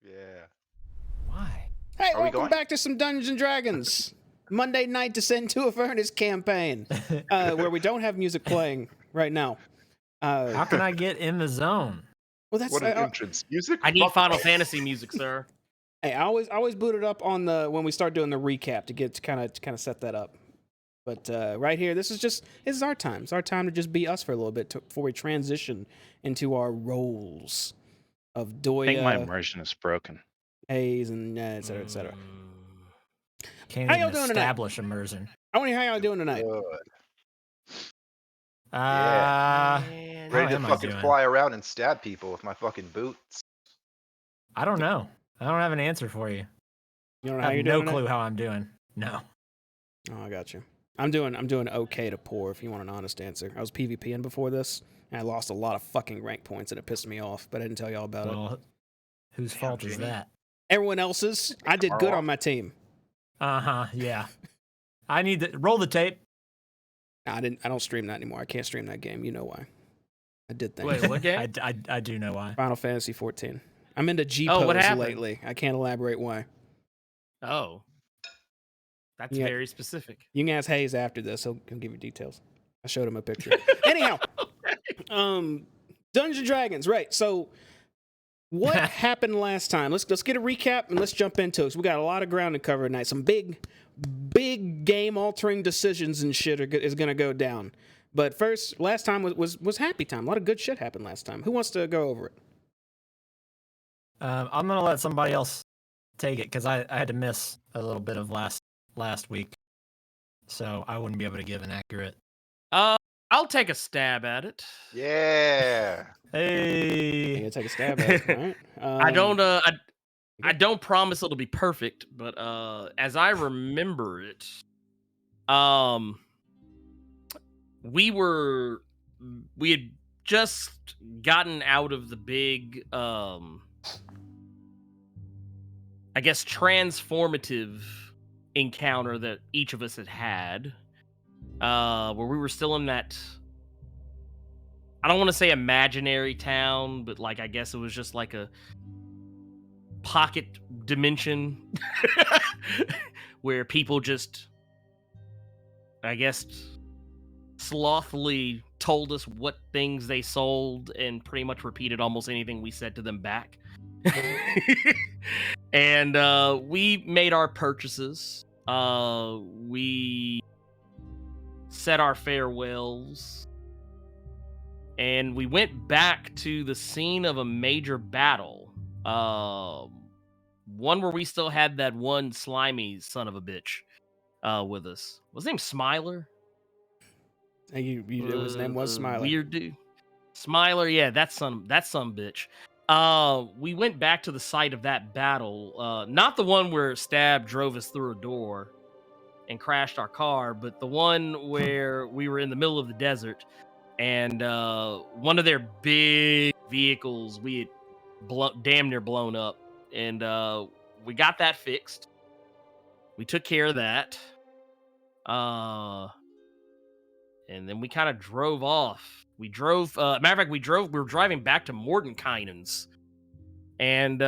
Yeah. Why? Hey, Are we welcome going? back to some Dungeons and Dragons. Monday night descent to Avernus campaign, where we don't have music playing right now. How can I get in the zone? Well, that's What an entrance music. I need Fuck Final off. Fantasy music, sir. hey, I always boot it up on the when we start doing the recap to kind of set that up. But right here, this is our time. It's our time to just be us for a little bit before we transition into our roles of I think my Doya, immersion is broken. Hayes, and et cetera, et cetera. Can't How even y'all doing tonight? establish immersion. I want to hear how y'all doing tonight. Good. Man, How Ready to am I fucking doing? fly around and stab people with my fucking boots. I don't know. I don't have an answer for you. You don't know I how have you're no doing tonight? clue how I'm doing. No. Oh, I got you. I'm doing okay to poor if you want an honest answer. I was PvPing before this, and I lost a lot of fucking rank points, and it pissed me off, but I didn't tell y'all about it. Well, whose fault is Jimmy. that? Everyone else's. I did good on my team. Yeah. I need to roll the tape. I don't stream that anymore. I can't stream that game. You know why. I did things. Wait, what game? I do know why. Final Fantasy 14. I'm into G Oh, what pose happened? lately. I can't elaborate why. Oh, that's Yeah. very specific. You can ask Hayes after this. He'll give you details. I showed him a picture. Anyhow, Dungeons and Dragons, right? So, what happened last time? Let's get a recap and let's jump into it. So we got a lot of ground to cover tonight. Some big game-altering decisions and shit is gonna go down. But first, last time was happy time. A lot of good shit happened last time. Who wants to go over it? I'm gonna let somebody else take it because I had to miss a little bit of last week, so I wouldn't be able to give an accurate. I'll take a stab at it. Yeah. You Hey, gonna take a stab at it, right? I don't promise it'll be perfect, but as I remember it, we had just gotten out of the big I guess transformative encounter that each of us had where we were still in that, I don't want to say imaginary town, but like I guess it was just like a pocket dimension where people just, I guess, slothfully told us what things they sold and pretty much repeated almost anything we said to them back. And we made our purchases. We said our farewells. And we went back to the scene of a major battle. One where we still had that one slimy son of a bitch with us. Was his name Smiler? His name was Smiler. Weird dude. Smiler, yeah, that son bitch. We went back to the site of that battle. Not the one where Stab drove us through a door and crashed our car, but the one where we were in the middle of the desert and one of their big vehicles we had damn near blown up. And we got that fixed. We took care of that. And then we kind of drove off. We drove, matter of fact, we were driving back to Mordenkainen's and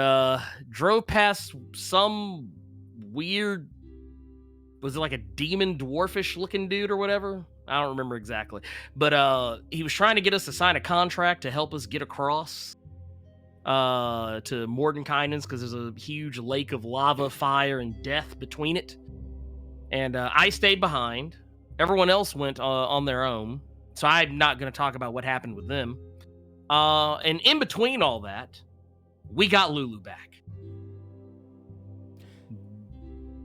drove past some weird, was it like a demon dwarfish looking dude or whatever? I don't remember exactly. But he was trying to get us to sign a contract to help us get across to Mordenkainen's because there's a huge lake of lava, fire, and death between it. And I stayed behind. Everyone else went on their own. So I'm not going to talk about what happened with them. And in between all that, we got Lulu back.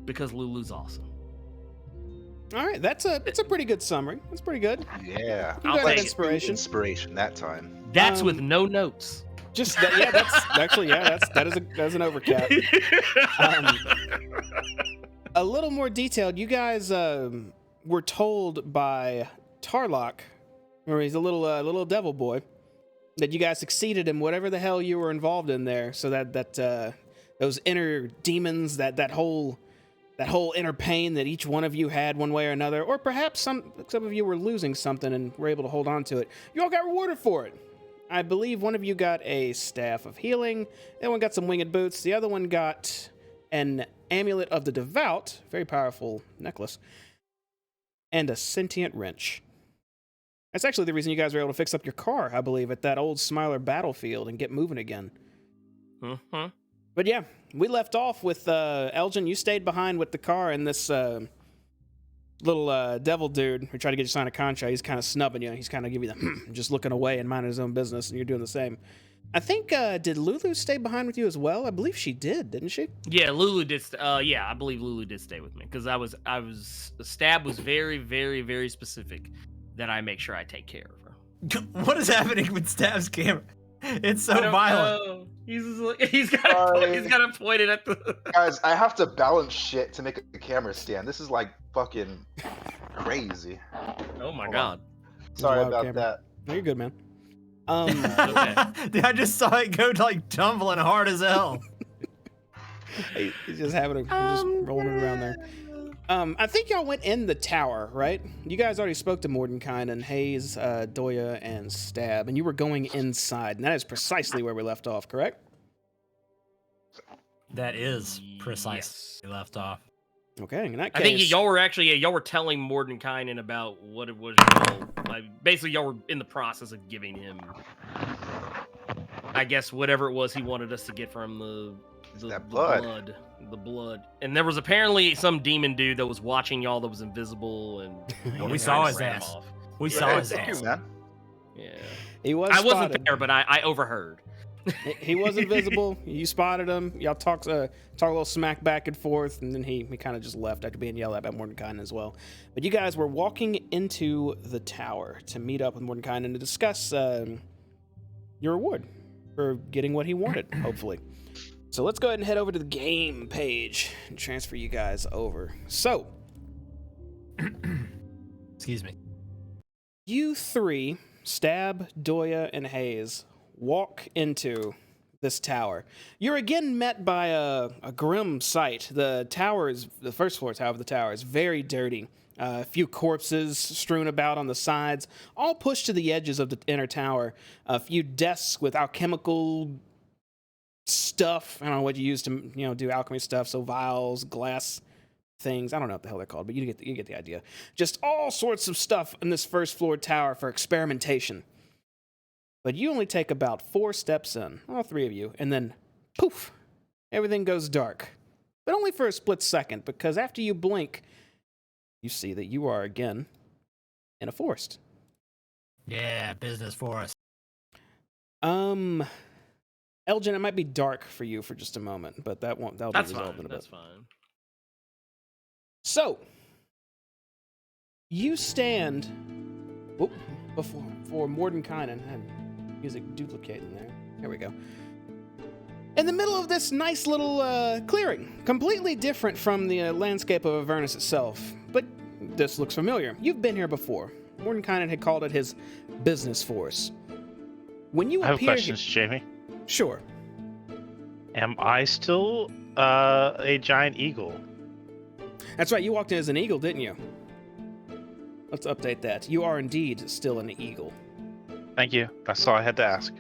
Because Lulu's awesome. All right, it's a pretty good summary. That's pretty good. Yeah. You got take it. inspiration. Inspiration that time. That's with no notes. Just that, yeah, that's actually that is an overcap. A little more detailed. You guys were told by Tarlock, or he's a little devil boy, that you guys succeeded in whatever the hell you were involved in there. So that those inner demons, that whole inner pain that each one of you had one way or another, or perhaps some of you were losing something and were able to hold on to it. You all got rewarded for it. I believe one of you got a staff of healing. The other one got some winged boots. The other one got an amulet of the devout, very powerful necklace, and a sentient wrench. That's actually the reason you guys were able to fix up your car, I believe, at that old Smiler battlefield and get moving again. Mm-hmm. But yeah, we left off with Elgin. You stayed behind with the car, and this little devil dude who tried to get you to sign a contract, he's kind of snubbing you. He's kind of giving you the just looking away and minding his own business, and you're doing the same. I think, did Lulu stay behind with you as well? I believe she did, didn't she? Yeah, Lulu did. Yeah, I believe Lulu did stay with me because Stab was very, very, very specific that I make sure I take care of her. What is happening with Stab's camera? It's so I don't violent. know. He's got to point it at the. Guys, I have to balance shit to make a camera stand. This is like fucking crazy. Oh my Hold god. Sorry wild about camera. that. No, you're good, man. Okay. Dude, I just saw it go like tumbling hard as hell. He's just having he's just rolling it around there. I think y'all went in the tower, right? You guys already spoke to Mordenkainen and Hayes, Doya, and Stab, and you were going inside, and that is precisely where we left off, correct? That is precisely left off. Okay, in that I case... think y'all were telling Mordenkainen about what it was. Basically, y'all were in the process of giving him, I guess, whatever it was he wanted us to get from the blood. The blood. And there was apparently some demon dude that was watching y'all that was invisible, and We saw his ass. We saw his Fuck you, ass. man. Yeah, He was I wasn't spotted. there, but I overheard. He was invisible. You spotted him. Y'all talked a little smack back and forth, and then he kind of just left after being yelled at by Mordenkainen as well. But you guys were walking into the tower to meet up with Mordenkainen to discuss your reward for getting what he wanted, hopefully. So let's go ahead and head over to the game page and transfer you guys over. So, Excuse me. you three, Stab, Doya, and Hayes, walk into this tower. You're again met by a grim sight. The first floor tower of the tower is very dirty. A few corpses strewn about on the sides, all pushed to the edges of the inner tower. A few desks with alchemical stuff. I don't know what you use to do alchemy stuff. So vials, glass things. I don't know what the hell they're called, but you get the idea. Just all sorts of stuff in this first floor tower for experimentation. But you only take about 4 steps in, all 3 of you, and then poof, everything goes dark. But only for a split second, because after you blink, you see that you are again in a forest. Yeah, business for us. Elgin, it might be dark for you for just a moment, but that'll be resolved in a bit. That's fine. So, you stand before Mordenkainen. I had music duplicating there. Here we go. In the middle of this nice little clearing, completely different from the landscape of Avernus itself, but this looks familiar. You've been here before. Mordenkainen had called it his business force. When you I have appear questions, Jamie. Sure. Am I still a giant eagle? That's right, you walked in as an eagle, didn't you? Let's update that. You are indeed still an eagle. Thank you. That's all I had to ask.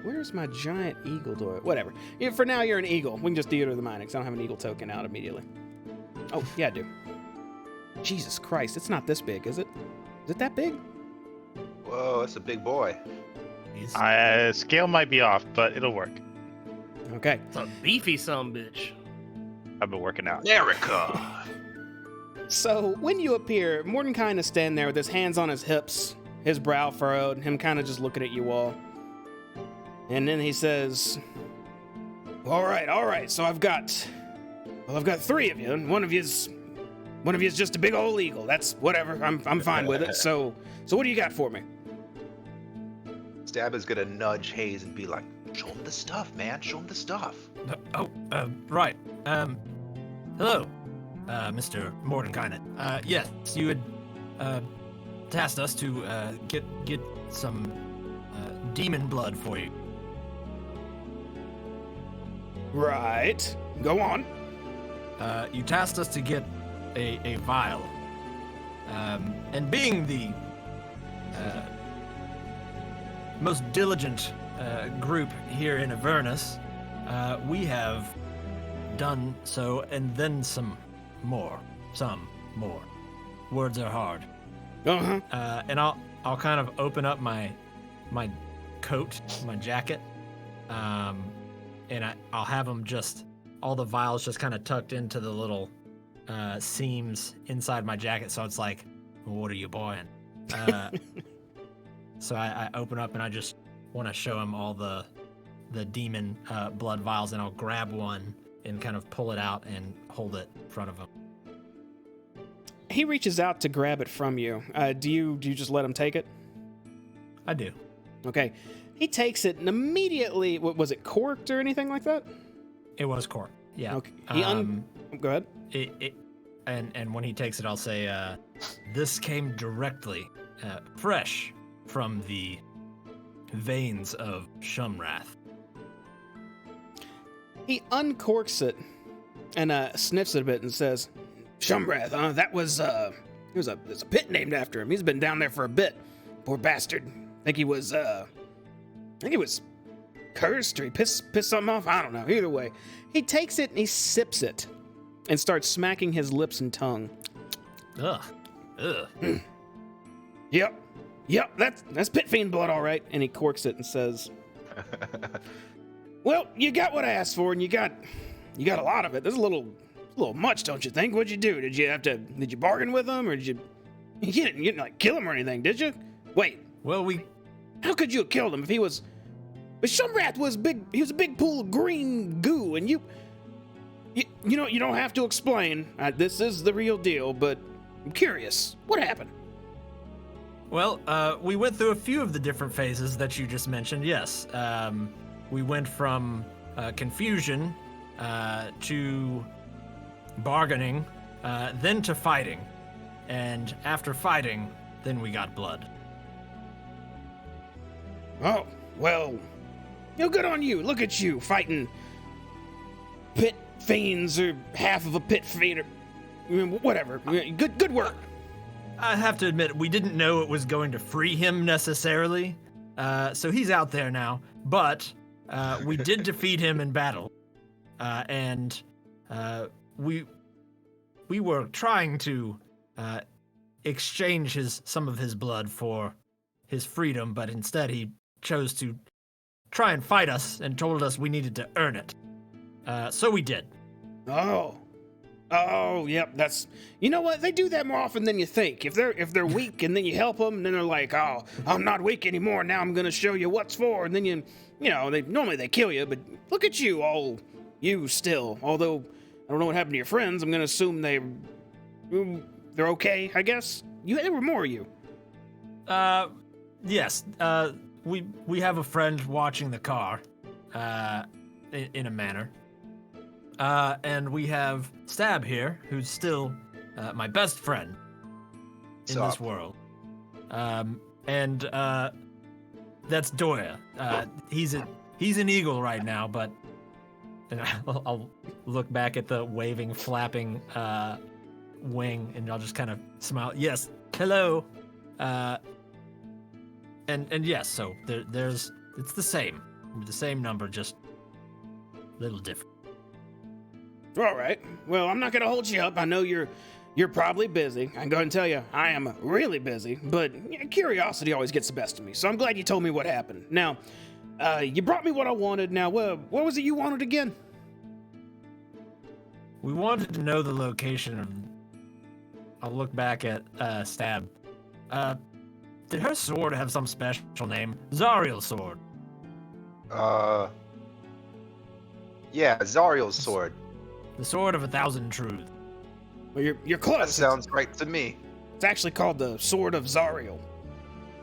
Where's my giant eagle door? Whatever. Yeah, for now, you're an eagle. We can just do it to the mining, because I don't have an eagle token out immediately. Oh, yeah, I do. Jesus Christ, it's not this big, is it? Is it that big? Whoa, that's a big boy. Scale might be off, but it'll work. Okay. It's a beefy bitch. I've been working out. America. So, when you appear, Mordenkainen is standing there with his hands on his hips, his brow furrowed, him kind of just looking at you all. And then he says, all right, so I've got 3 of you, and one of you's just a big old eagle. That's whatever, I'm fine with it. So what do you got for me? Stab is gonna nudge Hayes and be like, show him the stuff, man. Show him the stuff. Right. Hello, Mr. Mordenkainen. Yes, you had tasked us to get some demon blood for you. Right. Go on. You tasked us to get a vial. And being the most diligent group here in Avernus, we have done so, and then some more. Words are hard. Uh-huh. And I'll kind of open up my coat, my jacket, and I'll have them just all the vials just kind of tucked into the little seams inside my jacket, so it's like, what are you buying? So I open up and I just want to show him all the demon blood vials, and I'll grab one and kind of pull it out and hold it in front of him. He reaches out to grab it from you. Do you just let him take it? I do. Okay. He takes it and immediately, was it corked or anything like that? It was corked. Yeah. Okay. Go ahead. And when he takes it, I'll say, this came directly, fresh from the veins of Shumrath. He uncorks it and sniffs it a bit and says, Shumrath, that was, there's a pit named after him. He's been down there for a bit. Poor bastard. I think he was cursed, or he pissed something off. I don't know. Either way, he takes it and he sips it and starts smacking his lips and tongue. Ugh. Yep, that's pit fiend blood, all right. And he corks it and says, well, you got what I asked for, and you got a lot of it. There's a little much, don't you think? What'd you do? Did you bargain with him, or you didn't like kill him or anything, did you? Wait. Well, how could you have killed him if he was? But Shumrath was big. He was a big pool of green goo, and you know, you don't have to explain. This is the real deal, but I'm curious. What happened? Well, we went through a few of the different phases that you just mentioned. Yes, we went from confusion to bargaining, then to fighting, and after fighting, then we got blood. Oh, well, good on you. Look at you fighting pit fiends or half of a pit fiend, or whatever. Good work. I have to admit, we didn't know it was going to free him necessarily, so he's out there now. But we did defeat him in battle, and we were trying to exchange some of his blood for his freedom, but instead he chose to try and fight us and told us we needed to earn it. So we did. Oh, yep. That's, you know what? They do that more often than you think. If they're weak and then you help them, and then they're like, oh, I'm not weak anymore. Now I'm gonna show you what's for. And then you know, normally they kill you, but look at you, you still. Although I don't know what happened to your friends. I'm gonna assume they're okay. I guess there were more of you. Yes. We have a friend watching the car, in a manner. And we have Stab here, who's still my best friend in this world. And that's Doya. He's an eagle right now, but and I'll look back at the waving, flapping wing, and I'll just kind of smile. Yes, hello. And yes, so it's the same number, just a little different. All right. Well, I'm not going to hold you up. I know you're probably busy. I can go ahead and tell you I am really busy, but curiosity always gets the best of me. So I'm glad you told me what happened. Now, you brought me what I wanted. Now, what was it you wanted again? We wanted to know the location of... I'll look back at Stab. Did her sword have some special name? Zariel's sword. Yeah, Zariel's sword. The sword of 1,000 truths. Well, you're close. That sounds right to me. It's actually called the Sword of Zariel.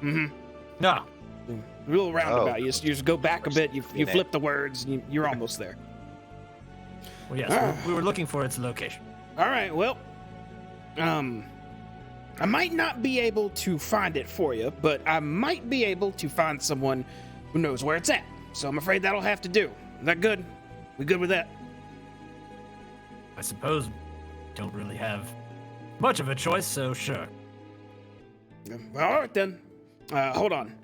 Mm-hmm. No. A little roundabout. You just go back a bit. You flip the words, and you're almost there. Well, yes, we were looking for its location. All right. Well, I might not be able to find it for you, but I might be able to find someone who knows where it's at. So I'm afraid that'll have to do. Is that good? We good with that? I suppose don't really have much of a choice, so sure. All right, then. Hold on.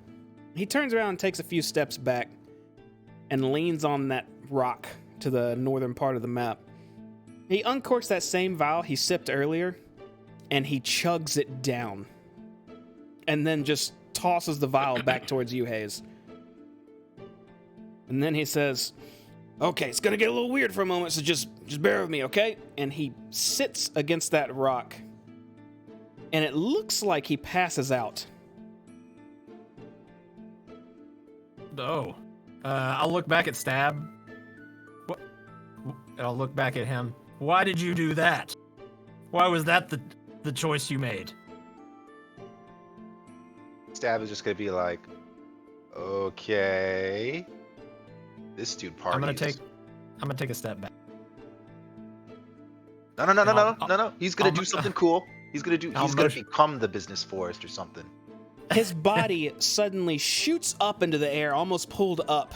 He turns around and takes a few steps back and leans on that rock to the northern part of the map. He uncorks that same vial he sipped earlier, and he chugs it down. And then just tosses the vial back towards you, Hayes. And then he says, okay, it's gonna get a little weird for a moment, so just bear with me, okay? And he sits against that rock, and it looks like he passes out. Oh. I'll look back at Stab. What? I'll look back at him. Why did you do that? Why was that the choice you made? Stab is just gonna be like, okay, this dude parties. I'm gonna take a step back. No. He's gonna do something cool. He's gonna become the business forest or something. His body suddenly shoots up into the air, almost pulled up,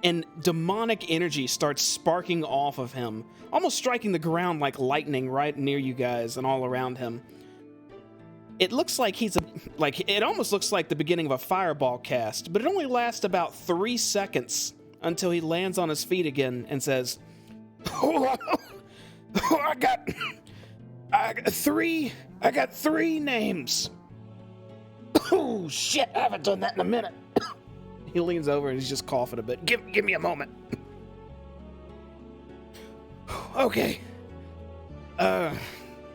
and demonic energy starts sparking off of him, almost striking the ground like lightning right near you guys and all around him. It looks like it almost looks like the beginning of a fireball cast, but it only lasts about 3 seconds until he lands on his feet again and says, I got 3 names. Oh shit, I haven't done that in a minute. He leans over and he's just coughing a bit. Give me a moment. Okay.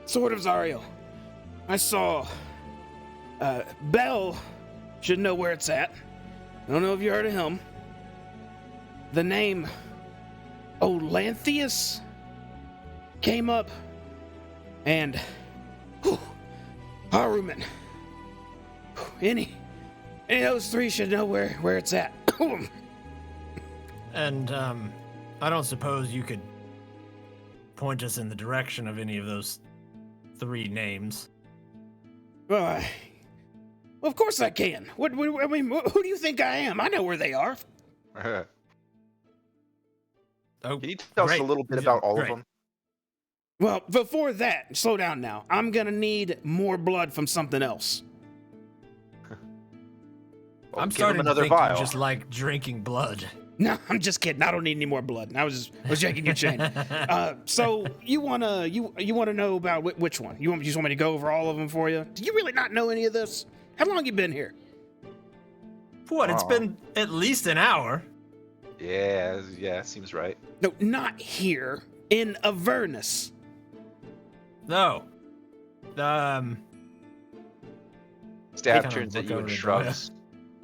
Sword of Zariel. I saw Bell should know where it's at. I don't know if you heard of him. The name Olanthius came up, and Haruman. Any of those 3 should know where it's at. And I don't suppose you could point us in the direction of any of those 3 names. Well, of course I can. I mean, who do you think I am? I know where they are. Oh, Can you tell us a little bit about all of them? Well, before that, slow down now. I'm gonna need more blood from something else. Well, I'm give him starting to another think vial. you just like drinking blood. No, I'm just kidding. I don't need any more blood. I was yanking your chain. So you wanna know about which one? You just want me to go over all of them for you? Do you really not know any of this? How long you been here? What? It's been at least an hour. Yeah, seems right. No, not here. In Avernus. No. Stab kinda turns at look you over and to shrugs.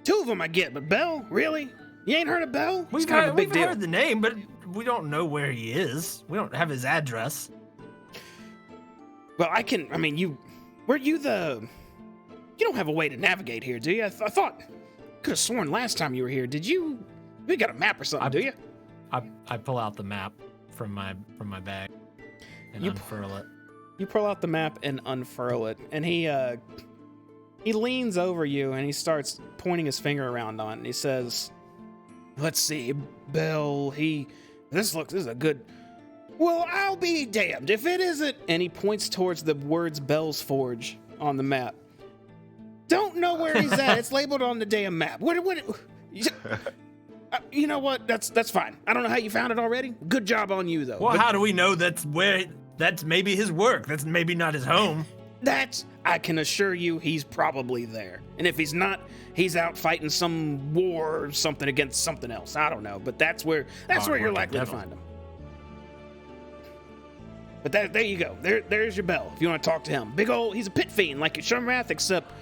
2 of them I get, but Bell, really? You ain't heard of Bell? It's We've, kind of heard, a big we've deal. heard the name, but we don't know where he is. We don't have his address. Well, you don't have a way to navigate here, do you? I thought, could have sworn last time you were here. You got a map or something, do you? I pull out the map from my bag and unfurl it. You pull out the map and unfurl it, and he leans over you and he starts pointing his finger around on it, and he says, let's see, Bell, this is a good, well, I'll be damned if it isn't, and he points towards the words Bell's Forge on the map. Don't know where he's at. It's labeled on the damn map. You know what? That's fine. I don't know how you found it already. Good job on you, though. Well, how do we know that's maybe his work? That's maybe not his home. I can assure you he's probably there. And if he's not, he's out fighting some war or something against something else. I don't know, but that's where you're likely to find him. But there you go. There's your Bell. If you want to talk to him. Big old, he's a pit fiend like your Shumrath, except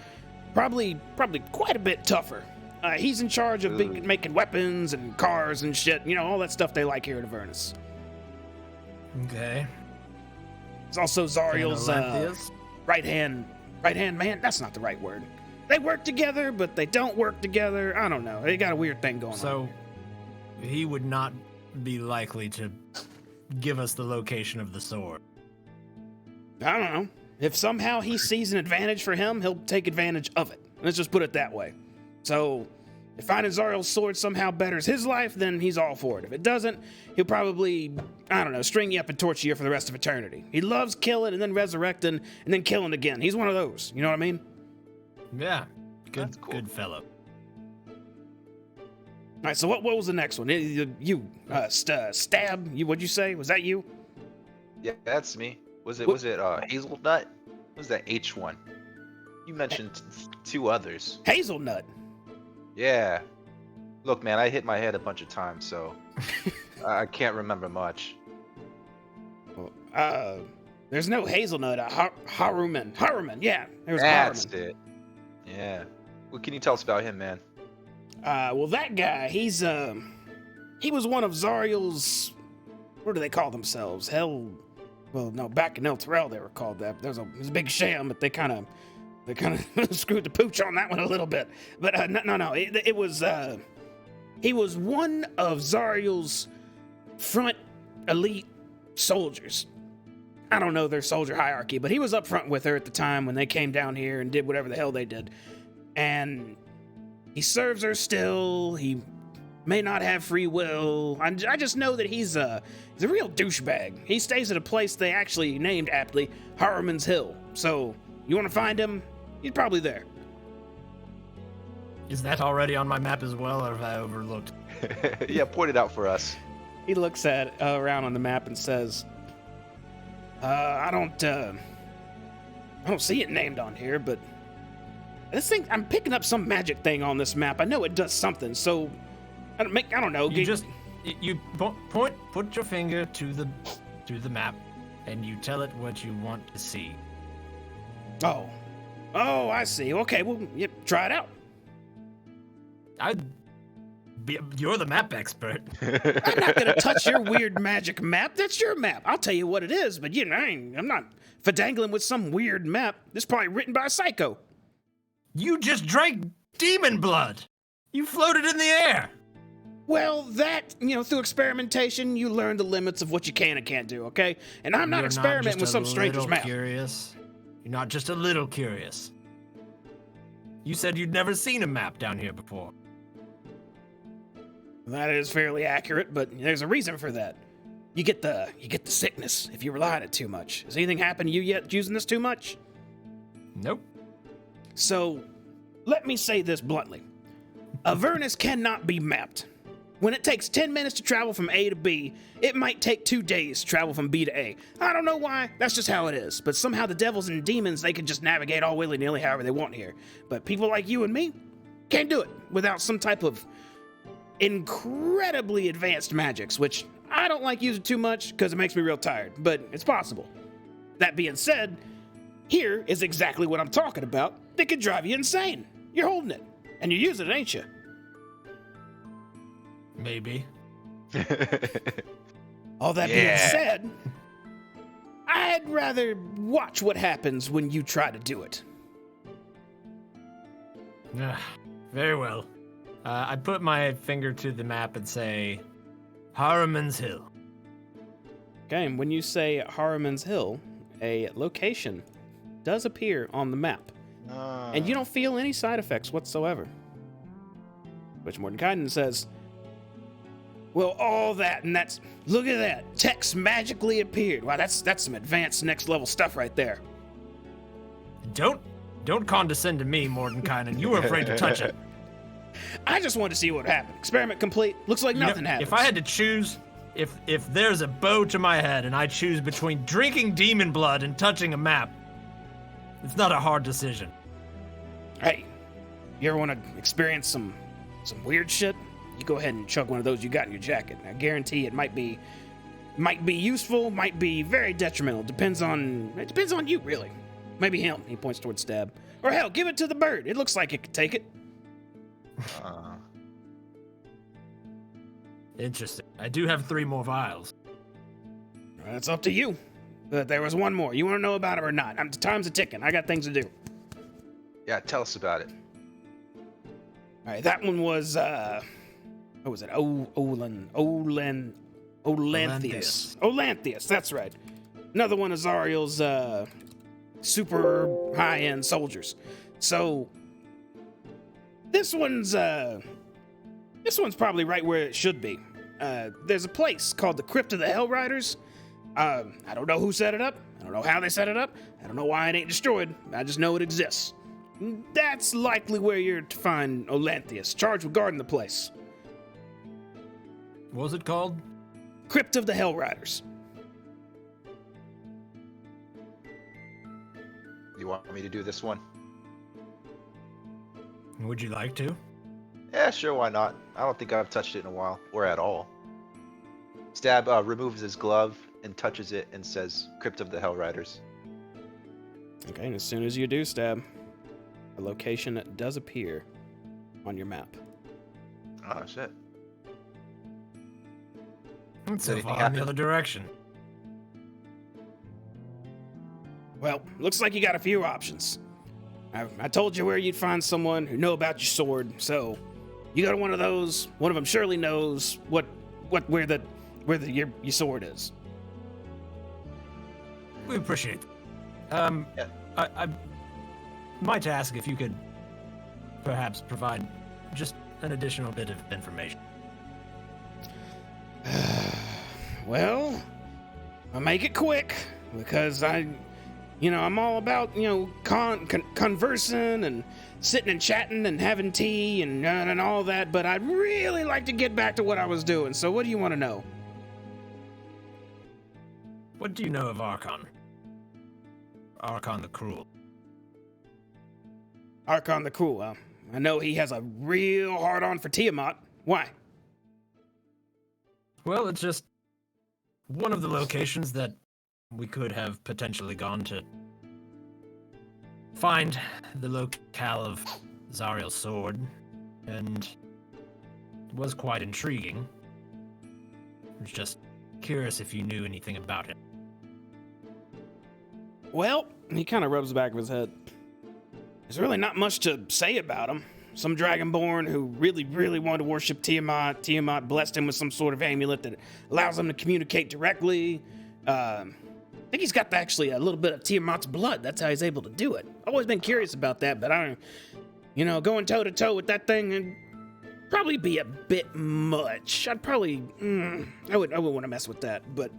probably quite a bit tougher. He's in charge of making weapons and cars and shit. You know, all that stuff they like here at Avernus. Okay. There's also Zariel's Olanthius? right hand man. That's not the right word. They work together, but they don't work together. I don't know. They got a weird thing going on. So he would not be likely to give us the location of the sword. I don't know. If somehow he sees an advantage for him, he'll take advantage of it. Let's just put it that way. So, if finding Zariel's sword somehow betters his life, then he's all for it. If it doesn't, he'll probably, string you up and torture you for the rest of eternity. He loves killing and then resurrecting and then killing again. He's one of those. You know what I mean? Yeah. That's cool. Good fellow. right, so what was the next one? Stab? What'd you say? Was that you? Yeah, that's me. Was it hazelnut? What was that H one? You mentioned two others. Hazelnut. Yeah. Look, man, I hit my head a bunch of times, so I can't remember much. There's no hazelnut. Haruman. Haruman, yeah. There was That's Haruman. it. Yeah. What can you tell us about him, man? Well, that guy, he was one of Zariel's, what do they call themselves? Back in El Terrell they were called that. It was a big sham, but they kind of screwed the pooch on that one a little bit. But no, it was, he was one of Zariel's front elite soldiers. I don't know their soldier hierarchy, but he was up front with her at the time when they came down here and did whatever the hell they did. And he serves her still. He may not have free will. I just know that he's a real douchebag. He stays at a place they actually named aptly Haruman's Hill. So you want to find him? He's probably there. Is that already on my map as well, or have I overlooked? Yeah, point it out for us. He looks at around on the map and says, I don't see it named on here, but this thing, I'm picking up some magic thing on this map. I know it does something, so I don't know. You put your finger to the map, and you tell it what you want to see. Oh, I see. Okay, well, yep, try it out. You're the map expert. I'm not gonna touch your weird magic map. That's your map. I'll tell you what it is, but I'm not fadangling with some weird map. This is probably written by a psycho. You just drank demon blood. You floated in the air. Well, that, through experimentation, you learn the limits of what you can and can't do, okay? And I'm not experimenting with some stranger's map. Curious. You're not just a little curious. You said you'd never seen a map down here before. That is fairly accurate, but there's a reason for that. You get the sickness if you rely on it too much. Has anything happened to you yet using this too much? Nope. So, let me say this bluntly. Avernus cannot be mapped. When it takes 10 minutes to travel from A to B, it might take 2 days to travel from B to A. I don't know why, that's just how it is. But somehow the devils and demons, they can just navigate all willy-nilly however they want here. But people like you and me can't do it without some type of incredibly advanced magics, which I don't like using too much because it makes me real tired, but it's possible. That being said, here is exactly what I'm talking about that could drive you insane. You're holding it, and you're using it, ain't you? Maybe. All that being said, I'd rather watch what happens when you try to do it. Very well. I put my finger to the map and say, Haruman's Hill. Okay, and when you say Haruman's Hill, a location does appear on the map. And you don't feel any side effects whatsoever. Which Mordenkainen says, well, all that, and look at that. Text magically appeared. Wow, that's some advanced next level stuff right there. Don't condescend to me, Mordenkainen. You were afraid to touch it. I just wanted to see what happened. Experiment complete. Looks like nothing happened. If I had to choose, if there's a bow to my head and I choose between drinking demon blood and touching a map, it's not a hard decision. Hey, you ever want to experience some weird shit? You go ahead and chug one of those you got in your jacket. I guarantee it might be useful, might be very detrimental. It depends on you, really. Maybe him. He points towards Stab. Or hell, give it to the bird. It looks like it could take it. Interesting. I do have 3 more vials. That's up to you. But there was one more. You want to know about it or not? Time's a ticking. I got things to do. Yeah, tell us about it. All right, that one was what was it? Olanthius. That's right. Another one of Zariel's super high-end soldiers. So this one's probably right where it should be. There's a place called the Crypt of the Hell Riders. I don't know who set it up. I don't know how they set it up. I don't know why it ain't destroyed. I just know it exists. That's likely where you're to find Olanthius, charged with guarding the place. What was it called? Crypt of the Hell Riders. You want me to do this one? Would you like to? Yeah, sure, why not? I don't think I've touched it in a while, or at all. Stab removes his glove and touches it and says, Crypt of the Hell Riders. Okay, and as soon as you do, Stab, a location does appear on your map. Oh, shit. It's Did so anything far in happen? the other direction. Well, looks like you got a few options. I told you where you'd find someone who know about your sword, so you go to one of those. One of them surely knows where your sword is. We appreciate it. Yeah. I might ask if you could perhaps provide just an additional bit of information. Well, I'll make it quick because I'm all about, conversing and sitting and chatting and having tea and all that, but I'd really like to get back to what I was doing. So what do you want to know? What do you know of Archon? Archon the Cruel. Archon the Cruel. I know he has a real hard-on for Tiamat. Why? Well, it's just one of the locations that we could have potentially gone to find the locale of Zariel's sword, and it was quite intriguing. I was just curious if you knew anything about it. Well, he kind of rubs the back of his head. There's really not much to say about him. Some Dragonborn who really, really wanted to worship Tiamat. Tiamat blessed him with some sort of amulet that allows him to communicate directly. I think he's got actually a little bit of Tiamat's blood. That's how he's able to do it. Always been curious about that, but going toe to toe with that thing would probably be a bit much. I'd probably, I wouldn't want to mess with that. But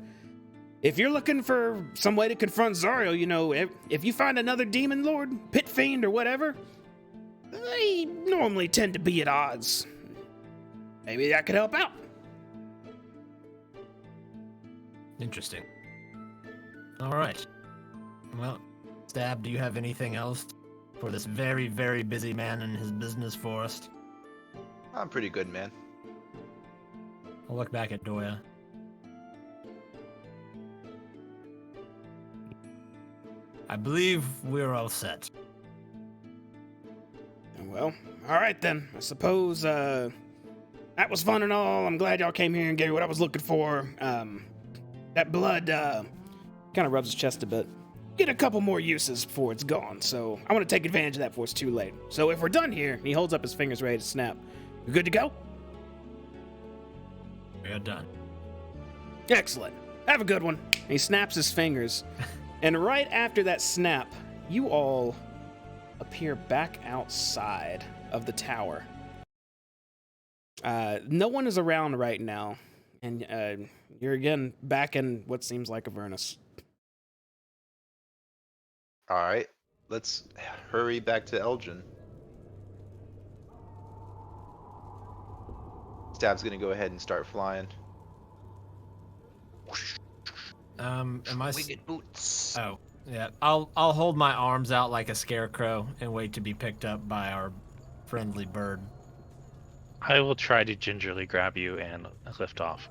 if you're looking for some way to confront Zariel, if you find another demon lord, pit fiend, or whatever, they normally tend to be at odds. Maybe that could help out. Interesting. All right. Well, Stab, do you have anything else for this very, very busy man and his business forest? I'm pretty good, man. I'll look back at Doya. I believe we're all set. Well, all right then. I suppose that was fun and all. I'm glad y'all came here and gave me what I was looking for. That blood kind of rubs his chest a bit. Get a couple more uses before it's gone, so I want to take advantage of that before it's too late. So if we're done here, and he holds up his fingers ready to snap. You good to go? We're done. Excellent. Have a good one. He snaps his fingers, and right after that snap, you all appear back outside of the tower. No one is around right now, and you're again back in what seems like Avernus. All right, let's hurry back to Elgin. Stab's gonna go ahead and start flying. Am I? Winged boots. Oh, yeah. I'll hold my arms out like a scarecrow and wait to be picked up by our friendly bird. I will try to gingerly grab you and lift off.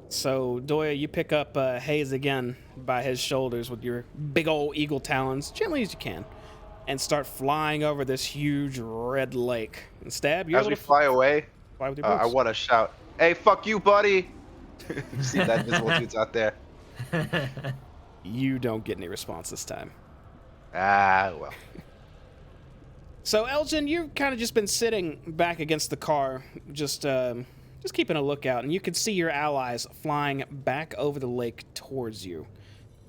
So, Doya, you pick up Hayes again by his shoulders with your big old eagle talons, gently as you can, and start flying over this huge red lake. And Stab, you're As able we to fly away, fly with your I boots. want to shout, "Hey, fuck you, buddy!" You see that invisible dude's out there? You don't get any response this time. Ah, well. So, Elgin, you've kind of just been sitting back against the car, just keeping a lookout, and you can see your allies flying back over the lake towards you.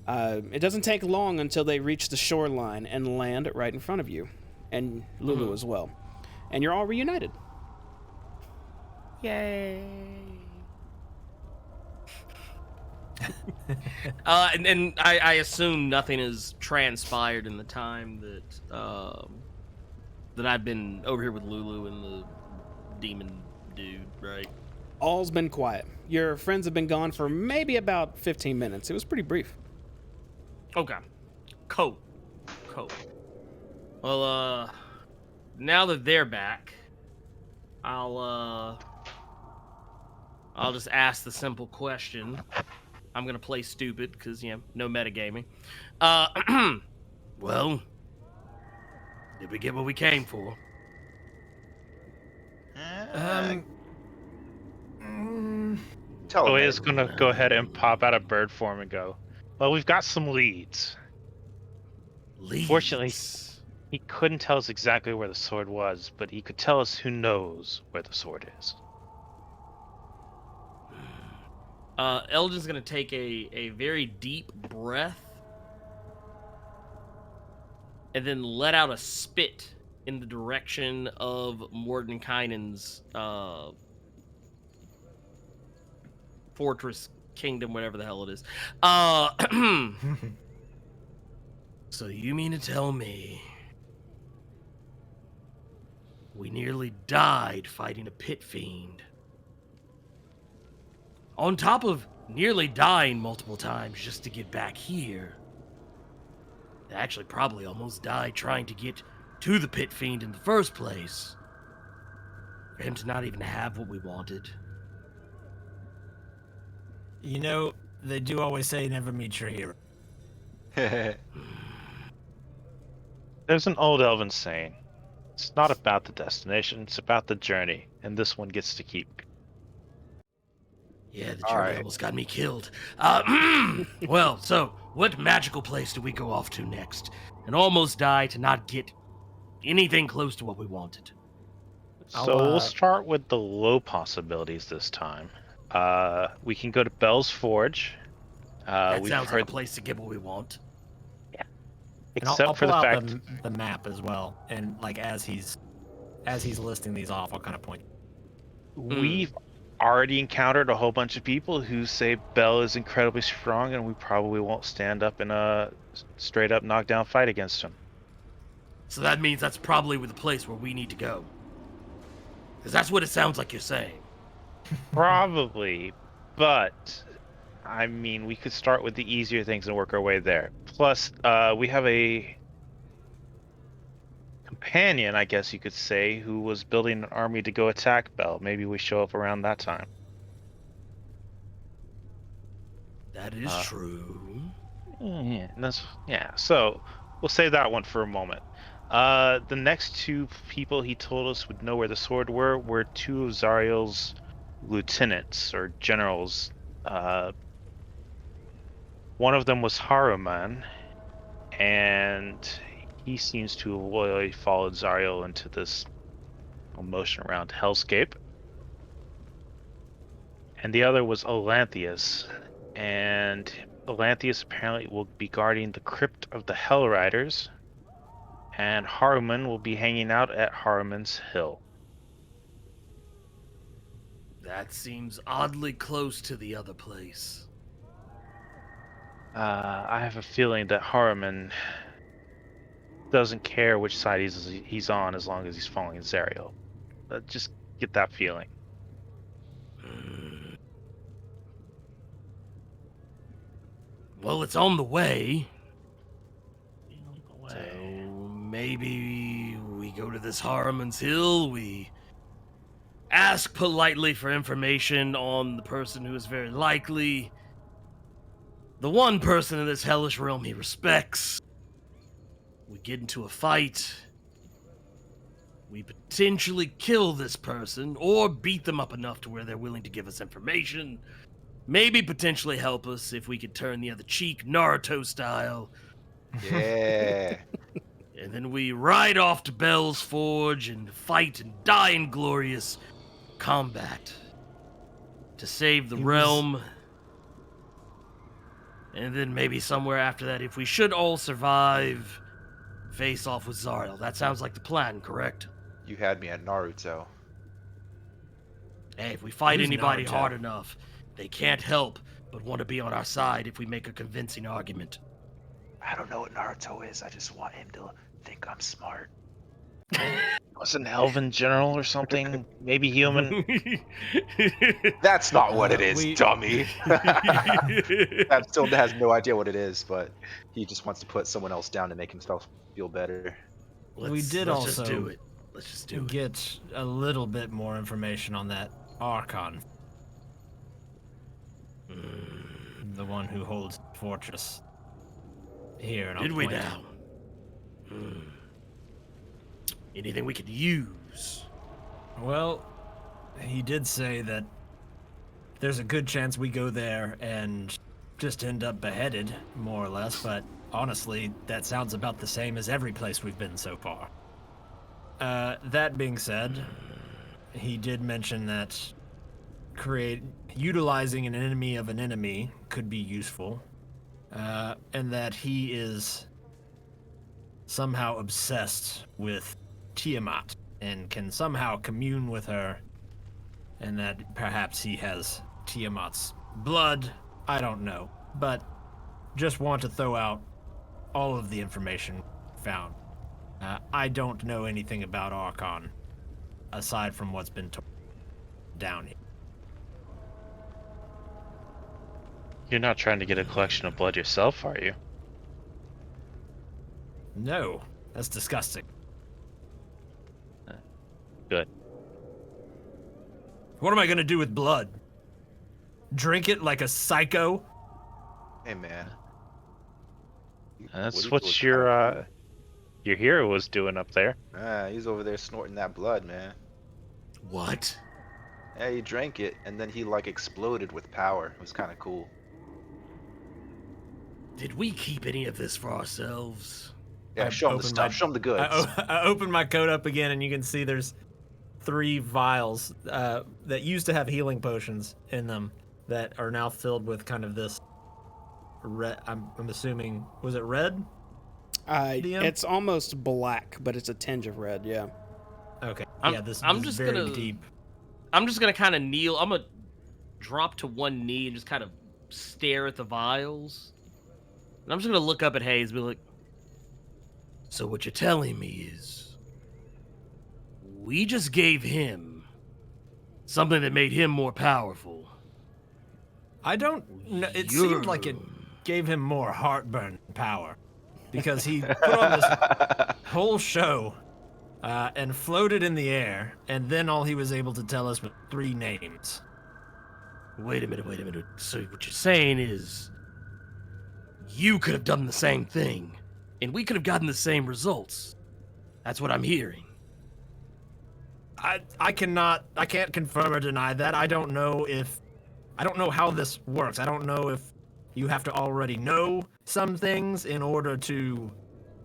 It doesn't take long until they reach the shoreline and land right in front of you, and Lulu as well. And you're all reunited. Yay. And I assume nothing has transpired in the time that that I've been over here with Lulu and the dude, right? All's been quiet. Your friends have been gone for maybe about 15 minutes. It was pretty brief. Okay. Cool. Well, now that they're back, I'll just ask the simple question. I'm gonna play stupid because no metagaming. Well, did we get what we came for? Tell him, Boy man. is gonna go ahead and pop out of bird form and go, well, we've got some leads. Fortunately, he couldn't tell us exactly where the sword was, but he could tell us who knows where the sword is. Elgin's gonna take a very deep breath and then let out a spit in the direction of Mordenkainen's fortress, kingdom, whatever the hell it is. So you mean to tell me we nearly died fighting a pit fiend? On top of nearly dying multiple times just to get back here. They actually probably almost died trying to get to the pit fiend in the first place. For him to not even have what we wanted. You know, they do always say never meet your hero. There's an old elven saying, it's not about the destination, it's about the journey, and this one gets to keep. Yeah, the All journey right. almost got me killed. Well, so, what magical place do we go off to next? And almost die to not get anything close to what we wanted. So we'll start with the low possibilities this time. We can go to Bell's Forge. That We've sounds like heard, a place to get what we want. And except I'll for pull the out fact the map as well, and like as he's listing these off, I'll kind of point. we've already encountered a whole bunch of people who say Bell is incredibly strong, and we probably won't stand up in a straight up knockdown fight against him. So that means that's probably the place where we need to go. Because that's what it sounds like you're saying. Probably, but I mean, we could start with the easier things and work our way there. Plus, we have a companion, I guess you could say, who was building an army to go attack Bell. Maybe we show up around that time. That is true. Yeah. So we'll save that one for a moment. The next two people he told us would know where the sword were two of Zariel's lieutenants or generals. One of them was Haruman, and he seems to have loyally followed Zariel into this motion around Hellscape. And the other was Olanthius, and Olanthius apparently will be guarding the crypt of the Hell Riders, and Haruman will be hanging out at Haruman's Hill. That seems oddly close to the other place. I have a feeling that Haruman doesn't care which side he's on as long as he's following Zariel. Just get that feeling. Well, it's on the way. So maybe we go to this Haruman's Hill, we ask politely for information on the person who is very likely the one person in this hellish realm he respects. We get into a fight. We potentially kill this person or beat them up enough to where they're willing to give us information. Maybe potentially help us if we could turn the other cheek, Naruto style. Yeah. And then we ride off to Bell's Forge and fight and die in glorious combat to save the realm. And then maybe somewhere after that, if we should all survive, face off with Zariel. That sounds like the plan, correct? You had me at Naruto. Hey, if we fight Who's anybody Naruto? hard enough, they can't help but want to be on our side if we make a convincing argument. I don't know what Naruto is. I just want him to think I'm smart. Was an elven general or something? Maybe human. That's not what it is, we- dummy. Stab still has no idea what it is, but he just wants to put someone else down to make himself feel better. We did let's just also do it. Let's just do it. get a little bit more information on that Archon, the one who holds the fortress here. And Did we now? Anything we could use? Well, he did say that there's a good chance we go there and just end up beheaded, more or less, but honestly, that sounds about the same as every place we've been so far. That being said, he did mention that utilizing an enemy of an enemy could be useful, and that he is somehow obsessed with Tiamat and can somehow commune with her, and that perhaps he has Tiamat's blood. I don't know, but just want to throw out all of the information found. I don't know anything about Archon aside from what's been told down here. You're not trying to get a collection of blood yourself, are you? No, that's disgusting. Good. What am I gonna do with blood? Drink it like a psycho? Hey, man. That's What what your hero was doing up there. He's over there snorting that blood, man. What? Yeah, he drank it, and then he like exploded with power. It was kind of cool. Did we keep any of this for ourselves? Yeah, I show him the opened stuff. Show him the goods. I opened my coat up again, and you can see there's 3 vials that used to have healing potions in them that are now filled with kind of this red. I'm assuming, was it red? DM? It's almost black, but it's a tinge of red. Yeah. Okay. I'm this I'm is just very gonna- deep. I'm just gonna kind of kneel. I'm gonna drop to one knee and just kind of stare at the vials. And I'm just gonna look up at Hayes and be like, So what you're telling me is we just gave him something that made him more powerful. I don't know. It seemed like it gave him more heartburn power because he put on this whole show and floated in the air, and then all he was able to tell us was 3 names. Wait a minute. So what you're saying is you could have done the same thing, and we could have gotten the same results. That's what I'm hearing. I can't confirm or deny that. I don't know how this works. I don't know if you have to already know some things in order to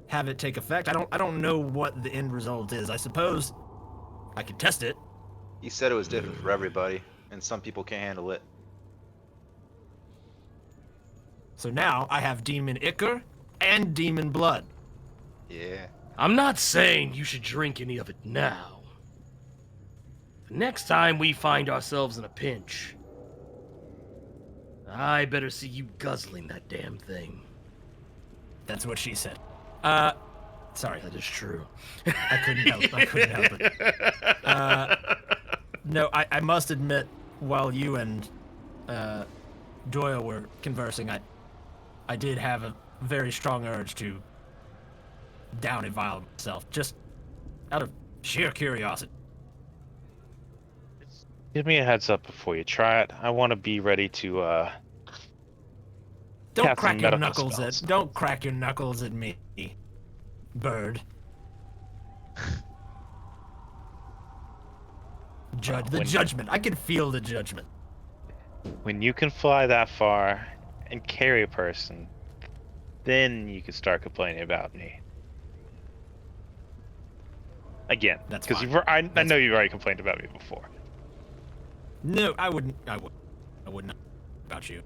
have it take effect. I don't know what the end result is. I suppose I could test it. He said it was different for everybody, and some people can't handle it. So now I have demon ichor and demon blood. Yeah. I'm not saying you should drink any of it now. The next time we find ourselves in a pinch, I better see you guzzling that damn thing. That's what she said. Sorry, That is true. I couldn't help it. No, I must admit, while you and Doyle were conversing, I did have a very strong urge to down a vial myself, just out of sheer curiosity. Give me a heads up before you try it. I want to be ready to Don't cast some crack your medical knuckles spells. don't crack your knuckles at me, bird. Judge the When- judgment. I can feel the judgment. When you can fly that far and carry a person, then you can start complaining about me. Again, That's because fine. I know you've already complained about me before. No, I wouldn't. I would not about you.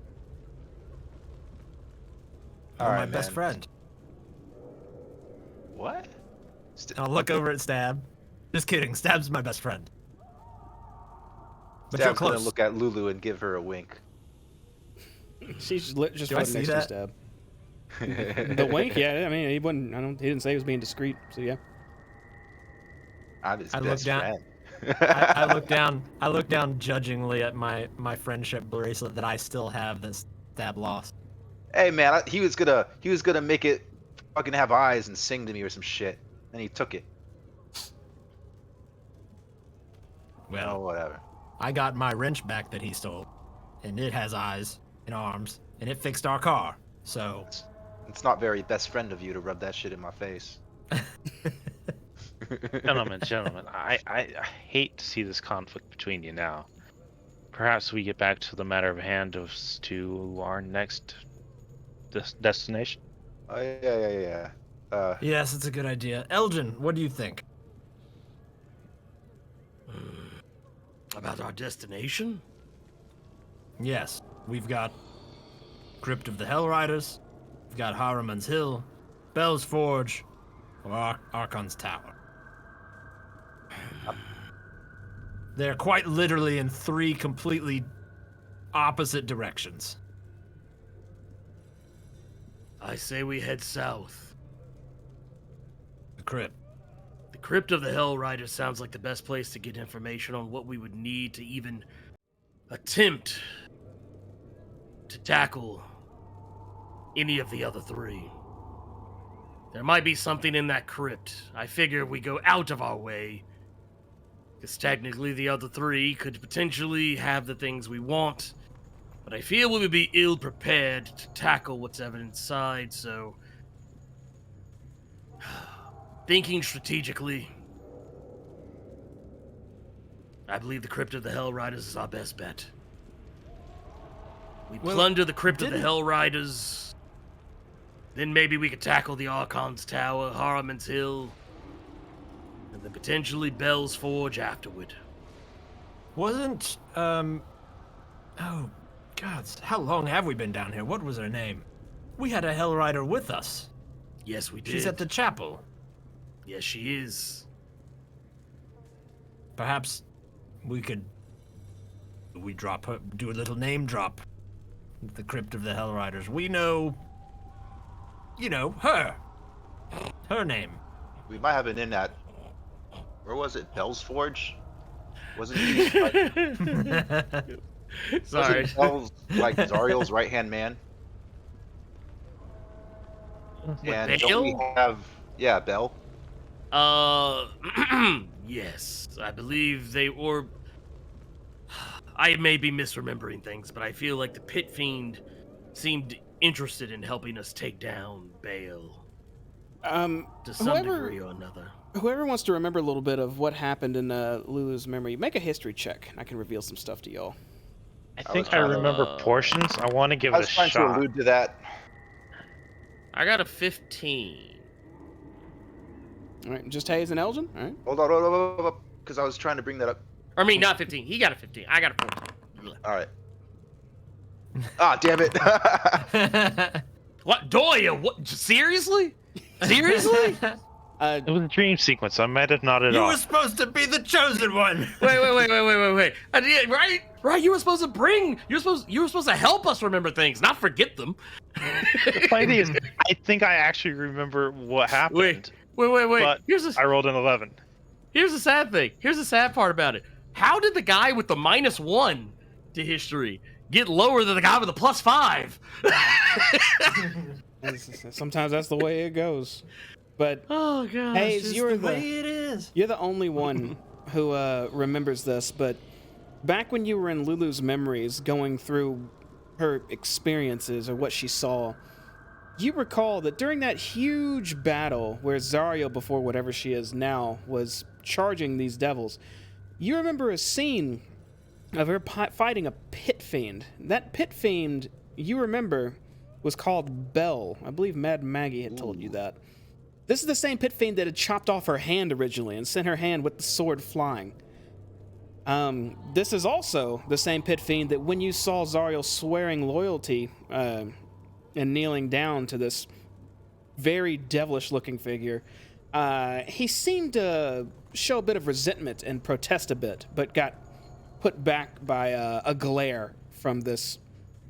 You're All my right, best man. friend. What? I'll look over at Stab. Just kidding. Stab's my best friend. But you're Stab's gonna close. look at Lulu and give her a wink. She's just Do I right see next to that? Stab. The wink, yeah. I mean, he didn't say he was being discreet, so yeah. I'm his I look best down- friend. I look down. I look down judgingly at my friendship bracelet that I still have. This Stab lost. Hey man, he was gonna make it fucking have eyes and sing to me or some shit, and he took it. Well, Oh, whatever. I got my wrench back that he stole, and it has eyes and arms, and it fixed our car. So It's not very best friend of you to rub that shit in my face. Gentlemen, I hate to see this conflict between you now. Perhaps we get back to the matter of hand as to our next destination. Oh yeah. yes, it's a good idea. Elgin, what do you think? About our destination? Yes, we've got Crypt of the Hellriders, we've got Harriman's Hill, Bell's Forge, or Archon's Tower. They're quite literally in 3 completely opposite directions. I say we head south. The crypt. The Crypt of the Hellriders sounds like the best place to get information on what we would need to even attempt to tackle any of the other 3. There might be something in that crypt. I figure we go out of our way, because technically the other 3 could potentially have the things we want, but I feel we would be ill prepared to tackle what's ever inside, so thinking strategically, I believe the Crypt of the Hellriders is our best bet. We Well, plunder the Crypt of the didn't- Hellriders, then maybe we could tackle the Archon's Tower, Harriman's Hill, and then potentially Bell's Forge afterward. Wasn't, oh, God, how long have we been down here? What was her name? We had a Hellrider with us. Yes, we did. She's at the chapel. Yes, she is. Perhaps we could drop her, do a little name drop. The Crypt of the Hellriders. We know, her. Her name. We might have been in that. Where was it? Bell's Forge? Wasn't he Sorry. wasn't Bell's like Zariel's right hand man? And don't we Bale? have Bell? Yes, I believe they were. I may be misremembering things, but I feel like the Pit Fiend seemed interested in helping us take down Bale to some degree or another. Whoever wants to remember a little bit of what happened in Lulu's memory, make a history check. I can reveal some stuff to y'all. I I think was I trying to- remember portions. I want to give I it was a trying to shot. allude to that. I got a 15. All right, just Hayes and Elgin. All right. Hold on, because I was trying to bring that up. Or me, not 15. He got a 15. I got a 14. All right. Ah, damn it. What? Doya? What? Seriously? Seriously? It was a dream sequence. I might have nodded You were off. supposed to be the chosen one. Wait. I did, right? Right, you were supposed to bring. You were supposed to help us remember things, not forget them. The funny thing is, I think I actually remember what happened. Wait. But I rolled an 11. Here's the sad thing. Here's the sad part about it. How did the guy with the -1 to history get lower than the guy with the +5? Sometimes that's the way it goes. But Oh god. Hayes, you're the way it is. You're the only one who remembers this, but back when you were in Lulu's memories going through her experiences or what she saw, you recall that during that huge battle where Zariel, before whatever she is now, was charging these devils, you remember a scene of her fighting a pit fiend. That pit fiend, you remember, was called Bell. I believe Mad Maggie had told you that. This is the same pit fiend that had chopped off her hand originally and sent her hand with the sword flying. This is also the same pit fiend that when you saw Zariel swearing loyalty and kneeling down to this very devilish-looking figure, he seemed to show a bit of resentment and protest a bit, but got put back by a glare from this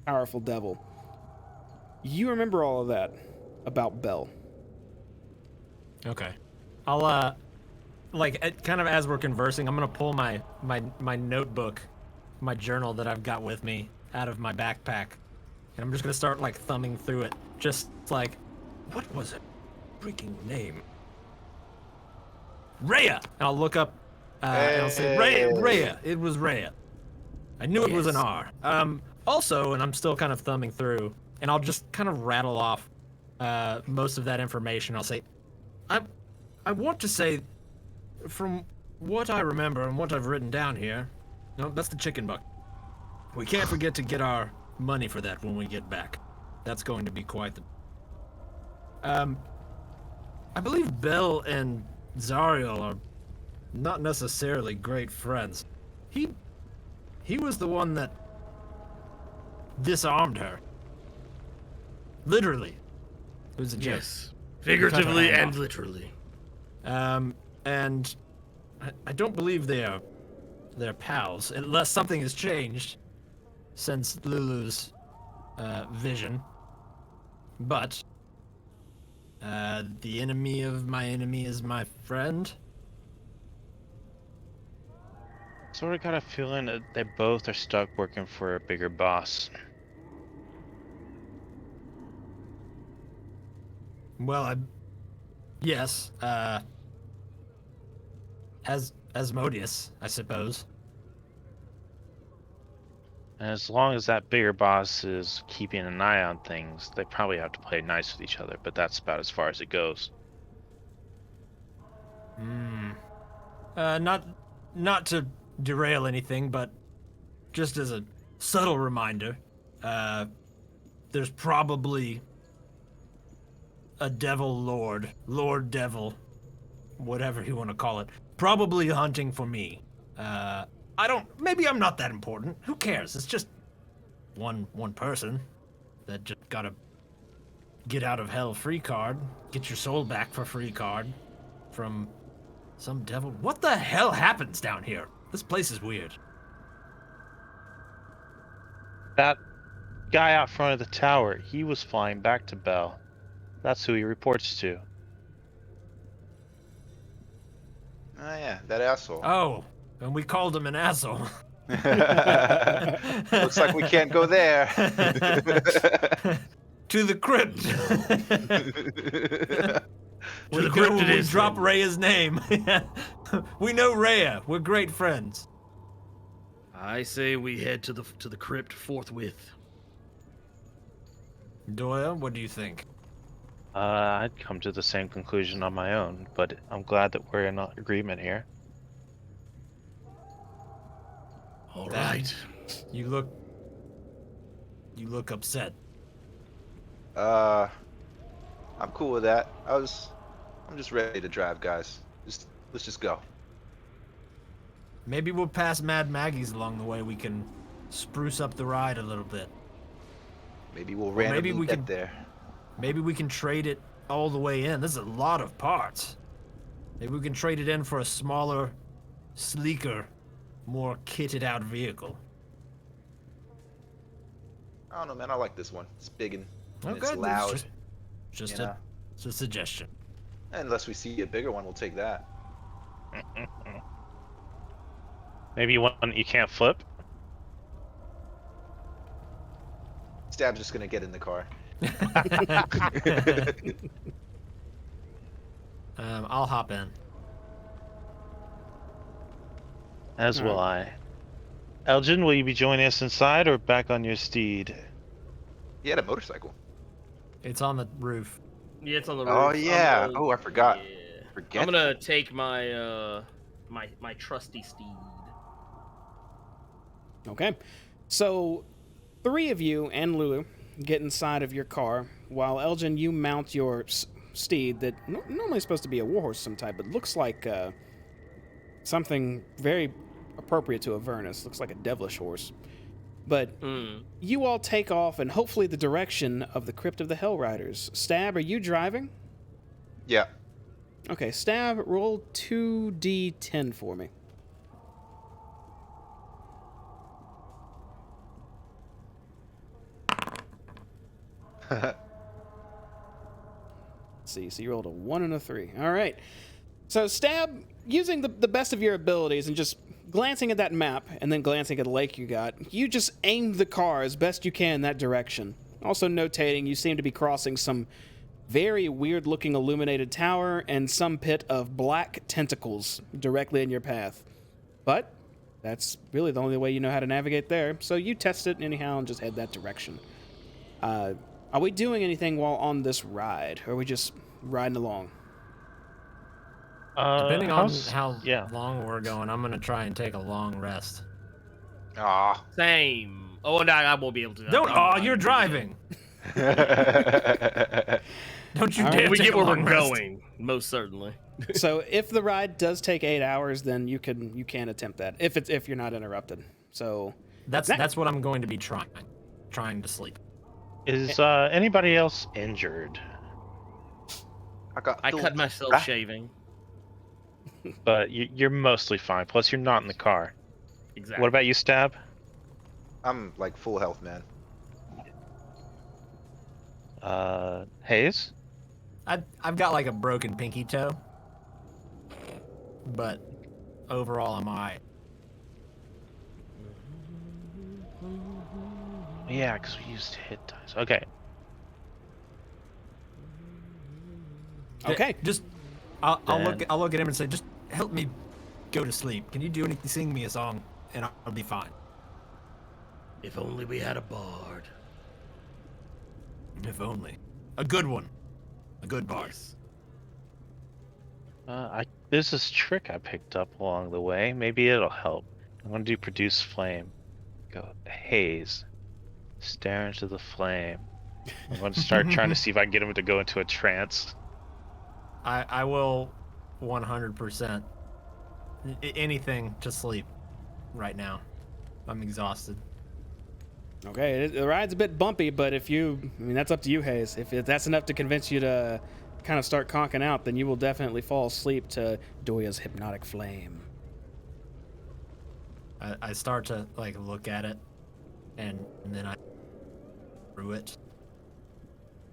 powerful devil. You remember all of that about Bell. Okay. I'll kind of as we're conversing, I'm gonna pull my notebook, my journal that I've got with me out of my backpack, and I'm just gonna start like thumbing through it, just like, what was it? Freaking name. Rhea! And I'll look up, and I'll say, Rhea. It was Rhea. I knew it was an R. Also, and I'm still kind of thumbing through, and I'll just kind of rattle off most of that information. I'll say, I want to say, from what I remember and what I've written down here, no, that's the chicken bucket. We can't forget to get our money for that when we get back. That's going to be quite the... I believe Belle and Zariel are not necessarily great friends. He was the one that disarmed her. Literally. It was a joke. Yes. Figuratively and literally. And I don't believe they're pals, unless something has changed since Lulu's vision. But the enemy of my enemy is my friend. Sort of got a feeling that they both are stuck working for a bigger boss. Well, yes, Asmodeus, I suppose. And as long as that bigger boss is keeping an eye on things, they probably have to play nice with each other, but that's about as far as it goes. Not to derail anything, but just as a subtle reminder, there's probably a devil lord devil, whatever you want to call it, probably hunting for me. Maybe I'm not that important. Who cares? It's just one person that just got a get out of hell free card, get your soul back for free card from some devil. What the hell happens down here? This place is weird. That guy out front of the tower, he was flying back to Bell. That's who he reports to. Oh yeah, that asshole. Oh, and we called him an asshole. Looks like we can't go there. To the crypt. To the crypt it We is, drop then. Rhea's name. We know Rhea. We're great friends. I say we head to the crypt forthwith. Doyle, what do you think? I'd come to the same conclusion on my own, but I'm glad that we're in agreement here. All That- right. You look upset. I'm cool with that. I'm just ready to drive, guys. Let's just go. Maybe we'll pass Mad Maggie's along the way. We can spruce up the ride a little bit. Maybe we'll maybe randomly we get can- there. Maybe we can trade it all the way in. This is a lot of parts. Maybe we can trade it in for a smaller, sleeker, more kitted out vehicle. I don't know, man. I like this one. It's big and Okay, it's that's loud. just you know? it's a suggestion. Unless we see a bigger one, we'll take that. Maybe one you can't flip? Stab's just gonna get in the car. I'll hop in. As will I. Elgin, will you be joining us inside or back on your steed? He had a motorcycle. It's on the roof. Yeah, it's on the roof. Oh I'm yeah. gonna- Oh, I forgot. Yeah. Forget. I'm gonna take my my trusty steed. Okay. So, 3 of you and Lulu get inside of your car, while Elgin, you mount your steed that normally is supposed to be a warhorse of some type, but looks like something very appropriate to Avernus. Looks like a devilish horse. But you all take off, and hopefully the direction of the Crypt of the Hell Riders. Stab, are you driving? Yeah. Okay, Stab, roll 2d10 for me. Let's see, so you rolled a 1 and a 3. All right. So Stab, using the best of your abilities and just glancing at that map and then glancing at the lake you got, you just aimed the car as best you can in that direction. Also notating you seem to be crossing some very weird-looking illuminated tower and some pit of black tentacles directly in your path. But that's really the only way you know how to navigate there, so you test it anyhow and just head that direction. Are we doing anything while on this ride, or are we just riding along? Depending on how's- how yeah. long we're going, I'm gonna try and take a long rest. Ah. Same. Oh, no, I won't be able to. Don't. Oh, you're driving. Don't you All dare right. We take get a where we're long rest. going, most certainly. So if the ride does take 8 hours, then you can attempt that if you're not interrupted. So That's what I'm going to be trying to sleep. Is anybody else injured? I cut myself shaving. But you're mostly fine. Plus, you're not in the car. Exactly. What about you, Stab? I'm like full health, man. Hayes? I've got like a broken pinky toe, but overall I'm alright. Yeah, because we used hit dice. Okay. okay, Just I'll Then- look at him and say, just help me go to sleep. Can you do anything? Sing me a song, and I'll be fine. If only we had a bard. If only a good one, a good bard. There's this trick I picked up along the way. Maybe it'll help. I'm going to do produce flame. Go haze. Stare into the flame. I'm going to start trying to see if I can get him to go into a trance. I will 100% anything to sleep right now. I'm exhausted. okay. The ride's a bit bumpy, but that's up to you, Hayes. If that's enough to convince you to kind of start conking out, then you will definitely fall asleep to Doya's hypnotic flame. I start to like look at it, and then I through it.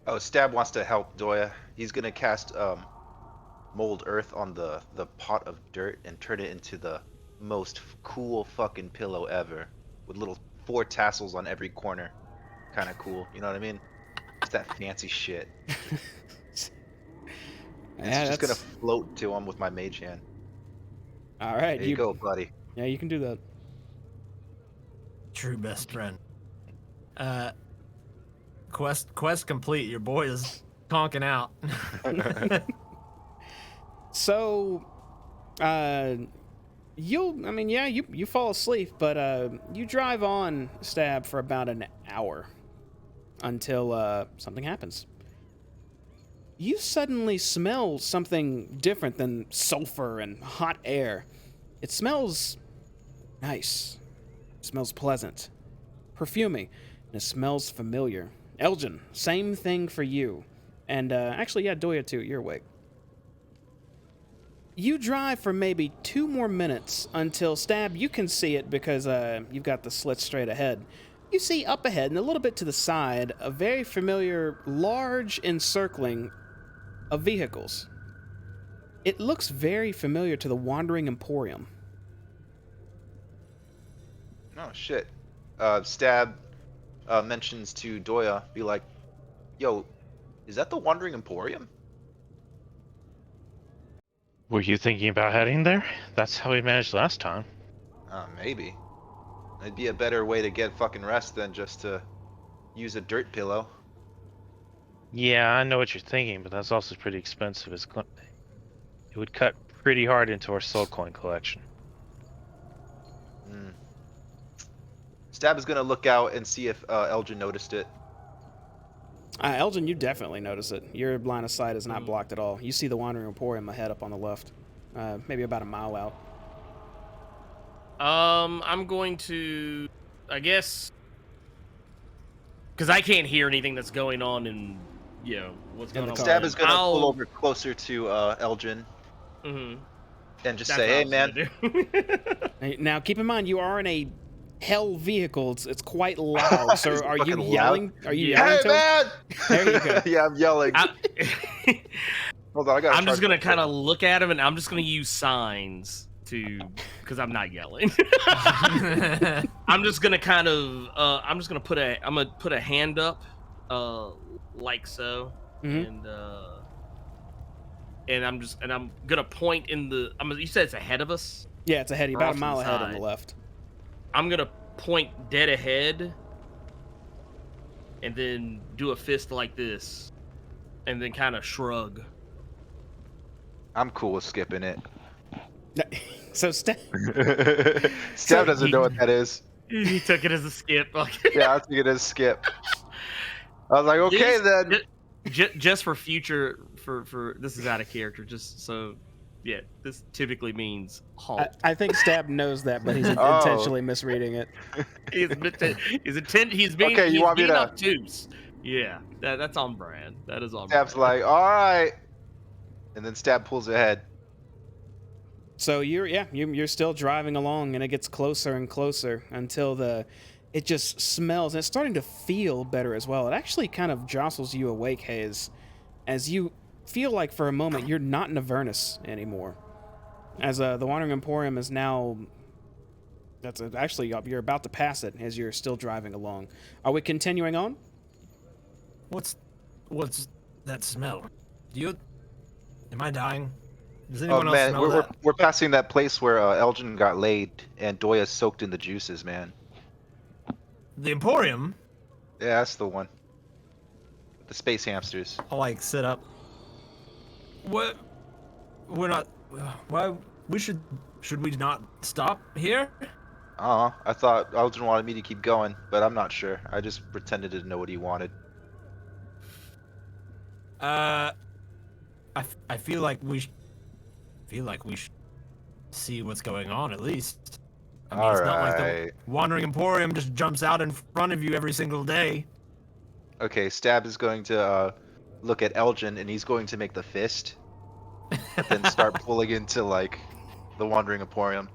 Oh, Stab wants to help Doya. He's gonna cast mold earth on the pot of dirt and turn it into the most cool fucking pillow ever, with little 4 tassels on every corner. Kind of cool, you know what I mean? It's that fancy shit. It's just gonna float to him with my mage hand. All right, There you go, buddy. Yeah, you can do that. True best friend. Quest complete. Your boy is conking out. So, you fall asleep, but you drive on, Stab, for about an hour until something happens. You suddenly smell something different than sulfur and hot air. It smells nice. It smells pleasant, perfumey, and it smells familiar. Elgin, same thing for you. And actually, yeah, Doya too. You're awake. You drive for maybe 2 more minutes until Stab, you can see it because you've got the slit straight ahead. You see up ahead and a little bit to the side a very familiar, large encircling of vehicles. It looks very familiar to the Wandering Emporium. Oh shit. Stab mentions to Doya, be like, "Yo, is that the Wandering Emporium?" Were you thinking about heading there? That's how we managed last time. Maybe. It'd be a better way to get fucking rest than just to use a dirt pillow. Yeah, I know what you're thinking, but that's also pretty expensive. It would cut pretty hard into our soul coin collection. Stab is gonna look out and see if Elgin noticed it. Elgin, you definitely notice it. Your line of sight is not blocked at all. You see the Wandering Emporium ahead up on the left, maybe about a mile out. I'm going to, I guess, because I can't hear anything that's going on in, what's going on. Stab is gonna I'll- pull over closer to Elgin Mhm. and just That's say, what "Hey, I was man." gonna do. Now, keep in mind, you are in a hell vehicle. It's quite loud. So, It's are you fucking yelling? loud. Are you Yeah. yelling Hey, to him? man! There you go. Yeah, I'm yelling. Hold on, I gotta I'm just charge gonna my kind of phone. look at him, and I'm just gonna use signs because I'm not yelling. I'm just gonna kind of I'm gonna put a hand up, like so, Mhm. and I'm gonna point in the. You said it's ahead of us Yeah, it's ahead. or About a off to the mile ahead on the side. left. I'm gonna point dead ahead, and then do a fist like this, and then kind of shrug. I'm cool with skipping it. So Stab doesn't know what that is. He took it as a skip. Like, Yeah, I think it is skip. I was like, okay then. Just for future, for this is out of character. Just so, yeah, this typically means halt. I think Stab knows that, but he's Oh. intentionally misreading it. He's being Okay, you want me to- obtuse. Yeah, that's on brand. That is on Stab's brand. like, all right, and then Stab pulls ahead. So you're still driving along, and it gets closer and closer until it just smells, and it's starting to feel better as well. It actually kind of jostles you awake, Hayes, as you feel like for a moment you're not in Avernus anymore. As the Wandering Emporium is now. Actually, you're about to pass it as you're still driving along. Are we continuing on? What's that smell? Am I dying? Does Oh anyone else man, smell that? we're passing that place where Elgin got laid and Doya's soaked in the juices, man. The Emporium? Yeah, that's the one. The space hamsters. I'll like sit up. What? We're not. Why? Should we not stop here? I thought Elgin wanted me to keep going, but I'm not sure. I just pretended to know what he wanted. I feel like we should see what's going on at least. I mean, it's not like the Alright. Wandering Emporium just jumps out in front of you every single day. Okay, Stab is going to look at Elgin and he's going to make the fist, but then start pulling into like the Wandering Emporium.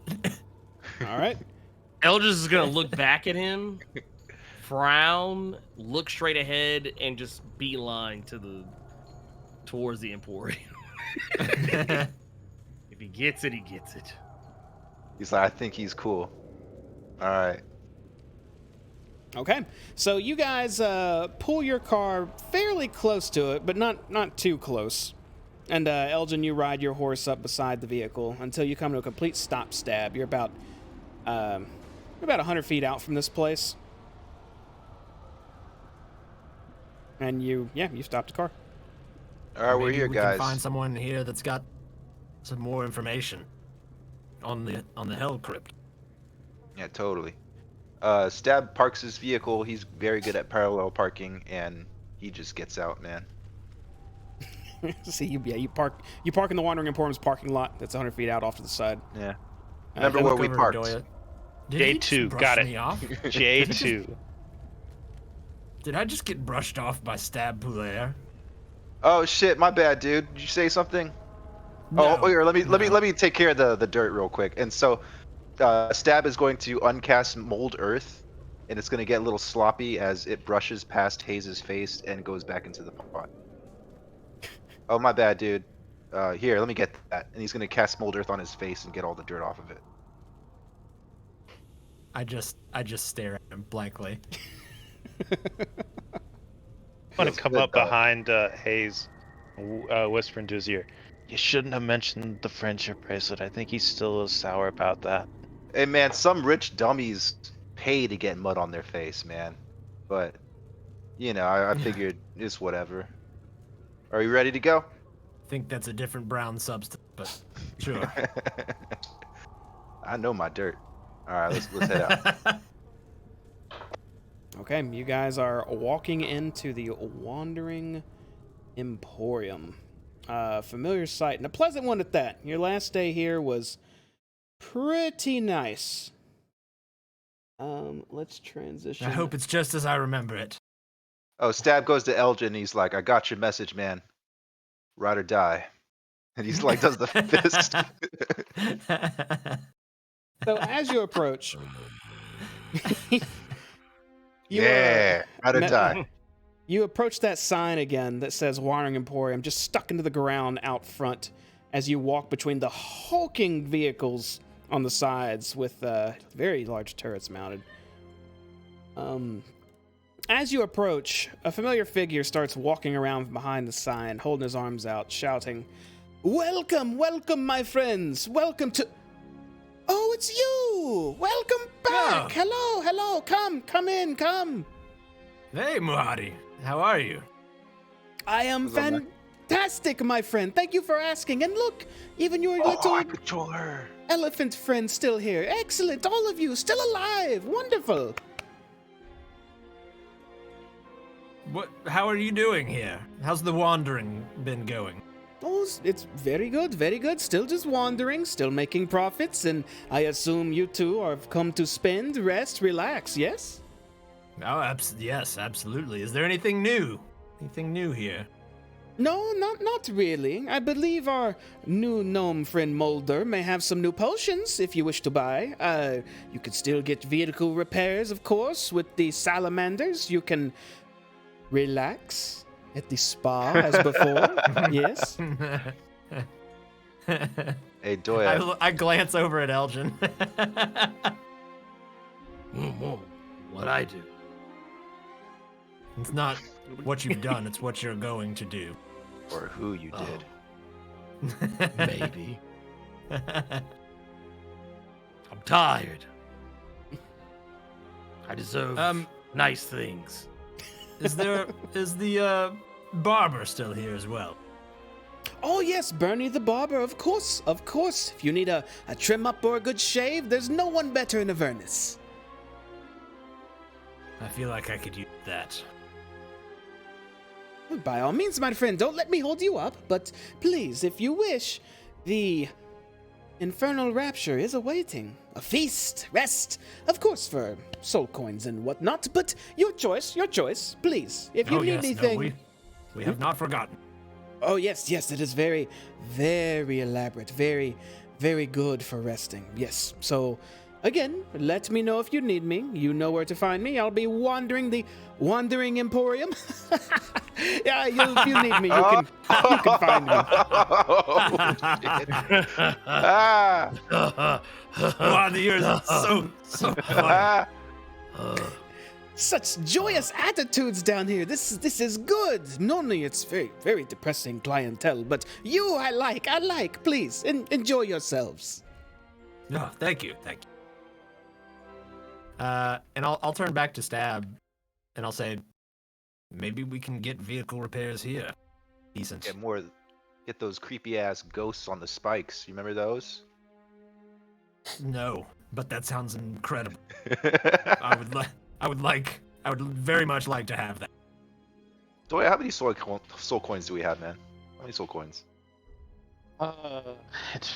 All right. Eldridge is gonna look back at him, frown, look straight ahead, and just beeline towards the Emporium. If he gets it, he gets it. He's like, I think he's cool. Alright. Okay. So you guys pull your car fairly close to it, but not too close. And Elgin, you ride your horse up beside the vehicle until you come to a complete stop. Stab. You're about 100 feet out from this place. And you stopped the car. Alright, we're Maybe here, we guys. can find someone here that's got some more information on the Hell Crypt. Yeah, totally. Stab parks his vehicle. He's very good at parallel parking, and he just gets out, man. See, you park in the Wandering Emporium's parking lot that's 100 feet out off to the side. Yeah. Remember Then where look we over parked. to Doya. Did he just J2, brush got it. me off? J2. Did I just get brushed off by Stab Poulier? Oh shit, my bad, dude. Did you say something? No, Oh, here, let me no. take care of the dirt real quick. And so, Stab is going to uncast Mold Earth, and it's going to get a little sloppy as it brushes past Hayes' face and goes back into the pot. Oh, my bad, dude. Here, let me get that. And he's going to cast Mold Earth on his face and get all the dirt off of it. I just stare at him blankly. I want Feels to come good, up though. behind Hayes, whisper into his ear. You shouldn't have mentioned the friendship bracelet. I think he's still a little sour about that. Hey, man, some rich dummies pay to get mud on their face, man. But, I figured it's whatever. Are you ready to go? I think that's a different brown substance, but sure. I know my dirt. All right, let's head out. Okay, you guys are walking into the Wandering Emporium. Familiar sight, and a pleasant one at that. Your last day here was pretty nice. Let's transition. I hope it's just as I remember it. Oh, Stab goes to Elgin. And he's like, "I got your message, man. Ride or die." And he's like, does the fist. So as you approach, you Yeah, ride or met- die. You approach that sign again that says Wandering Emporium, just stuck into the ground out front as you walk between the hulking vehicles on the sides with very large turrets mounted. As you approach, a familiar figure starts walking around behind the sign, holding his arms out, shouting, "Welcome, welcome, my friends! Welcome to... Oh, it's you! Welcome back! Yeah. Hello, hello! Come in, come!" Hey, Muhari. How are you? I am What's up, man? fantastic, my friend. Thank you for asking. And look, even your little I control her. elephant friend still here. Excellent, all of you still alive. Wonderful. What? How are you doing here? How's the wandering been going? Oh, it's very good, very good. Still just wandering, still making profits, and I assume you two have come to spend, rest, relax, yes? Oh, yes, absolutely. Is there anything new? Anything new here? No, not really. I believe our new gnome friend Mulder may have some new potions if you wish to buy. You could still get vehicle repairs, of course, with the salamanders. You can relax at the spa as before. Yes. Hey, Doya. I glance over at Elgin. What I do? It's not what you've done, it's what you're going to do. Or who you Oh, did. maybe. I'm tired. I deserve nice things. Is the barber still here as well? Oh, yes, Bernie the barber, of course, of course. If you need a trim up or a good shave, there's no one better in Avernus. I feel like I could use that. By all means, my friend, don't let me hold you up, but please, if you wish, the infernal rapture is awaiting. A feast, rest, of course, for soul coins and whatnot, but your choice, please. If you Oh, need yes, anything... no, we have not forgotten. Oh, yes, it is very, very elaborate, very, very good for resting, yes. So, again, let me know if you need me. You know where to find me. I'll be wandering the Wandering Emporium. Yeah, if you need me, you can find me. Oh, shit. Ah, Wow, the years are so funny. ah. Such joyous attitudes down here. This is good. Normally it's very, very depressing clientele, but you I like. Please, enjoy yourselves. No, thank you. And I'll turn back to Stab, and I'll say, maybe we can get vehicle repairs here. Decent. Get those creepy ass ghosts on the spikes. You remember those? No, but that sounds incredible. I would very much like to have that. Doya, how many soul coins do we have, man? How many soul coins? It's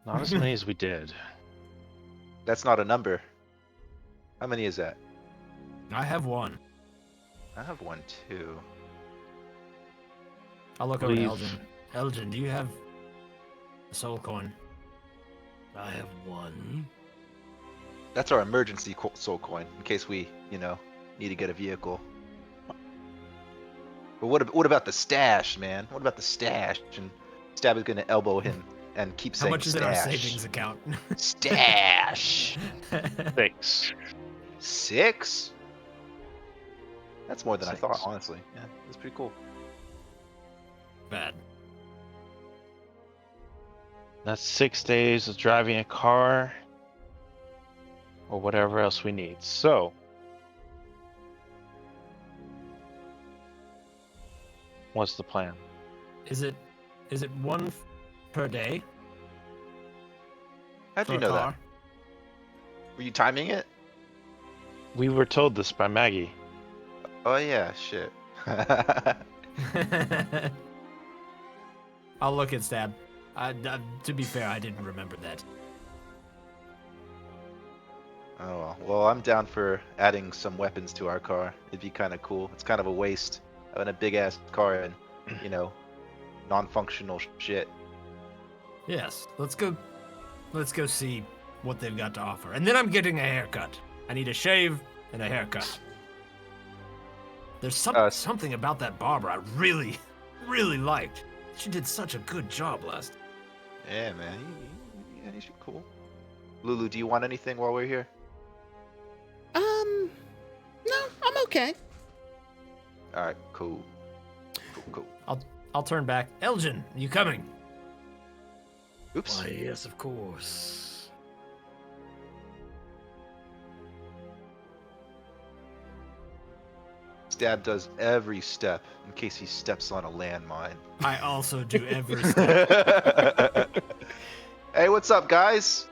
not as many as we did. That's not a number. How many is that? I have one. I have one too. I'll look over to Leave. Elgin. Elgin, do you have a soul coin? I have one. That's our emergency soul coin in case we, need to get a vehicle. But what about the stash, man? What about the stash? And Stab is gonna elbow him and keep How saying much is stash. in our savings account? Stash. 6. 6? That's more than I 6. thought, honestly. Yeah, that's pretty cool. Bad. That's 6 days of driving a car or whatever else we need. So, what's the plan? Is it one per day? How'd for you a know car? that? Were you timing it? We were told this by Maggie. Oh yeah, shit. I'll look at Stab. To be fair, I didn't remember that. Oh well, I'm down for adding some weapons to our car. It'd be kind of cool. It's kind of a waste having a big ass car and non-functional shit. Yes, let's go see what they've got to offer. And then I'm getting a haircut. I need a shave and a haircut. There's Uh, something about that barber I really, really liked. She did such a good job last. Yeah, man. Yeah, he's cool. Lulu, do you want anything while we're here? No, I'm okay. All right, cool. Cool. I'll turn back. Elgin, you coming? Oops. Why, yes, of course. Stab does every step in case he steps on a landmine. I also do every step. Hey, what's up, guys?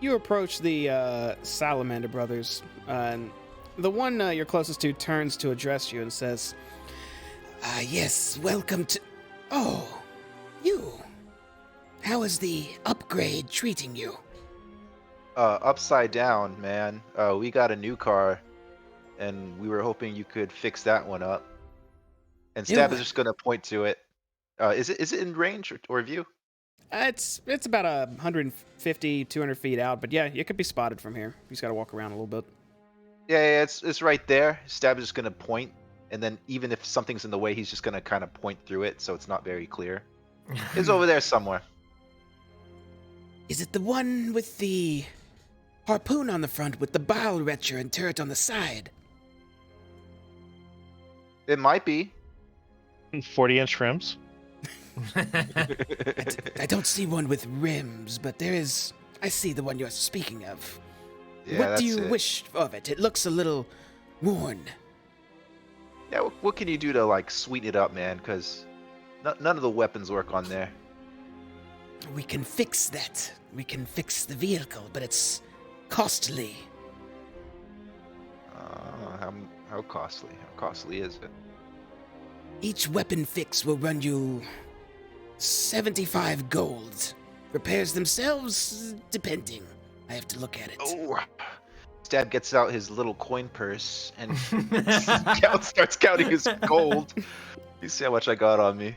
You approach the Salamander brothers, and the one you're closest to turns to address you and says, yes, welcome to... Oh, you. How is the upgrade treating you? Upside down, man. We got a new car, and we were hoping you could fix that one up. And New Stab one? is just gonna point to it. Is it in range or view? It's about 150, 200 feet out, but yeah, it could be spotted from here. You just gotta walk around a little bit. Yeah, it's right there. Stab is just gonna point, and then even if something's in the way, he's just gonna kind of point through it, so it's not very clear. It's over there somewhere. Is it the one with the harpoon on the front with the bow retcher and turret on the side? It might be. 40-inch rims. I don't see one with rims, but there is... I see the one you're speaking of. Yeah, What that's do you it. wish of it? It looks a little worn. Yeah, what can you do to like sweeten it up, man? Because none of the weapons work on there. We can fix that. We can fix the vehicle, but it's costly. How costly? How costly is it? Each weapon fix will run you 75 gold. Repairs themselves, depending. I have to look at it. Oh, Stab gets out his little coin purse and starts counting his gold. You see how much I got on me?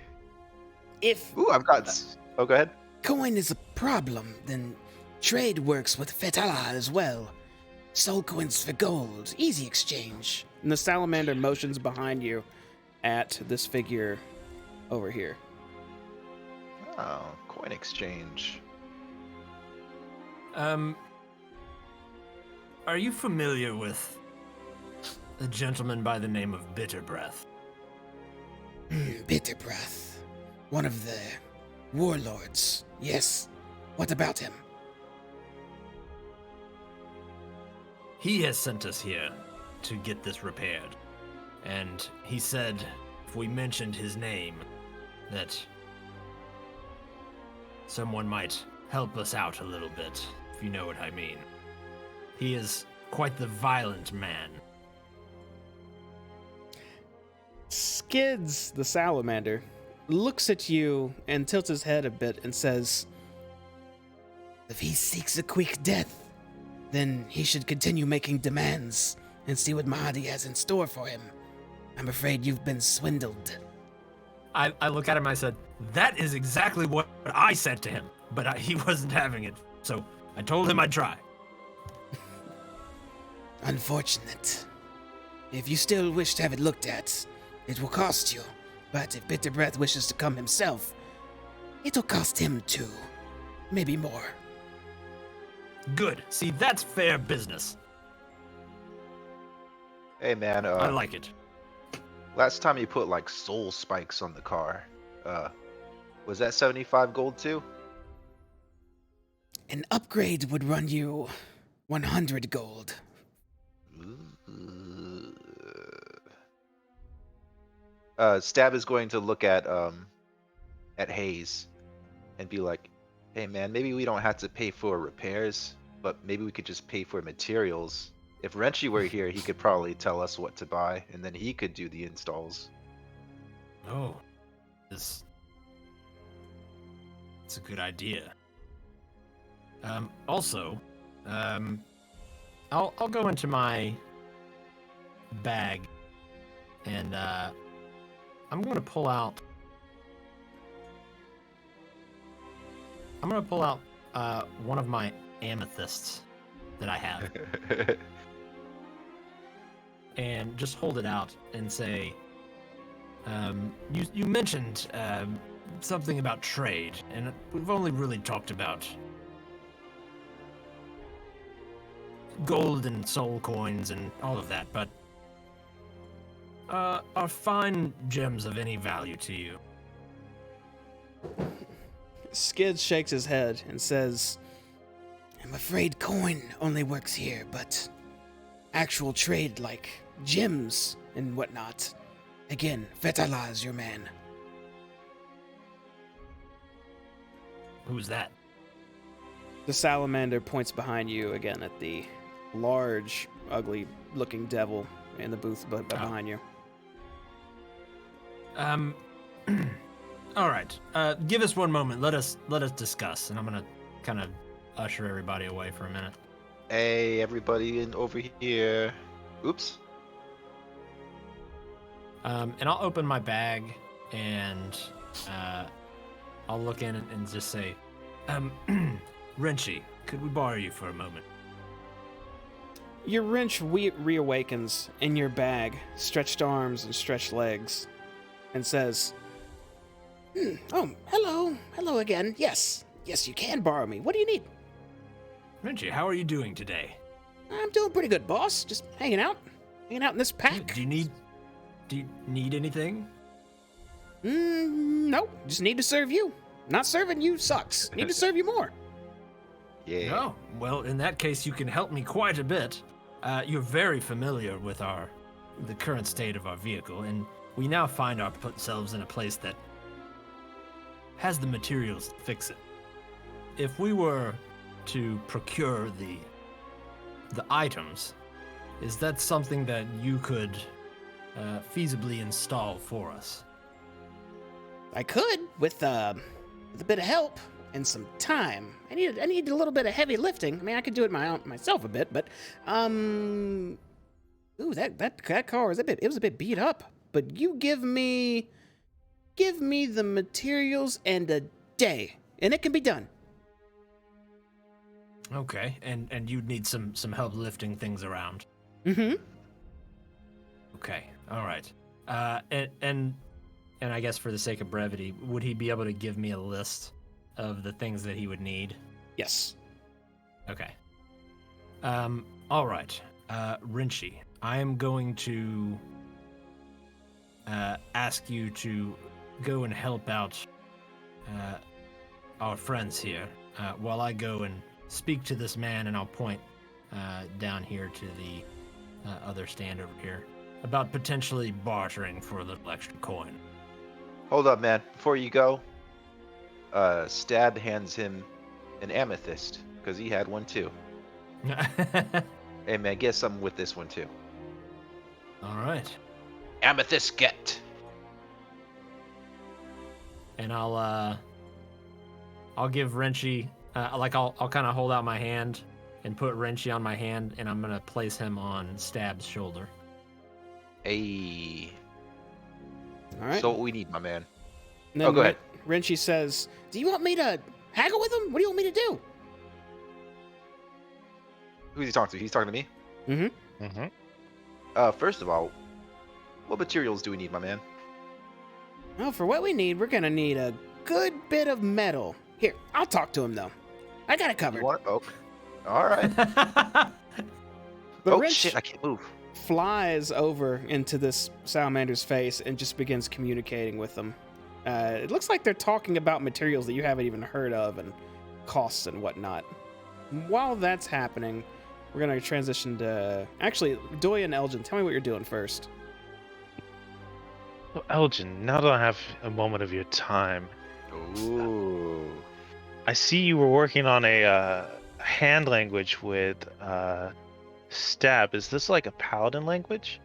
If Ooh, I've got. Oh, go ahead. coin is a problem, then trade works with Fetala as well. Soul coins for gold, easy exchange. And the salamander motions behind you at this figure over here. Oh, coin exchange. Are you familiar with a gentleman by the name of Bitter Breath? Bitter Breath. One of the warlords. Yes. What about him? He has sent us here to get this repaired. And he said if we mentioned his name, that someone might help us out a little bit, if you know what I mean. He is quite the violent man. Skids, the salamander, looks at you and tilts his head a bit and says, if he seeks a quick death, then he should continue making demands and see what Mahdi has in store for him. I'm afraid you've been swindled. I look at him and I said, that is exactly what I said to him, but he wasn't having it, so I told him I'd try. Unfortunate. If you still wish to have it looked at, it will cost you. But if Bitter Breath wishes to come himself, it'll cost him too. Maybe more. Good. See, that's fair business. Hey, man. I like it. Last time you put like soul spikes on the car, was that 75 gold too? An upgrade would run you 100 gold. Stab is going to look at Hayes and be like, "Hey man, maybe we don't have to pay for repairs, but maybe we could just pay for materials. If Renchi were here, he could probably tell us what to buy, and then he could do the installs." Oh, it's a good idea. Also, I'll go into my bag and I'm going to pull out one of my amethysts that I have. and just hold it out and say, you mentioned something about trade, and we've only really talked about gold and soul coins and all of that, but are fine gems of any value to you? Skid shakes his head and says, I'm afraid coin only works here, but actual trade like gems and whatnot, again, fertilize your man. Who's that? The salamander points behind you again at the large, ugly-looking devil in the booth behind you. All right. Give us one moment. Let us discuss, and I'm gonna kind of usher everybody away for a minute. Hey, everybody over here. Oops. And I'll open my bag and I'll look in and just say, Wrenchy, could we borrow you for a moment? Your wrench reawakens in your bag, stretched arms and stretched legs, and says, Oh, hello again. Yes, you can borrow me. What do you need? Wrenchy, how are you doing today? I'm doing pretty good, boss. Just hanging out in this pack. Do you need anything? Nope. Just need to serve you. Not serving you sucks. Need to serve you more. Yeah. Oh, well, in that case, you can help me quite a bit. You're very familiar with the current state of our vehicle, and we now find ourselves in a place that has the materials to fix it. If we were to procure the items, is that something that you could feasibly install for us? I could with a bit of help and some time. I need a little bit of heavy lifting. I mean, I could do it myself a bit, but ooh, that car was it was a bit beat up. But you give me the materials and a day, and it can be done. Okay, and you'd need some help lifting things around. Mm-hmm. Okay, all right. And I guess for the sake of brevity, would he be able to give me a list of the things that he would need? Yes. Okay. All right. Wrenchy, I am going to ask you to go and help out our friends here while I go and speak to this man, and I'll point down here to the other stand over here about potentially bartering for a little extra coin. Hold up, man. Before you go, Stab hands him an amethyst, because he had one too. Hey, man, get something with this one too. All right. Amethyst get. And I'll give Wrenchy, I'll kind of hold out my hand and put Wrenchy on my hand, and I'm gonna place him on Stab's shoulder. Hey. All right. So what we need, my man. And then go ahead. Wrenchy says, do you want me to haggle with him? What do you want me to do? Who's he talking to? He's talking to me? Mm-hmm. Mm-hmm. First of all, what materials do we need, my man? Well, for what we need, we're gonna need a good bit of metal. Here, I'll talk to him though. I got it covered. You want oak? All right. But Oh, Wrench shit, I can't move. flies over into this salamander's face and just begins communicating with them. It looks like they're talking about materials that you haven't even heard of and costs and whatnot. While that's happening, we're going to transition to... Actually, Doya and Elgin, tell me what you're doing first. Well, Elgin, now that I have a moment of your time, Ooh. I see you were working on a hand language with Stab. Is this like a paladin language?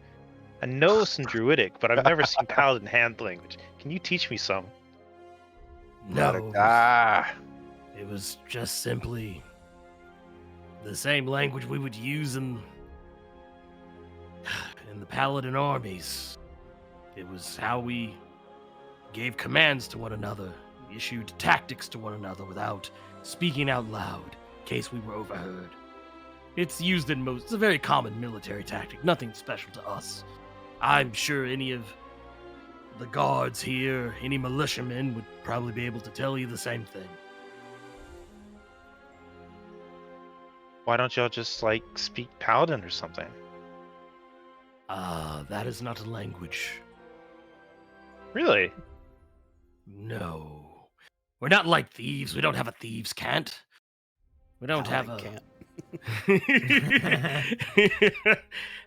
I know some druidic, but I've never seen paladin hand language. Can you teach me some? No, Ah. it was just simply the same language we would use in the paladin armies. It was how we gave commands to one another, issued tactics to one another without speaking out loud, in case we were overheard. It's used in most. It's a very common military tactic. Nothing special to us. I'm sure any of the guards here, any militiamen, would probably be able to tell you the same thing. Why don't y'all just like speak Paladin or something? That is not a language. Really? No. We're not like thieves. We don't have a thieves' cant. We don't have a. Can't.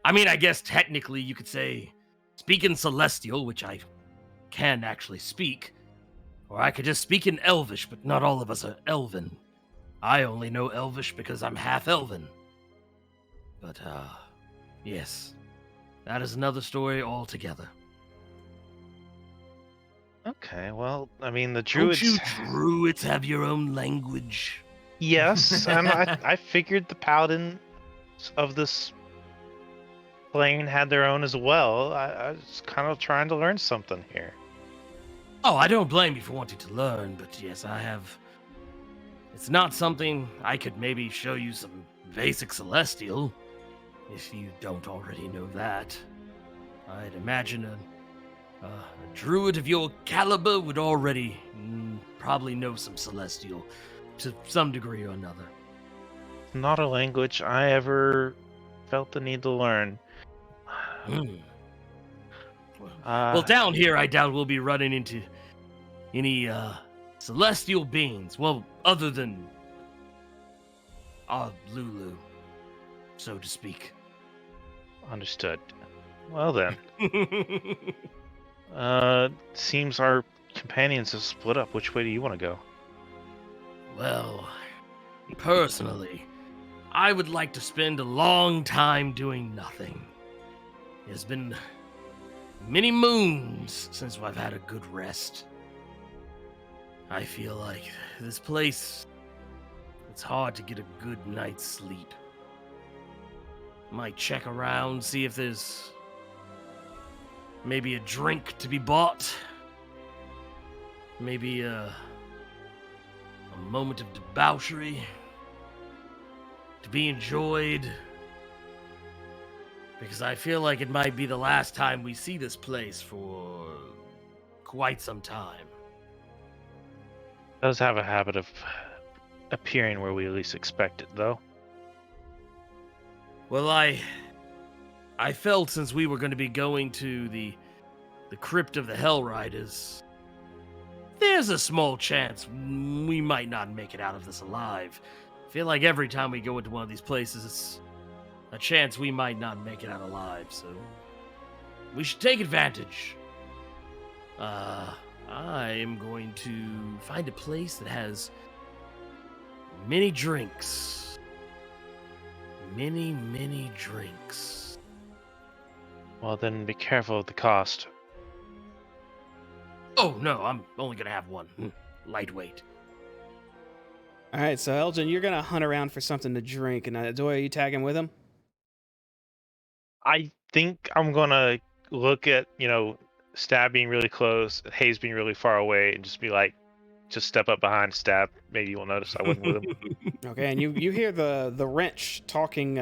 I mean, I guess technically you could say speak in Celestial, which I can actually speak. Or I could just speak in Elvish, but not all of us are Elven. I only know Elvish because I'm half Elven. But, yes. That is another story altogether. Okay, well, I mean, the Don't druids. you druids have your own language? Yes, and I figured the paladins of this plane had their own as well. I was kind of trying to learn something here. Oh, I don't blame you for wanting to learn, but yes, I have. It's not something I could maybe show you some basic Celestial, if you don't already know that. I'd imagine a druid of your caliber would already probably know some Celestial to some degree or another. Not a language I ever felt the need to learn. Well, down here, I doubt we'll be running into any celestial beings. Well, other than our Lulu, so to speak. Understood. Well then, seems our companions have split up. Which way do you want to go? Well, personally, I would like to spend a long time doing nothing. It's been many moons since I've had a good rest. I feel like this place, it's hard to get a good night's sleep. Might check around, see if there's maybe a drink to be bought. Maybe a moment of debauchery to be enjoyed. Because I feel like it might be the last time we see this place for quite some time. It does have a habit of appearing where we least expect it, though. Well, I felt since we were going to be going to the crypt of the Hell Riders, there's a small chance we might not make it out of this alive. I feel like every time we go into one of these places, it's a chance we might not make it out alive, so we should take advantage. I am going to find a place that has many drinks. Many, many drinks. Well, then be careful of the cost. Oh, no, I'm only going to have one. Lightweight. All right, so Elgin, you're gonna hunt around for something to drink, and Doya, are you tagging with him? I think I'm gonna look at, Stab being really close, Hayes being really far away, and just be like, just step up behind Stab. Maybe you'll notice I wasn't with him. Okay, and you hear the wrench talking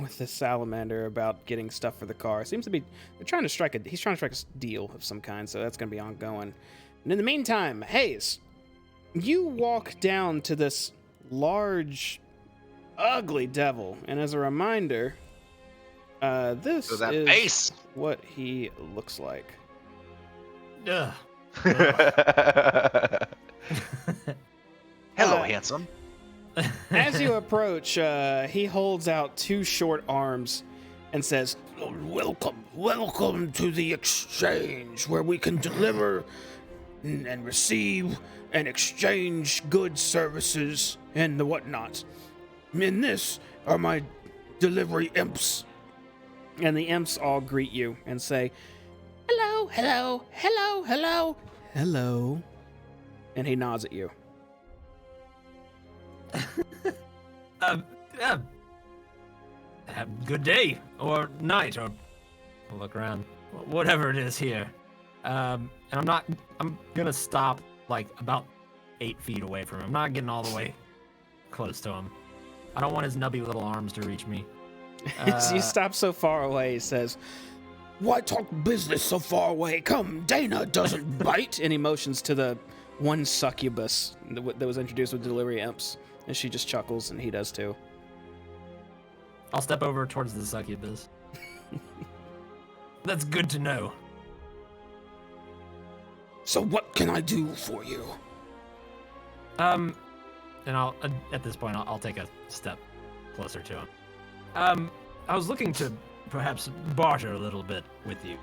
with the salamander about getting stuff for the car. Seems to be he's trying to strike a deal of some kind, so that's gonna be ongoing. And in the meantime, Hayes, you walk down to this large, ugly devil, and as a reminder, this So that is face. what he looks like. Ugh. Hello, handsome. As you approach, he holds out two short arms and says, Welcome to the exchange, where we can deliver and receive and exchange goods, services, and the whatnot. And this are my delivery imps. And the imps all greet you and say, hello, hello, hello, hello, hello. And he nods at you. Good day or night, or we'll look around, whatever it is here. And I'm gonna stop like about 8 feet away from him. I'm not getting all the way close to him. I don't want his nubby little arms to reach me. As you stop so far away, he says, "Why talk business so far away? Come, Dana doesn't bite." And he motions to the one succubus that was introduced with delivery imps. And she just chuckles, and he does too. I'll step over towards the succubus. That's good to know. "So what can I do for you?" And I'll at this point I'll take a step closer to him. I was looking to perhaps barter a little bit with you,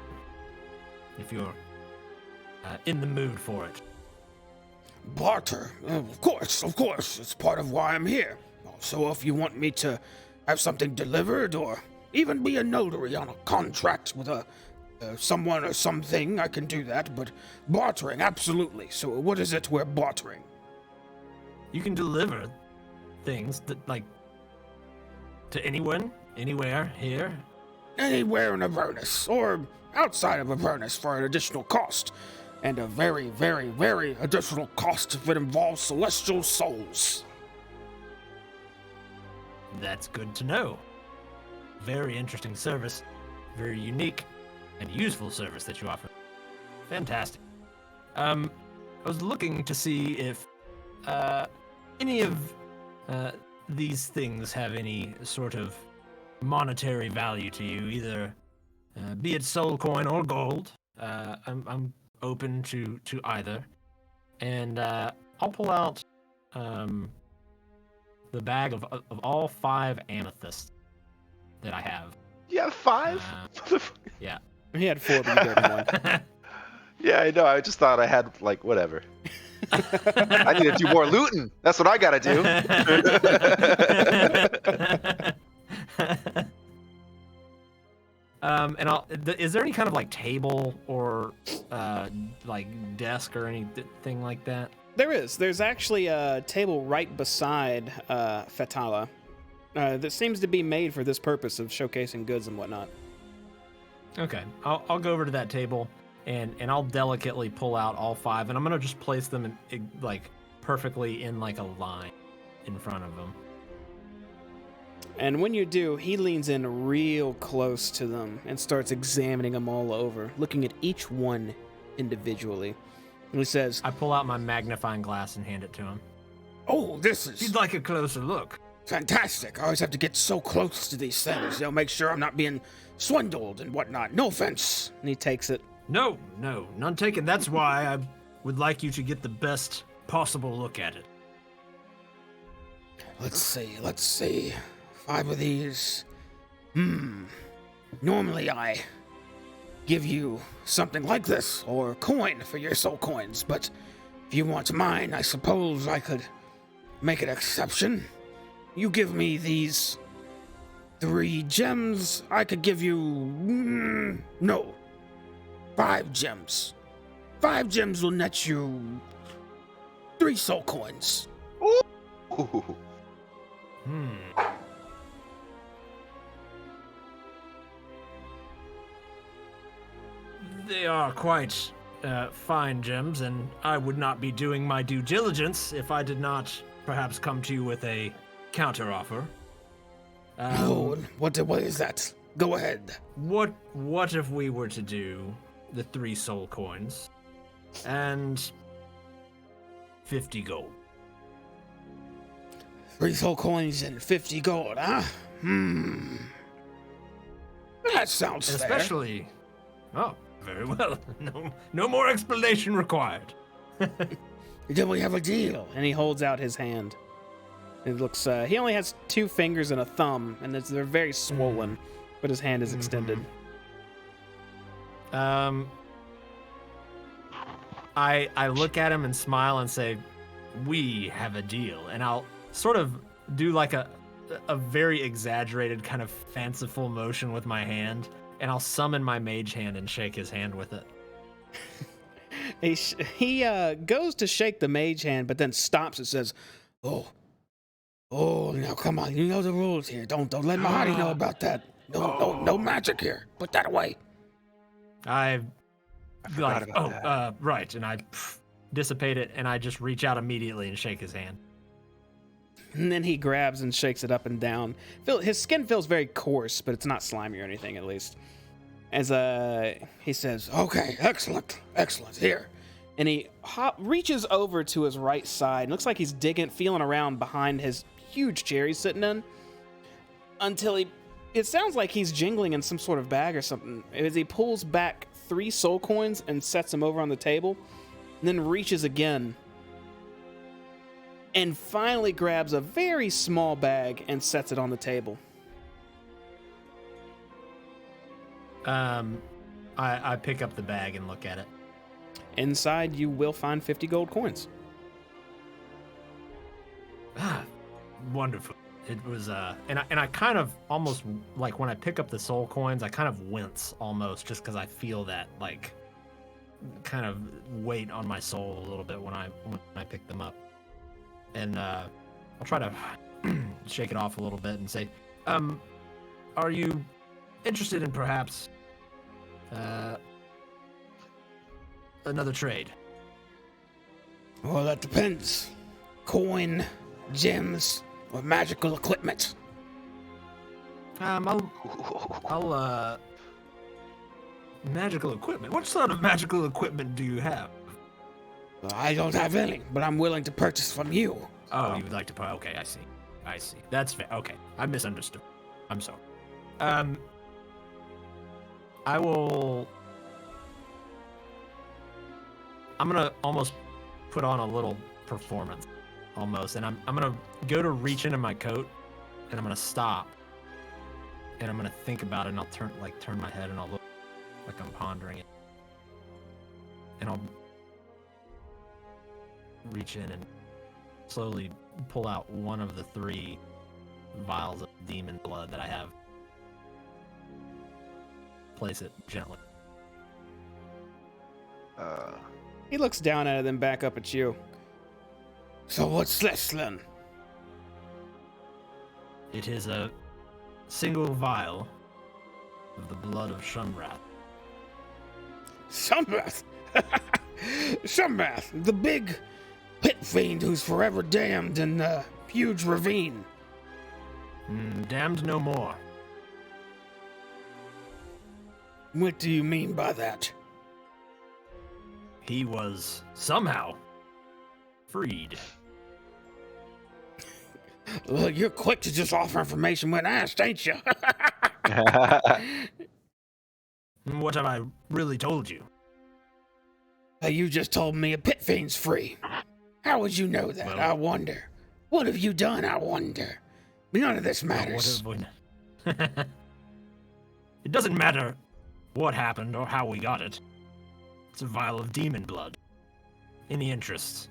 if you're in the mood for it. "Barter? Of course. It's part of why I'm here. So if you want me to have something delivered or even be a notary on a contract with someone or something, I can do that. But bartering, absolutely. So what is it we're bartering?" You can deliver things that, like, to anyone, anywhere, here. "Anywhere in Avernus, or outside of Avernus for an additional cost. And a very, very, very additional cost if it involves celestial souls." That's good to know. Very interesting service, very unique and useful service that you offer. Fantastic. I was looking to see if any of these things have any sort of monetary value to you, either be it soul coin or gold. I'm open to either, and I'll pull out the bag of all 5 amethysts that I have. You have 5? Yeah. He had 4, but you gave him one. Yeah, I know. I just thought I had, like, whatever. I need to do more looting. That's what I gotta do. Is there any kind of like table or like desk or anything like that? There is. There's actually a table right beside Fatala that seems to be made for this purpose of showcasing goods and whatnot. Okay, I'll go over to that table and I'll delicately pull out all 5, and I'm gonna just place them in, like, perfectly in like a line in front of them. And when you do, he leans in real close to them and starts examining them all over, looking at each one individually. And he says, I pull out my magnifying glass and hand it to him. "Oh, this You'd is like a closer look. fantastic. I always have to get so close to these things. They'll make sure I'm not being swindled and whatnot. No offense." And he takes it. No, none taken. That's why I would like you to get the best possible look at it. Let's see. 5 of these. Normally I give you something like this, or a coin for your soul coins, but if you want mine, I suppose I could make an exception. You give me these 3 gems, I could give you... no. 5 gems. 5 gems will net you 3 soul coins. Ooh. They are quite fine gems, and I would not be doing my due diligence if I did not perhaps come to you with a counteroffer. Oh, what is that? Go ahead. What if we were to do the 3 soul coins and 50 gold? 3 soul coins and 50 gold, huh? That sounds fair. Especially... Oh, very well. No more explanation required. Then we have a deal. And he holds out his hand. It looks, he only has 2 fingers and a thumb, and they're very swollen, but his hand is extended. I look at him and smile and say, "We have a deal." And I'll sort of do like a very exaggerated kind of fanciful motion with my hand, and I'll summon my mage hand and shake his hand with it. He goes to shake the mage hand, but then stops and says, Oh, now come on, you know the rules here. Don't let Mahadi know about that. No magic here. Put that away. I forgot like, about that. Right, and I dissipate it, and I just reach out immediately and shake his hand. And then he grabs and shakes it up and down. His skin feels very coarse, but it's not slimy or anything, at least. As he says, "Okay, excellent, here." And he reaches over to his right side. Looks like he's feeling around behind his huge chair he's sitting in. Until it sounds like he's jingling in some sort of bag or something. As he pulls back 3 soul coins and sets them over on the table. And then reaches again. And finally grabs a very small bag and sets it on the table. I pick up the bag and look at it. Inside, you will find 50 gold coins. Ah, wonderful. It was, and I kind of almost, like, when I pick up the soul coins, I kind of wince almost, just because I feel that, like, kind of weight on my soul a little bit when I pick them up. And I'll try to shake it off a little bit and say, are you interested in perhaps another trade? Well, that depends. Coin, gems, or magical equipment. I'll magical equipment. What sort of magical equipment do you have? I don't have any, but I'm willing to purchase from you. Oh, you would like to okay, I see. That's fair. Okay, I misunderstood. I'm sorry. I will... I'm gonna almost put on a little performance, almost, and I'm gonna go to reach into my coat, and I'm gonna stop, and I'm gonna think about it, and I'll turn my head, and I'll look like I'm pondering it, and I'll reach in and slowly pull out one of the 3 vials of demon blood that I have. Place it gently. He looks down at it, then back up at you. So what's this, then? It is a single vial of the blood of Shumrath. Shumrath! Shumrath, the big pit fiend who's forever damned in the huge ravine. Damned no more. What do you mean by that? He was somehow freed. Well, you're quick to just offer information when asked, ain't you? What have I really told you? You just told me a pit fiend's free. How would you know that, Well, I wonder? What have you done, I wonder? None of this matters. What have we... It doesn't matter what happened or how we got it. It's a vial of demon blood. In the interests.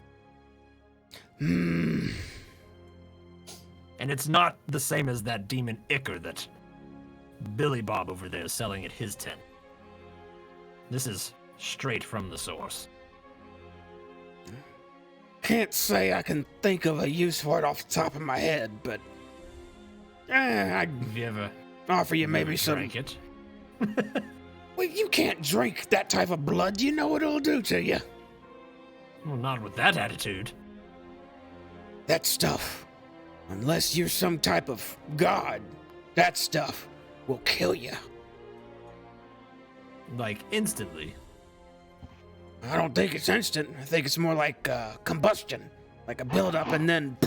And it's not the same as that demon ichor that Billy Bob over there is selling at his tent. This is straight from the source. Can't say I can think of a use for it off the top of my head, but I'd Have you ever offer you maybe drank it? Well, you can't drink that type of blood. You know what it'll do to you. Well, not with that attitude. That stuff, unless you're some type of god, that stuff will kill you. Like, instantly. I don't think it's instant. I think it's more like combustion, like a buildup and then.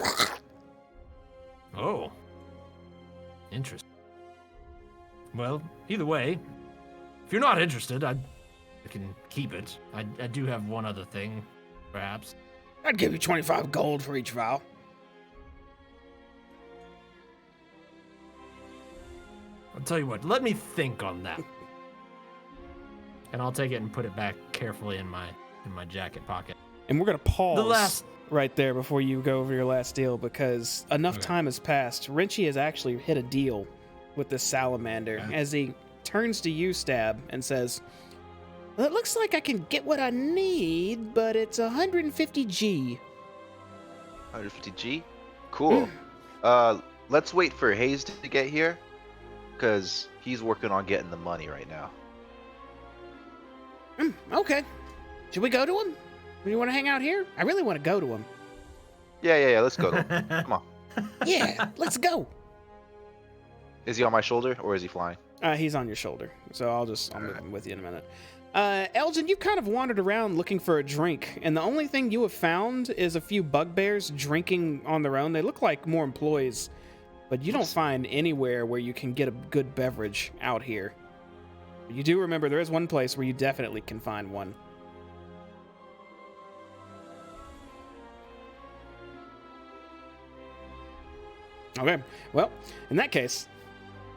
Oh. Interesting. Well, either way, if you're not interested, I can keep it. I do have one other thing, perhaps. I'd give you 25 gold for each vial. I'll tell you what, let me think on that. And I'll take it and put it back carefully in my jacket pocket. And we're gonna pause The last right there before you go over your last deal, because enough Okay. time has passed. Rinchy has actually hit a deal with this salamander as he turns to you, Stab, and says, "Well, it looks like I can get what I need, but it's 150 G." 150 G? Cool. Let's wait for Hayes to get here, because he's working on getting the money right now. Okay. Should we go to him? Do you want to hang out here? I really want to go to him. Yeah, let's go to him. Come on. Yeah, let's go. Is he on my shoulder or is he flying? He's on your shoulder, so I'll move him with you in a minute. Elgin, you've kind of wandered around looking for a drink, and the only thing you have found is a few bugbears drinking on their own. They look like more employees, but you don't find anywhere where you can get a good beverage out here. You do remember there is one place where you definitely can find one. Okay, well, in that case,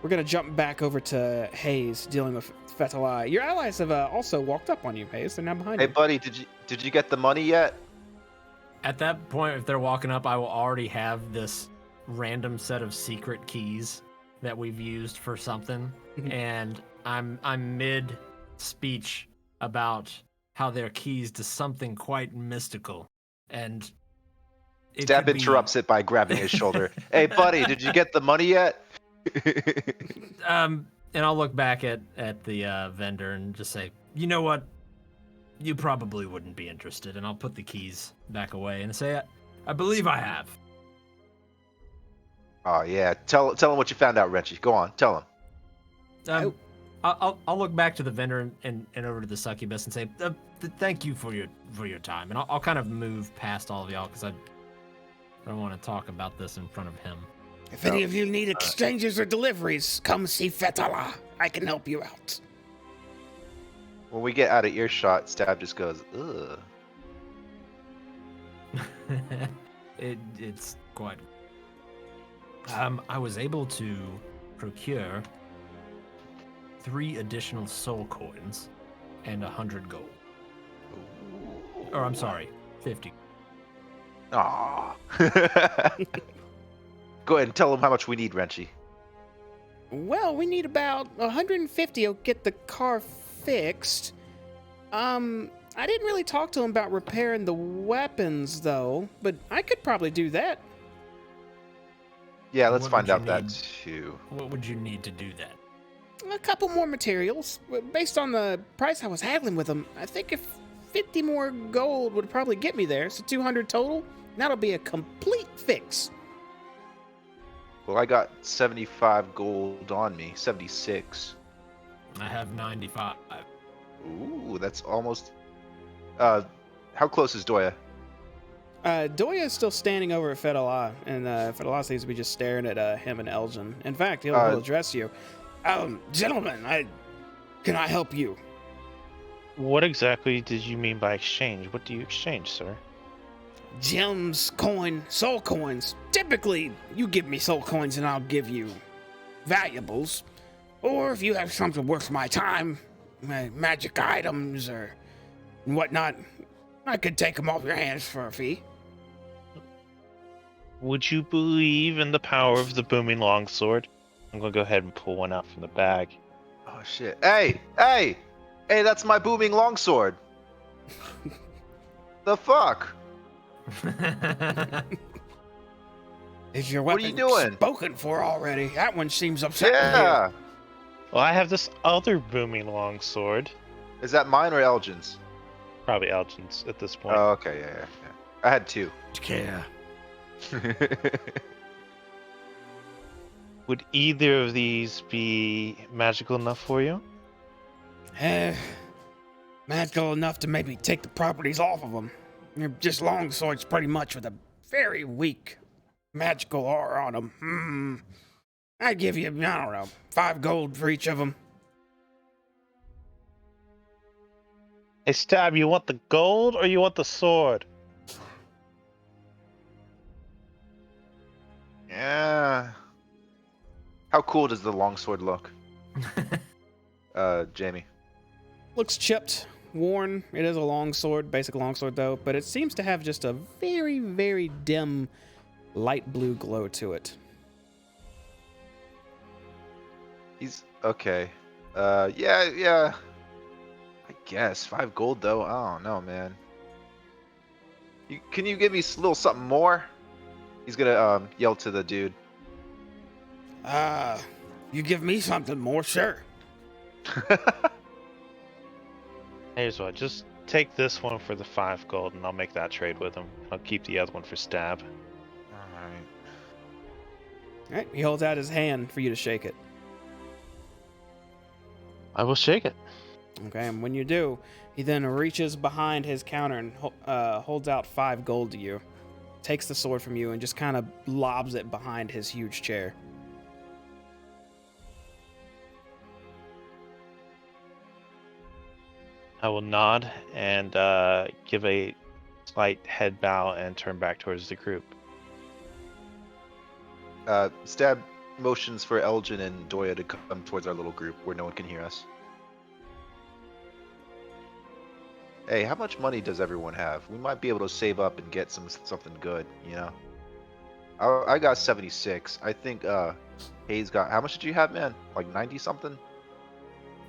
we're going to jump back over to Hayes dealing with Fetalai. Your allies have also walked up on you, Hayes. They're now behind Hey, you. buddy, did you get the money yet? At that point, if they're walking up, I will already have this random set of secret keys that we've used for something, and I'm mid speech about how they're keys to something quite mystical, and Stab interrupts it by grabbing his shoulder. Hey, buddy, did you get the money yet? And I'll look back at the vendor and just say, you know what? You probably wouldn't be interested, and I'll put the keys back away and say, I believe I have. Oh yeah, tell him what you found out, Wrenchy. Go on, tell him. I'll look back to the vendor and over to the succubus and say, thank you for your time, and I'll kind of move past all of y'all because I don't want to talk about this in front of him. If any of you need exchanges or deliveries, come see Fetala. I can help you out. When we get out of earshot, Stab just goes, ugh. It's quite. I was able to procure 3 additional soul coins and 100 gold. Or I'm sorry, 50. Aw. Go ahead and tell him how much we need, Wrenchy. Well, we need about 150 to get the car fixed. I didn't really talk to him about repairing the weapons, though, but I could probably do that. Yeah, let's What find would out you that need? too. What would you need to do that? A couple more materials. Based on the price I was haggling with him, I think if 50 more gold would probably get me there, so 200 total, that'll be a complete fix. Well, I got 75 gold on me, 76. I have 95. Ooh, that's almost. How close is Doya? Doya is still standing over at Fedala, and Fedala seems to be just staring at him and Elgin. In fact, he'll address you. Gentlemen, can I help you? What exactly did you mean by exchange? What do you exchange, sir? Gems, soul coins. Typically, you give me soul coins and I'll give you valuables. Or if you have something worth my time, magic items or whatnot, I could take them off your hands for a fee. Would you believe in the power of the booming longsword? I'm gonna go ahead and pull one out from the bag. Oh shit! Hey! That's my booming longsword. The fuck? Is your What weapon are you doing? spoken for already? That one seems upset. Yeah. Well, I have this other booming longsword. Is that mine or Elgin's? Probably Elgin's at this point. Oh, okay, yeah. I had 2. Yeah. Would either of these be magical enough for you? Magical enough to maybe take the properties off of them. They're just long swords pretty much with a very weak magical aura on them. I'd give you, I don't know, 5 gold for each of them. Hey, Stab, you want the gold or you want the sword? Yeah. How cool does the longsword look? Jamie. Looks chipped, worn. It is a longsword, basic longsword though, but it seems to have just a very, very dim light blue glow to it. He's okay. Yeah. I guess 5 gold though. I don't know, man. Can you give me a little something more? He's gonna yell to the dude. You give me something more, sure. Here's what, just take this one for the 5 gold and I'll make that trade with him. I'll keep the other one for Stab. Alright. All right, he holds out his hand for you to shake it. I will shake it. Okay, and when you do, he then reaches behind his counter and holds out 5 gold to you, takes the sword from you, and just kind of lobs it behind his huge chair. I will nod and give a slight head bow and turn back towards the group. Stab motions for Elgin and Doya to come towards our little group where no one can hear us. Hey, how much money does everyone have? We might be able to save up and get something good, you know? I got 76. I think Hayes got... How much did you have, man? Like 90 something?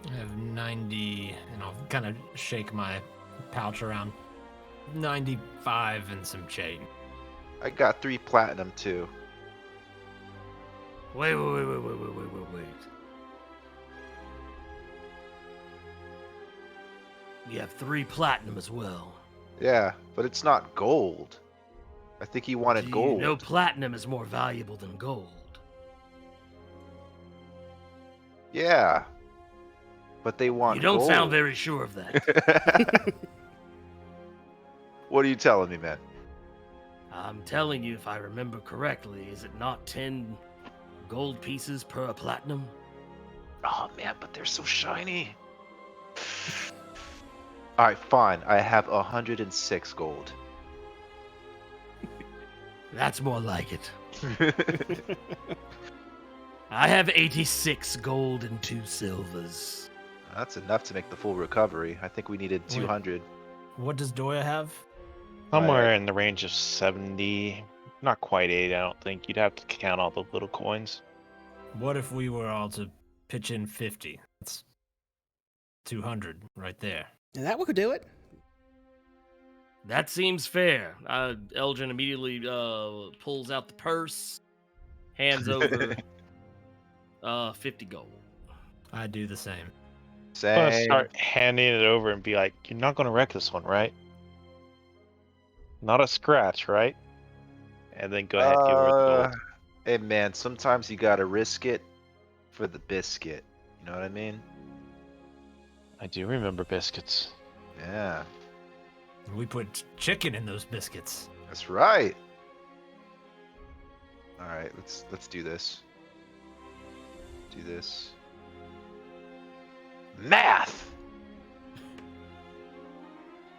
I have 90, and I'll kind of shake my pouch around. 95 and some change. I got 3 platinum too. Wait. You have 3 platinum as well. Yeah, but it's not gold. I think he wanted gold. You know platinum is more valuable than gold. Yeah. But they want You don't gold. sound very sure of that. What are you telling me, man? I'm telling you, if I remember correctly, is it not 10 gold pieces per platinum? Oh, man, but they're so shiny. Alright, fine. I have 106 gold. That's more like it. I have 86 gold and 2 silvers. That's enough to make the full recovery. I think we needed 200. What does Doya have? Somewhere in the range of 70, not quite 80, I don't think. You'd have to count all the little coins. What if we were all to pitch in 50? That's 200 right there. And that would do it. That seems fair. Elgin immediately pulls out the purse, hands over 50 gold. I do the same. I'm gonna Same. start handing it over and be like, "You're not gonna wreck this one, right? Not a scratch, right?" And then go ahead and give her the gold. Hey, man, sometimes you gotta risk it for the biscuit. You know what I mean? I do remember biscuits. Yeah, We put chicken in those biscuits. that's right. All right, let's do this. Do this. Math.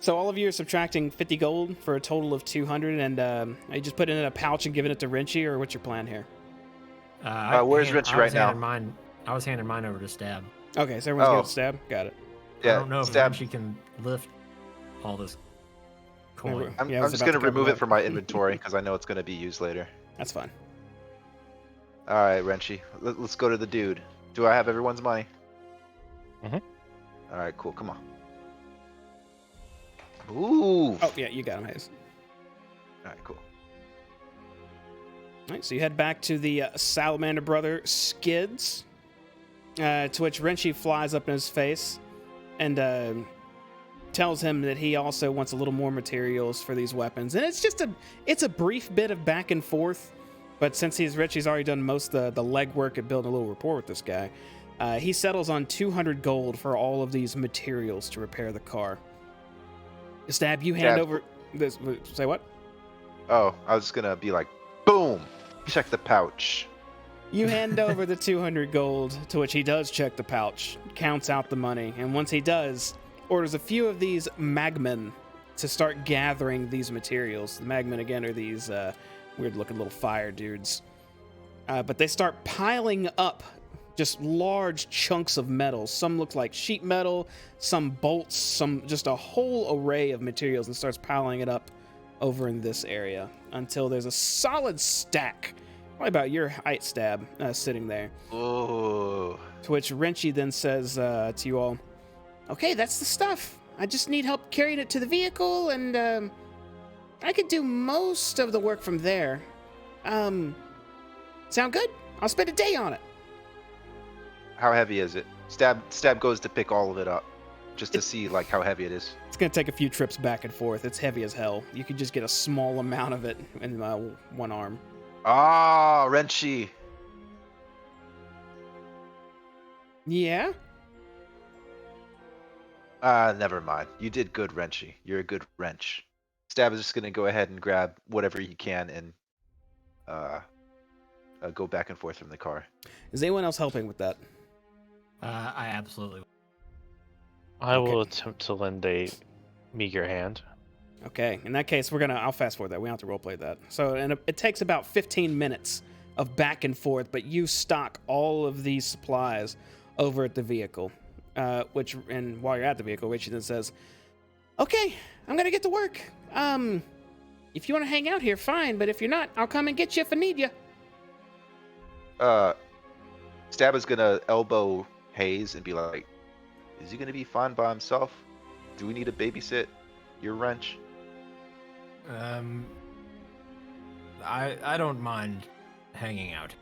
So all of you are subtracting 50 gold for a total of 200, and are you just putting it in a pouch and giving it to Rinchy, or what's your plan here? Where's Richie right now? I was handing mine over to Stab. Okay, so everyone's Oh. going to stab? Got it. Yeah, I don't know if Stab. she can lift all this coin. I'm Yeah, I was just about gonna to cover remove that. it from my inventory because I know it's gonna be used later. That's fine. All right, Renchi, let's go to the dude. Do I have everyone's money? Mhm. All right, cool. Come on. Ooh. Oh, yeah, you got him, Hayes. All right, cool. All right, so you head back to the Salamander Brother Skids, to which Rinchy flies up in his face and tells him that he also wants a little more materials for these weapons. And it's a brief bit of back and forth, but since he's rich, he's already done most of the legwork at building a little rapport with this guy. He settles on 200 gold for all of these materials to repair the car. Stab, you hand Stab. over this. Say what? Oh, I was just gonna be like, boom. Check the pouch. You hand over the 200 gold, to which he does check the pouch, counts out the money, and once he does, orders a few of these magmen to start gathering these materials. The magmen, again, are these weird-looking little fire dudes. But they start piling up just large chunks of metal. Some look like sheet metal, some bolts, some just a whole array of materials, and starts piling it up over in this area until there's a solid stack, probably about your height, Stab, sitting there. Oh. To which Rinchy then says to you all, "Okay, that's the stuff. I just need help carrying it to the vehicle, and I could do most of the work from there. Sound good? I'll spend a day on it." How heavy is it? Stab goes to pick all of it up, just to see like how heavy it is. It's gonna take a few trips back and forth. It's heavy as hell. You could just get a small amount of it in one arm. Ah, Renchi. Yeah? Never mind. You did good, Wrenchy. You're a good wrench. Stab is just gonna go ahead and grab whatever he can and uh, go back and forth from the car. Is anyone else helping with that? I absolutely. I Okay. will attempt to lend a meager hand. Okay, in that case, I'll fast forward that. We don't have to roleplay that. So, and it takes about 15 minutes of back and forth, but you stock all of these supplies over at the vehicle. And while you're at the vehicle, Richie then says, "Okay, I'm gonna get to work. If you want to hang out here, fine, but if you're not, I'll come and get you if I need you." Stab is gonna elbow Hayes and be like, "Is he gonna be fine by himself? Do we need to babysit your wrench?" I don't mind hanging out.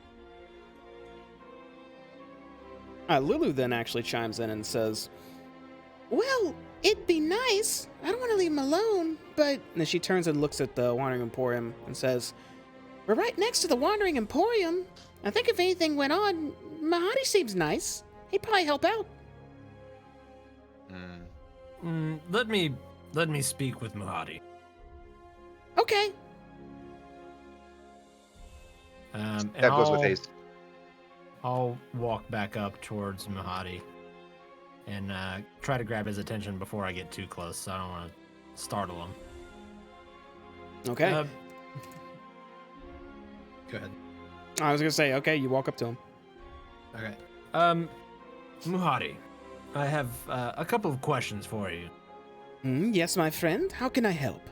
Lulu then actually chimes in and says, "Well, it'd be nice. I don't want to leave him alone, but..." And then she turns and looks at the Wandering Emporium and says, "We're right next to the Wandering Emporium. I think if anything went on, Mahadi seems nice. He'd probably help out." Let me speak with Muhadi. Okay. And That goes with Hayes. I'll walk back up towards Mahadi and try to grab his attention before I get too close, so I don't want to startle him. Okay. Go ahead. I was going to say, okay, you walk up to him. Okay. Muhadi, I have a couple of questions for you. Yes, my friend. How can I help?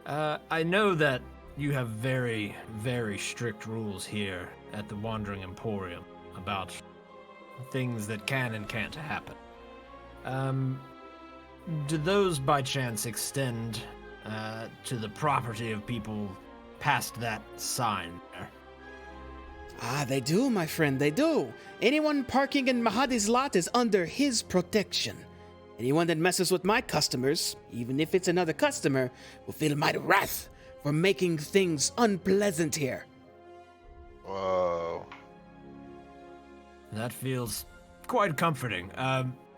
I know that you have very, very strict rules here at the Wandering Emporium about things that can and can't happen. Do those by chance extend to the property of people past that sign there? They do, my friend, they do. Anyone parking in Mahadi's lot is under his protection. Anyone that messes with my customers, even if it's another customer, will feel my wrath for making things unpleasant here. Whoa. That feels quite comforting.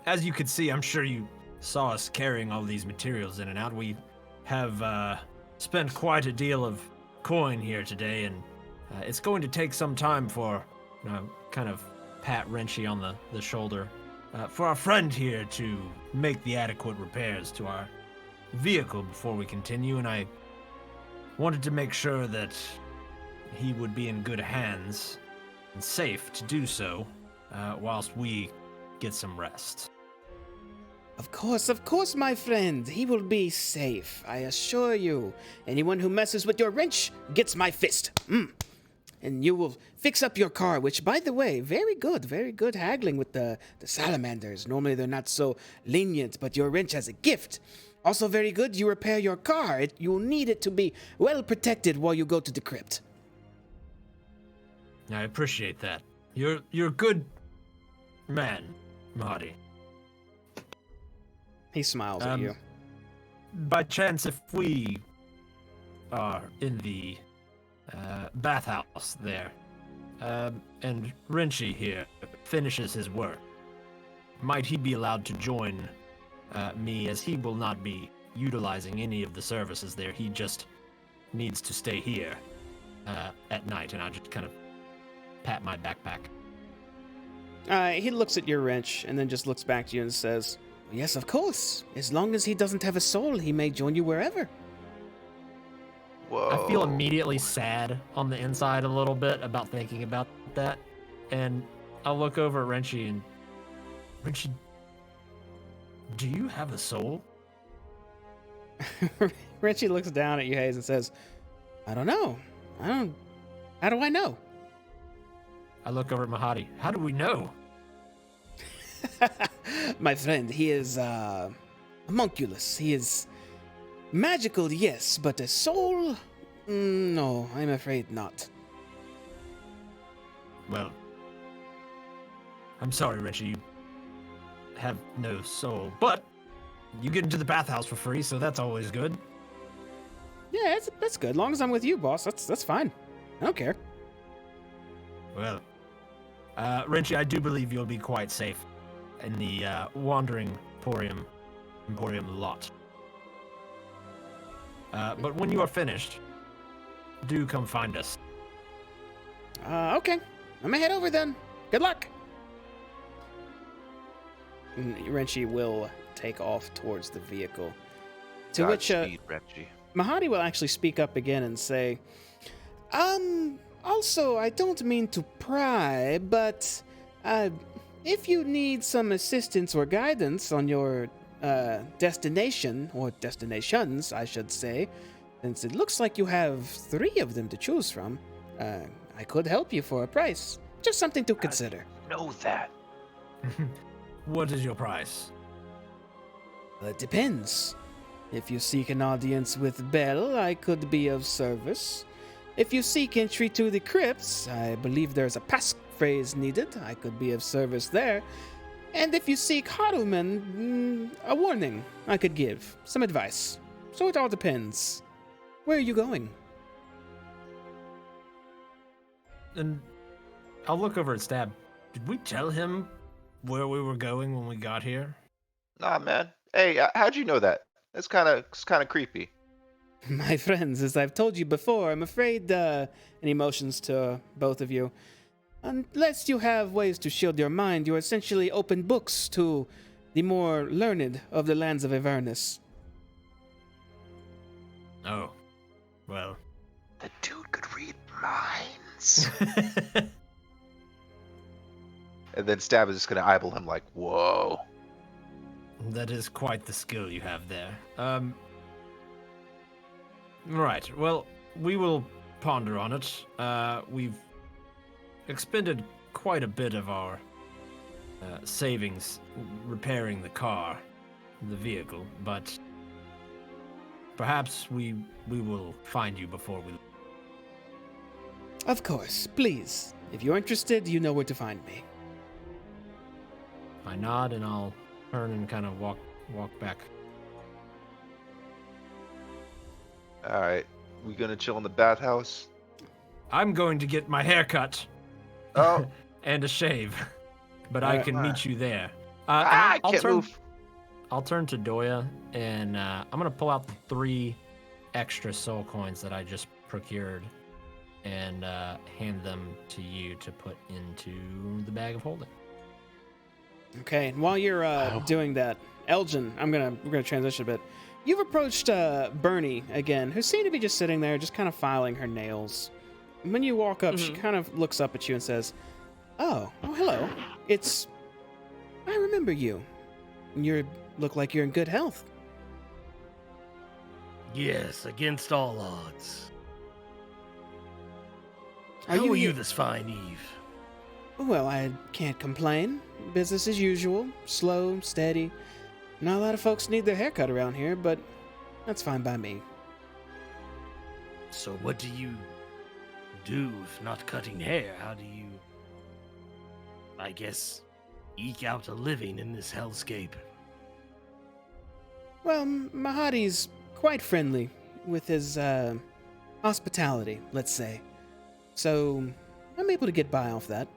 As you could see, I'm sure you saw us carrying all these materials in and out. We have spent quite a deal of coin here today, and it's going to take some time for, kind of pat Wrenchy on the shoulder, for our friend here to make the adequate repairs to our vehicle before we continue, and I wanted to make sure that he would be in good hands and safe to do so, whilst we get some rest. Of course, my friend. He will be safe, I assure you. Anyone who messes with your wrench gets my fist. And you will fix up your car, which, by the way, very good haggling with the salamanders. Normally they're not so lenient, but your wrench has a gift. Also very good, you repair your car. You'll need it to be well protected while you go to the crypt. I appreciate that. You're a good man, Mahadi. He smiles at you. By chance, if we are in the bathhouse there, and Wrenchy here finishes his work, might he be allowed to join me, as he will not be utilizing any of the services there. He just needs to stay here at night, and I'll just kind of pat my backpack. He looks at your wrench and then just looks back to you and says, "Yes, of course. As long as he doesn't have a soul, he may join you wherever." Whoa. I feel immediately sad on the inside a little bit about thinking about that, and I'll look over at Wrenchy and, Wrenchy, do you have a soul? Wrenchy looks down at you, Hayes, and says, "I don't know. How do I know?" I look over at Mahadi. How do we know? My friend, he is homunculus. He is magical, yes, but a soul? No, I'm afraid not. Well, I'm sorry, Wrenchy. You have no soul, but you get into the bathhouse for free, so that's always good. Yeah, that's good. As long as I'm with you, boss, that's fine. I don't care. Well, Renchi, I do believe you'll be quite safe in the Wandering Emporium lot. But when you are finished, do come find us. Okay. I'm gonna head over then. Good luck. And Renchi will take off towards the vehicle. To which Godspeed, Reggie. Mahadi will actually speak up again and say, also, I don't mean to pry, but, if you need some assistance or guidance on your, destination, or destinations, I should say, since it looks like you have 3 of them to choose from, I could help you for a price. Just something to consider. Know that. What is your price? Well, it depends. If you seek an audience with Belle, I could be of service. If you seek entry to the crypts, I believe there's a passphrase needed. I could be of service there. And if you seek Haruman, a warning I could give, some advice. So it all depends. Where are you going? And I'll look over at Stab. Did we tell him where we were going when we got here? Nah, man. Hey, how'd you know that? It's kind of creepy. My friends, as I've told you before, I'm afraid, and he motions to both of you. Unless you have ways to shield your mind, you're essentially open books to the more learned of the lands of Avernus. Oh, well. The dude could read minds. And then Stab is just gonna eyeball him like, whoa. That is quite the skill you have there. Right, well, we will ponder on it. We've expended quite a bit of our savings repairing the vehicle, but perhaps we will find you before we... Of course, please. If you're interested, you know where to find me. I nod and I'll turn and kind of walk back. All right, we gonna chill in the bathhouse? I'm going to get my hair cut. Oh, And a shave. But I can meet you there. I can't move. I'll turn to Doya and I'm gonna pull out the 3 extra soul coins that I just procured and hand them to you to put into the bag of holding. Okay, and while you're doing that, Elgin, we're gonna transition a bit. You've approached Bernie again, who seemed to be just sitting there, just kind of filing her nails. And when you walk up, she kind of looks up at you and says, "Oh, hello. I remember you. You look like you're in good health." Yes, against all odds. Are How you are you here- this fine eve? Well, I can't complain. Business as usual. Slow, steady. Not a lot of folks need their hair cut around here, but that's fine by me. So what do you do if not cutting hair? How do you, I guess, eke out a living in this hellscape? Well, Mahadi's quite friendly with his hospitality, let's say. So I'm able to get by off that.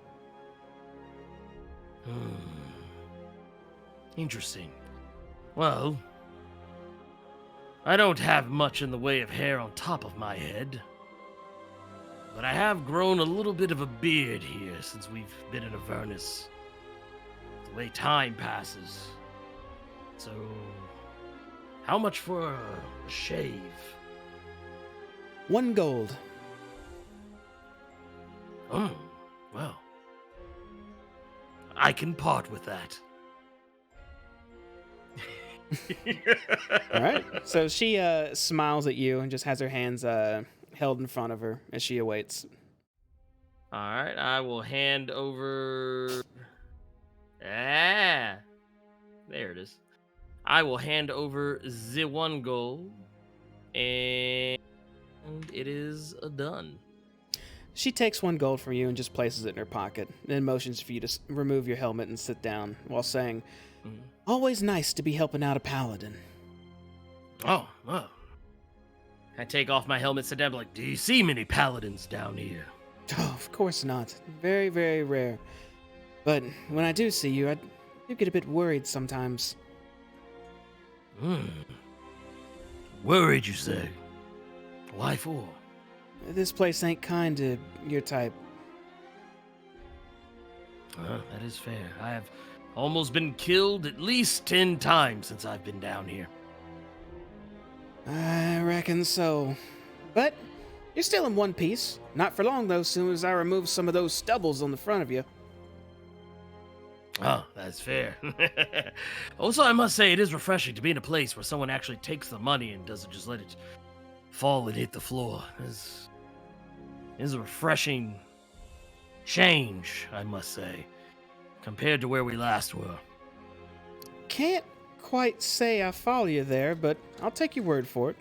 Interesting. Well, I don't have much in the way of hair on top of my head, but I have grown a little bit of a beard here since we've been in Avernus. The way time passes. So, how much for a shave? 1 gold. Well, I can part with that. All right. So she smiles at you and just has her hands held in front of her as she awaits. All right, I will hand over. There it is. I will hand over the 1 gold, and it is done. She takes 1 gold from you and just places it in her pocket, then motions for you to remove your helmet and sit down while saying, "Always nice to be helping out a paladin." Oh, well. I take off my helmet, sit down, be like, do you see many paladins down here? Oh, of course not. Very, very rare. But when I do see you, I do get a bit worried sometimes. Worried, you say? Why for? This place ain't kind to your type. That is fair. I have almost been killed at least 10 times since I've been down here. I reckon so. But you're still in one piece. Not for long, though, soon as I remove some of those stubbles on the front of you. Oh, that's fair. Also, I must say, it is refreshing to be in a place where someone actually takes the money and doesn't just let it fall and hit the floor. This is a refreshing change, I must say, compared to where we last were. Can't quite say I follow you there, but I'll take your word for it.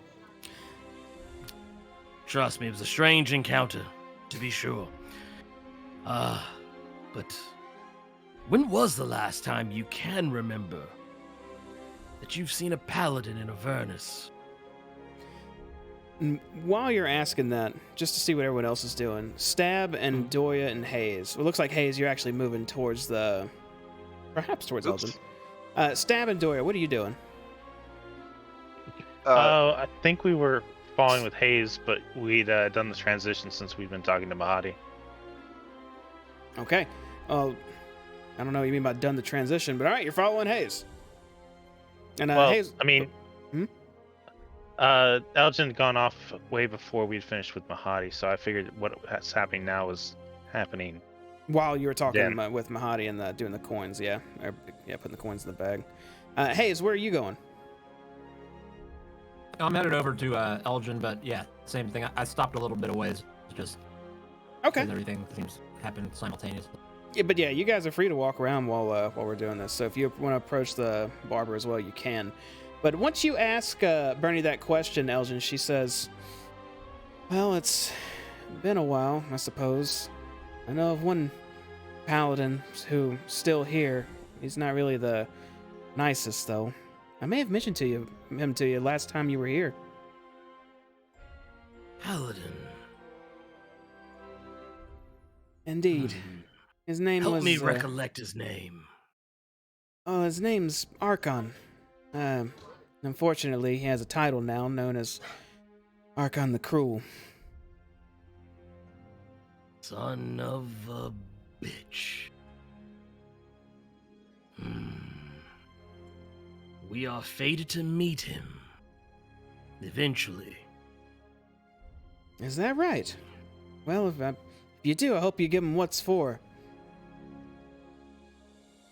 Trust me, it was a strange encounter, to be sure. But when was the last time you can remember that you've seen a paladin in Avernus? And while you're asking that, just to see what everyone else is doing, Stab and Doya and Hayes. Well, it looks like Hayes, you're actually moving towards perhaps towards Oops. Elgin. Stab and Doya, what are you doing? I think we were following with Hayes, but we'd done the transition since we've been talking to Mahadi. Okay. I don't know what you mean by done the transition, but all right, you're following Hayes. And Hayes. I mean, Hmm? Elgin had gone off way before we'd finished with Mahadi, so I figured what's happening now was happening. While you were talking Yeah. with Mahadi and doing the coins, yeah. Putting the coins in the bag. Hayes, where are you going? I'm headed over to Elgin, but yeah, same thing. I stopped a little bit away. It's just Okay. because everything seems to happen simultaneously. Yeah, but yeah, you guys are free to walk around while we're doing this. So if you want to approach the barber as well, you can. But once you ask Bernie that question, Elgin, she says, "Well, it's been a while, I suppose. I know of one paladin who's still here. He's not really the nicest, though. I may have mentioned him to you last time you were here." Paladin. Indeed. His name Help was... me recollect his name. Oh, his name's Archon. Unfortunately, he has a title now known as Archon the Cruel. Son of a bitch. We are fated to meet him. Eventually. Is that right? Well, if you do, I hope you give him what's for.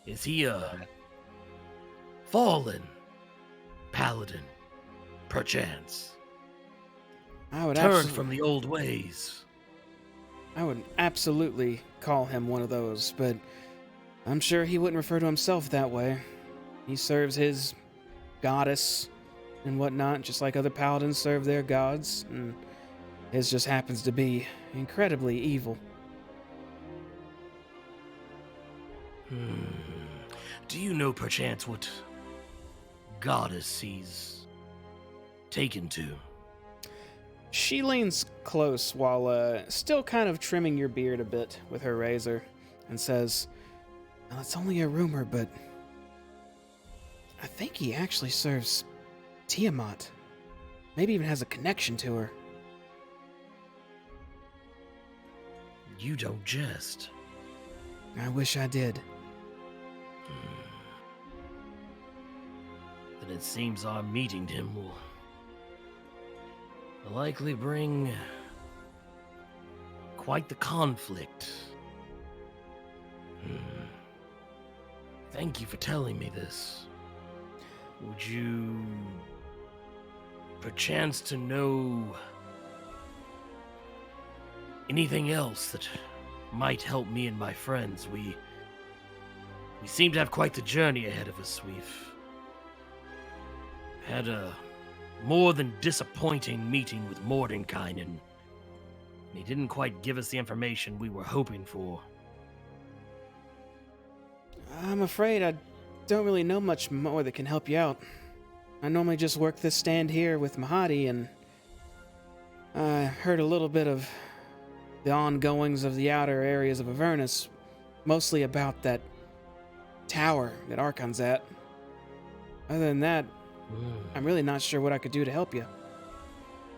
Is he a fallen paladin, perchance? I would Turned from the old ways. I would absolutely call him one of those, but I'm sure he wouldn't refer to himself that way. He serves his goddess and whatnot, just like other paladins serve their gods, and his just happens to be incredibly evil. Do you know perchance what goddess he's taken to? She leans close while still kind of trimming your beard a bit with her razor and says, "Well, it's only a rumor, but I think he actually serves Tiamat. Maybe even has a connection to her." You don't jest. I wish I did. Then it seems our meeting him will likely bring quite the conflict. Thank you for telling me this. Would you perchance to know anything else that might help me and my friends? We seem to have quite the journey ahead of us. We've had a more than disappointing meeting with Mordenkainen, and he didn't quite give us the information we were hoping for. I'm afraid I don't really know much more that can help you out. I normally just work this stand here with Mahadi, and I heard a little bit of the ongoings of the outer areas of Avernus, Mostly about that tower that Archon's at. Other than that, I'm really not sure what I could do to help you.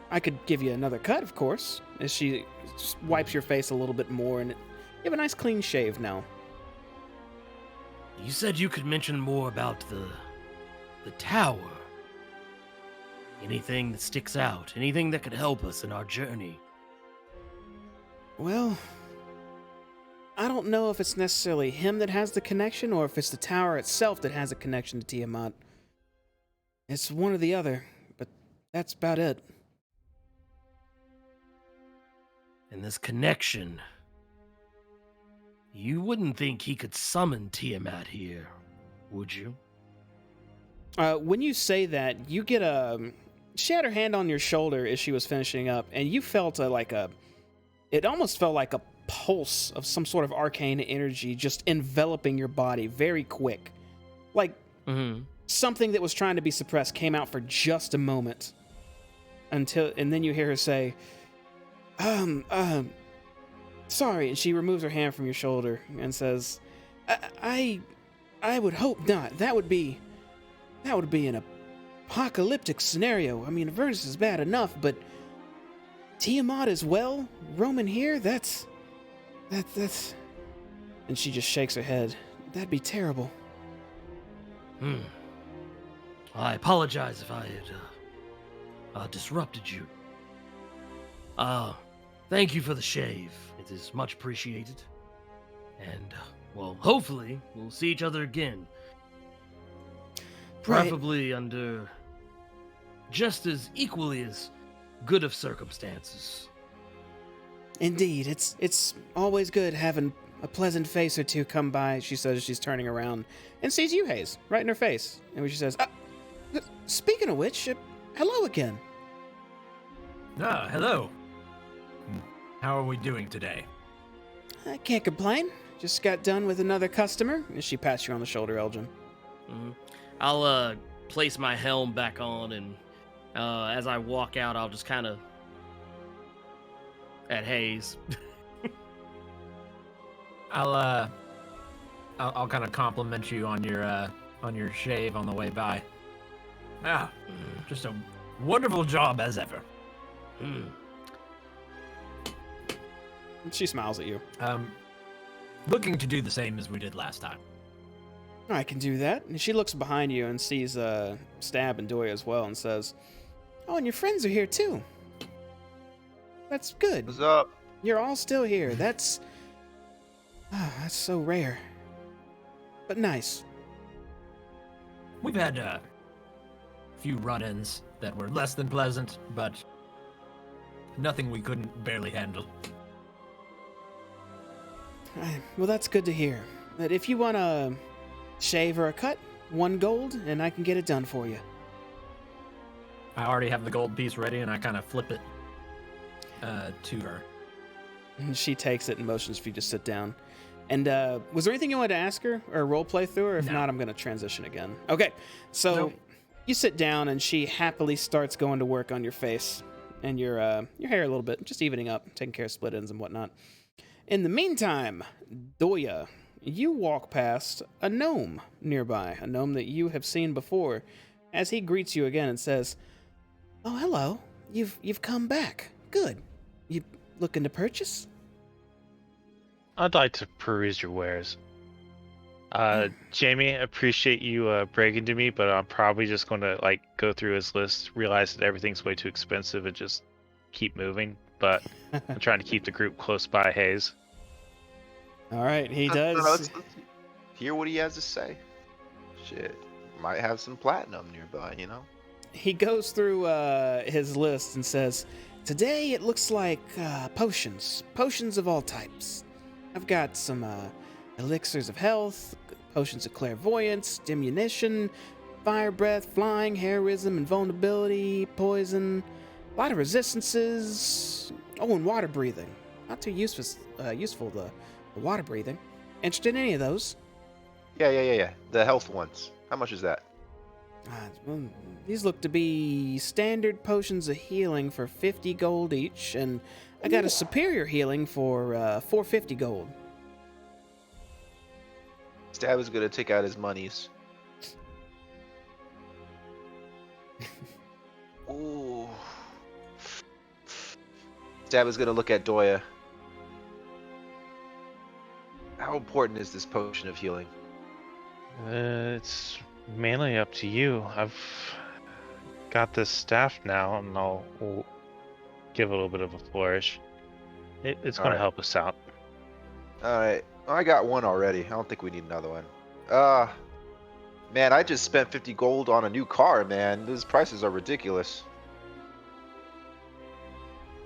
I could give you another cut, of course, as she wipes your face a little bit more, and you have a nice clean shave now. You said you could mention more about the tower. Anything that sticks out, anything that could help us in our journey. Well, I don't know if it's necessarily him that has the connection, or if it's the tower itself that has a connection to Tiamat. It's one or the other, but that's about it. And this connection, you wouldn't think he could summon Tiamat here, would you? When you say that, you get a... She had her hand on your shoulder as she was finishing up, and you felt it almost felt like a pulse of some sort of arcane energy just enveloping your body very quick. Like something that was trying to be suppressed came out for just a moment. And then you hear her say, sorry, and she removes her hand from your shoulder and says, I would hope not. That would be an apocalyptic scenario. I mean, Avernus is bad enough, but Tiamat as well? Roaming here? That's... And she just shakes her head. That'd be terrible. I apologize if I had disrupted you. Thank you for the shave. It is much appreciated. And, well, hopefully we'll see each other again. Preferably under just as equally as good of circumstances. Indeed, it's always good having a pleasant face or two come by, she says as she's turning around and sees you, Hayes, right in her face. And she says, speaking of which, hello again. Ah, hello. How are we doing today? I can't complain. Just got done with another customer. And she pats you on the shoulder, Elgin. I'll place my helm back on, and as I walk out, I'll just kind of at Hayes. I'll kind of compliment you on your shave on the way by. Just a wonderful job as ever. She smiles at you. Looking to do the same as we did last time. I can do that. And she looks behind you and sees Stab and Doya as well and says, oh, and your friends are here too. That's good. What's up? You're all still here. That's so rare. But nice. We've had a few run-ins that were less than pleasant, but nothing we couldn't barely handle. Well, that's good to hear. That if you want a shave or a cut, 1 gold, and I can get it done for you. I already have the gold piece ready, and I kind of flip it to her. And she takes it and motions for you to sit down. And was there anything you wanted to ask her or role play through her? If No. not, I'm going to transition again. Okay, so you sit down and she happily starts going to work on your face and your hair a little bit, just evening up, taking care of split ends and whatnot. In the meantime, Doya, you walk past a gnome nearby, a gnome that you have seen before, as he greets you again and says, "Oh, hello. You've come back. Good. You looking to purchase?" I'd like to peruse your wares. Jamie, appreciate you breaking to me, but I'm probably just going to go through his list, realize that everything's way too expensive, and just keep moving. But I'm trying to keep the group close by Hayes. All right, he No, does. let's hear what he has to say. Shit, might have some platinum nearby, you know? He goes through his list and says, today it looks like potions of all types. I've got some elixirs of health, potions of clairvoyance, diminution, fire breath, flying, heroism, invulnerability, poison, a lot of resistances. Oh, and water breathing. Not too useful, the water breathing. Interested in any of those? Yeah. The health ones. How much is that? Well, these look to be standard potions of healing for 50 gold each, and I got a superior healing for 450 gold. Stab is gonna take out his monies. Ooh. Stab is gonna look at Doya. How important is this potion of healing? It's mainly up to you. I've got this staff now, and we'll give it a little bit of a flourish. It's going to Alright. help us out. Alright. I got one already. I don't think we need another one. Man, I just spent 50 gold on a new car, man. Those prices are ridiculous.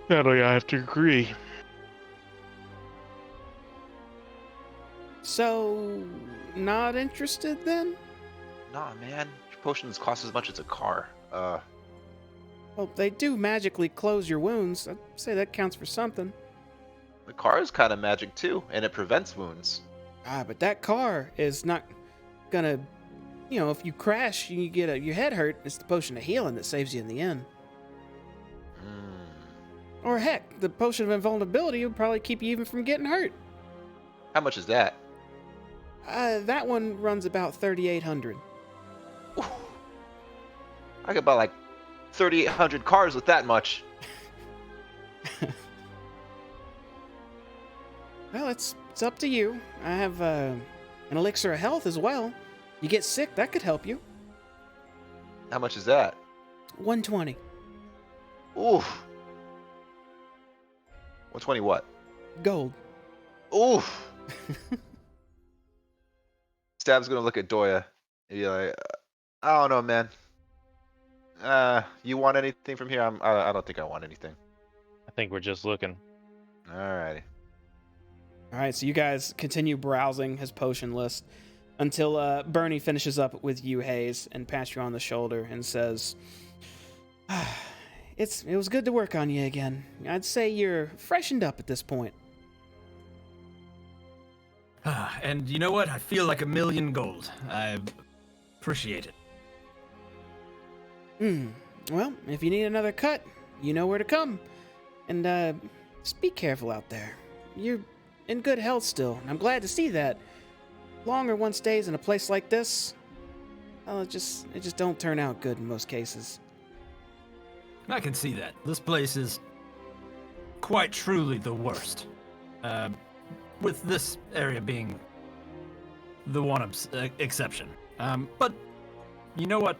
Sadly, I have to agree. So, not interested then? Nah, man. Your potions cost as much as a car. Well, they do magically close your wounds. I'd say that counts for something. The car is kind of magic too, and it prevents wounds. Ah, but that car is not gonna, if you crash, you get your head hurt. It's the potion of healing that saves you in the end. Or heck, the potion of invulnerability would probably keep you even from getting hurt. How much is that? That one runs about 3,800. I could buy like 3,800 cars with that much. Well, it's up to you. I have an elixir of health as well. You get sick, that could help you. How much is that? 120 Oof. 120 what? gold. Oof. Stab's gonna look at Doya and be like, I don't know, man. You want anything from here? I don't think I want anything. I think we're just looking. Alrighty. All right, so you guys continue browsing his potion list until Bernie finishes up with you, Hayes, and pats you on the shoulder and says, it was good to work on you again. I'd say you're freshened up at this point. And you know what? I feel like 1,000,000 gold. I appreciate it. Well, if you need another cut, you know where to come. And just be careful out there. You're in good health still, and I'm glad to see that. Longer one stays in a place like this, well, it just don't turn out good in most cases. I can see that. This place is quite truly the worst. With this area being the one exception. But you know what?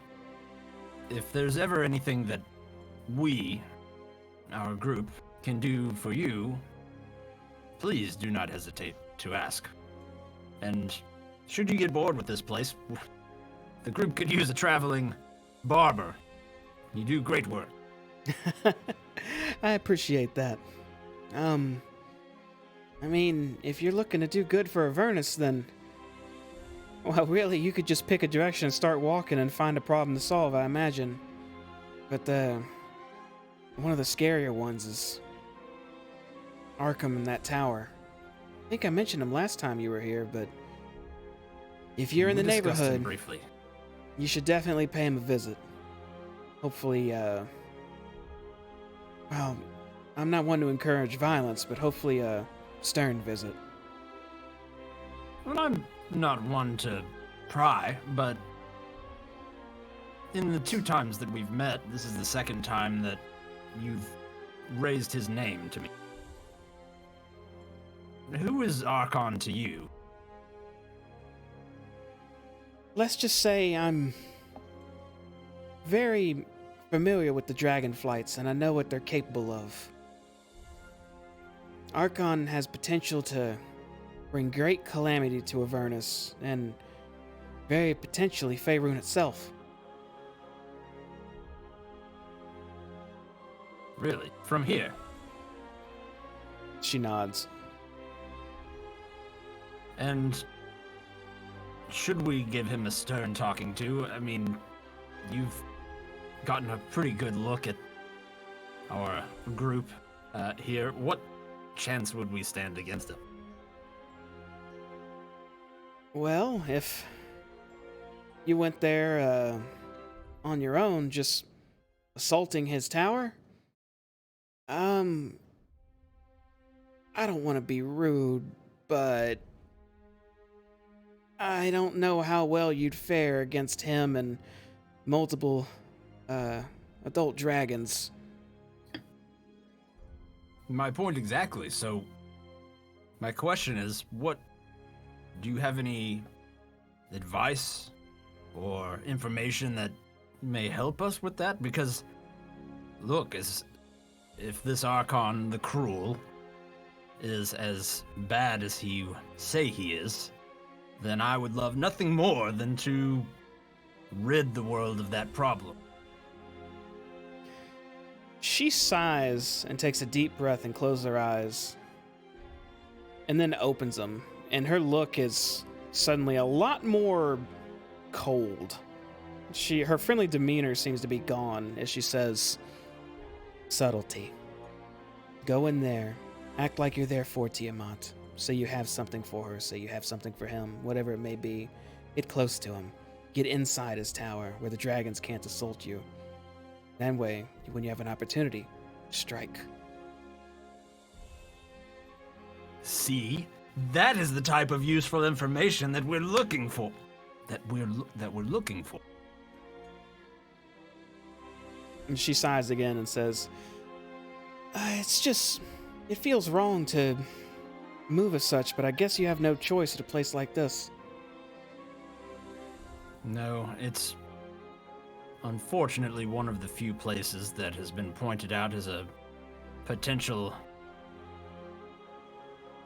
If there's ever anything that we, our group, can do for you, please do not hesitate to ask. And should you get bored with this place, the group could use a traveling barber. You do great work. I appreciate that. I mean, if you're looking to do good for Avernus, then, well, really, you could just pick a direction and start walking and find a problem to solve, I imagine. But one of the scarier ones is Arkham and that tower. I think I mentioned him last time you were here, but if you're in the discussed him neighborhood, briefly. you should definitely pay him a visit. Hopefully, well, I'm not one to encourage violence, but hopefully a stern visit. Well, I'm not one to pry, but in the 2 times that we've met, this is the second time that you've raised his name to me. Who is Archon to you? Let's just say I'm very familiar with the dragonflights, and I know what they're capable of. Archon has potential to bring great calamity to Avernus, and very potentially Faerun itself. Really? From here? She nods. And should we give him a stern talking to? I mean, you've gotten a pretty good look at our group here. What chance would we stand against him? Well, if you went there on your own, just assaulting his tower, I don't want to be rude, but I don't know how well you'd fare against him and multiple adult dragons. My point exactly. So, my question is, do you have any advice or information that may help us with that? Because, look, if this Archon the Cruel is as bad as he say he is, then I would love nothing more than to rid the world of that problem. She sighs and takes a deep breath and closes her eyes, and then opens them, and her look is suddenly a lot more cold. Her friendly demeanor seems to be gone as she says, "Subtlety. Go in there, act like you're there for Tiamat. Say you have something for her, say you have something for him, whatever it may be. Get close to him. Get inside his tower where the dragons can't assault you. That way, when you have an opportunity, strike." See, that is the type of useful information that we're looking for. That we're looking for. And she sighs again and says, it feels wrong to move as such, but I guess you have no choice at a place like this." No, it's unfortunately one of the few places that has been pointed out as a potential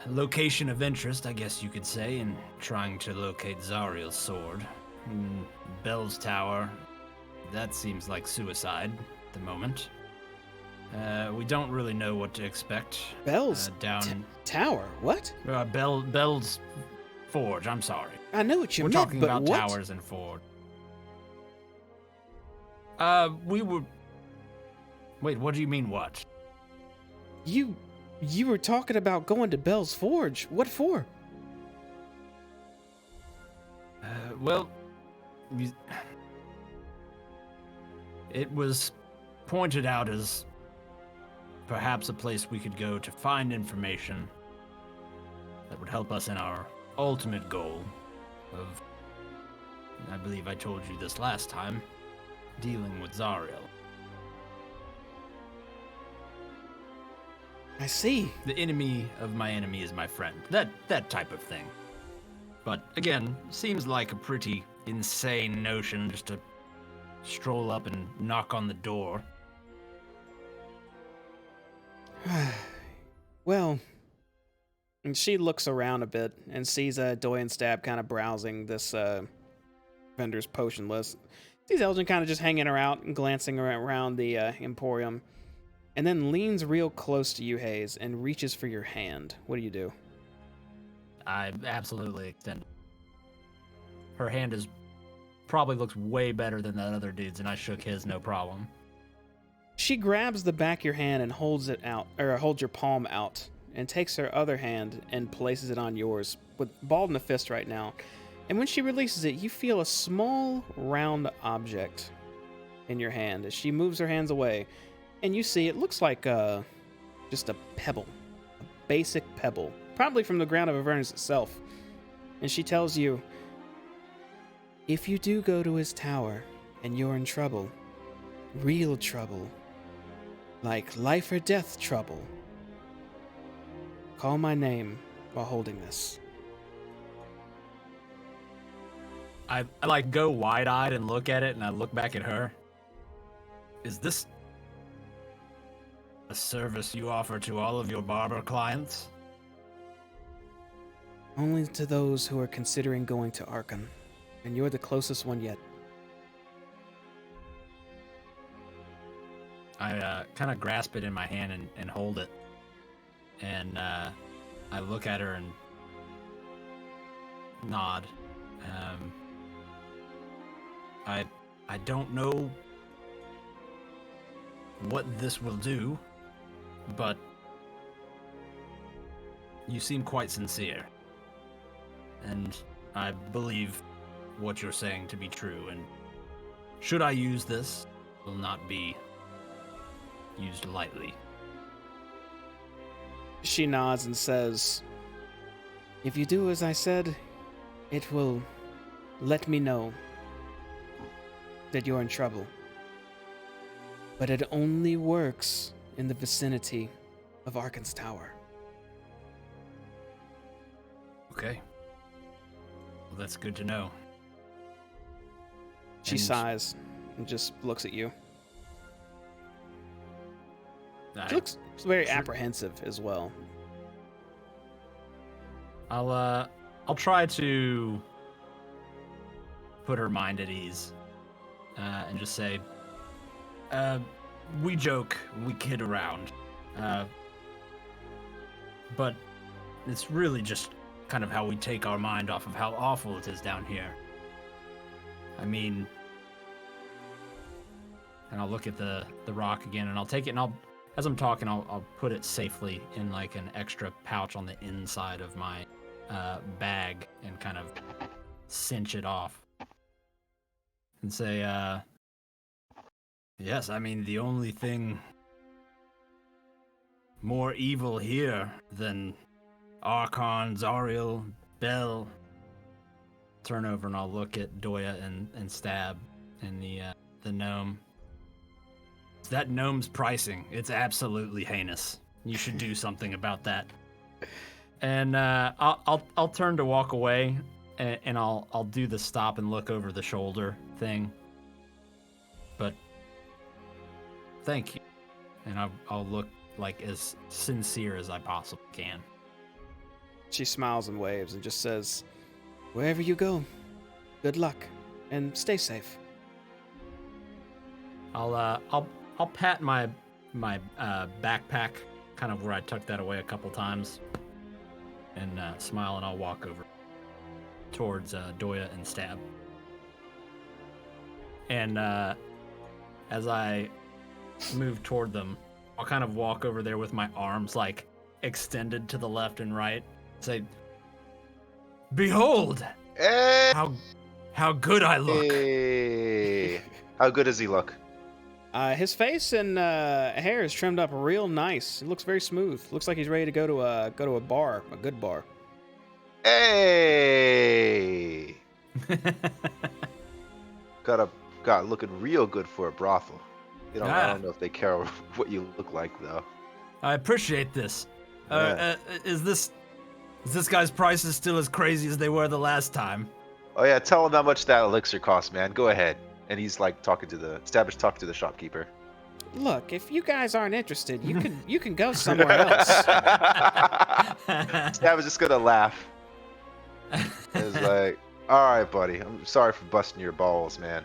location of interest, I guess you could say, in trying to locate Zariel's sword. Bell's Tower, that seems like suicide at the moment. We don't really know what to expect. Bell's down tower? What? Bell's Forge, I'm sorry. I know what you We're meant, talking but about what? towers and Forge. We were... Wait, what do you mean, what? You were talking about going to Bell's Forge. What for? Well, it was pointed out as perhaps a place we could go to find information that would help us in our ultimate goal of, I believe I told you this last time, dealing with Zariel. I see. The enemy of my enemy is my friend. That type of thing. But again, seems like a pretty insane notion just to stroll up and knock on the door. Well, and she looks around a bit and sees Doy and Stab kind of browsing this vendor's potion list. Sees Elgin kind of just hanging around and glancing around the Emporium, and then leans real close to you, Hayes, and reaches for your hand. What do you do? I absolutely extend. Her hand is probably looks way better than that other dude's, and I shook his no problem. She grabs the back of your hand and holds it out, or holds your palm out, and takes her other hand and places it on yours, with balled in a fist right now. And when she releases it, you feel a small, round object in your hand as she moves her hands away, and you see it looks like just a pebble, a basic pebble, probably from the ground of Avernus itself. And she tells you, if you do go to his tower and you're in trouble, real trouble, like life or death trouble, call my name while holding this. I like go wide-eyed and look at it, and I look back at her. Is this a service you offer to all of your barber clients? Only to those who are considering going to Arkham, and you're the closest one yet. I kind of grasp it in my hand and hold it. And I look at her and nod. I don't know what this will do, but you seem quite sincere. And I believe what you're saying to be true, and should I use this, it will not be used lightly. She nods and says, if you do as I said, It will let me know that you're in trouble. But it only works in the vicinity of Arkan's Tower. Okay. Well, that's good to know. She And sighs and just looks at you. I- She looks very apprehensive as well. I'll try to put her mind at ease, and just say, we joke, we kid around, but it's really just kind of how we take our mind off of how awful it is down here. I mean, and I'll look at the rock again, and I'll take it, and as I'm talking, I'll put it safely in like an extra pouch on the inside of my bag and kind of cinch it off and say, yes, I mean, the only thing more evil here than Archon, Zariel, Bell. Turn over and I'll look at Doya and Stab and the gnome. That gnome's pricing, it's absolutely heinous. You should do something about that. And I'll turn to walk away, and I'll do the stop and look over the shoulder thing. But thank you, and I'll look like as sincere as I possibly can. She smiles and waves and just says, "Wherever you go, good luck and stay safe." I'll pat my backpack, kind of where I tucked that away a couple times, and smile, and I'll walk over towards Doya and Stab. And as I move toward them, I'll kind of walk over there with my arms like extended to the left and right. Say, "Behold, Hey, how good I look." how good does he look? His face and hair is trimmed up real nice. It looks very smooth. Looks like he's ready to go to a bar, a good bar. Hey, got looking real good for a brothel. You know, I don't know if they care what you look like though. I appreciate this. Yeah. Is this guy's prices still as crazy as they were the last time? Oh yeah, tell him how much that elixir costs, man. Go ahead. And he's like talking to the shopkeeper. Look, if you guys aren't interested, you can go somewhere else. Stab is just gonna laugh. It's like, all right, buddy. I'm sorry for busting your balls, man.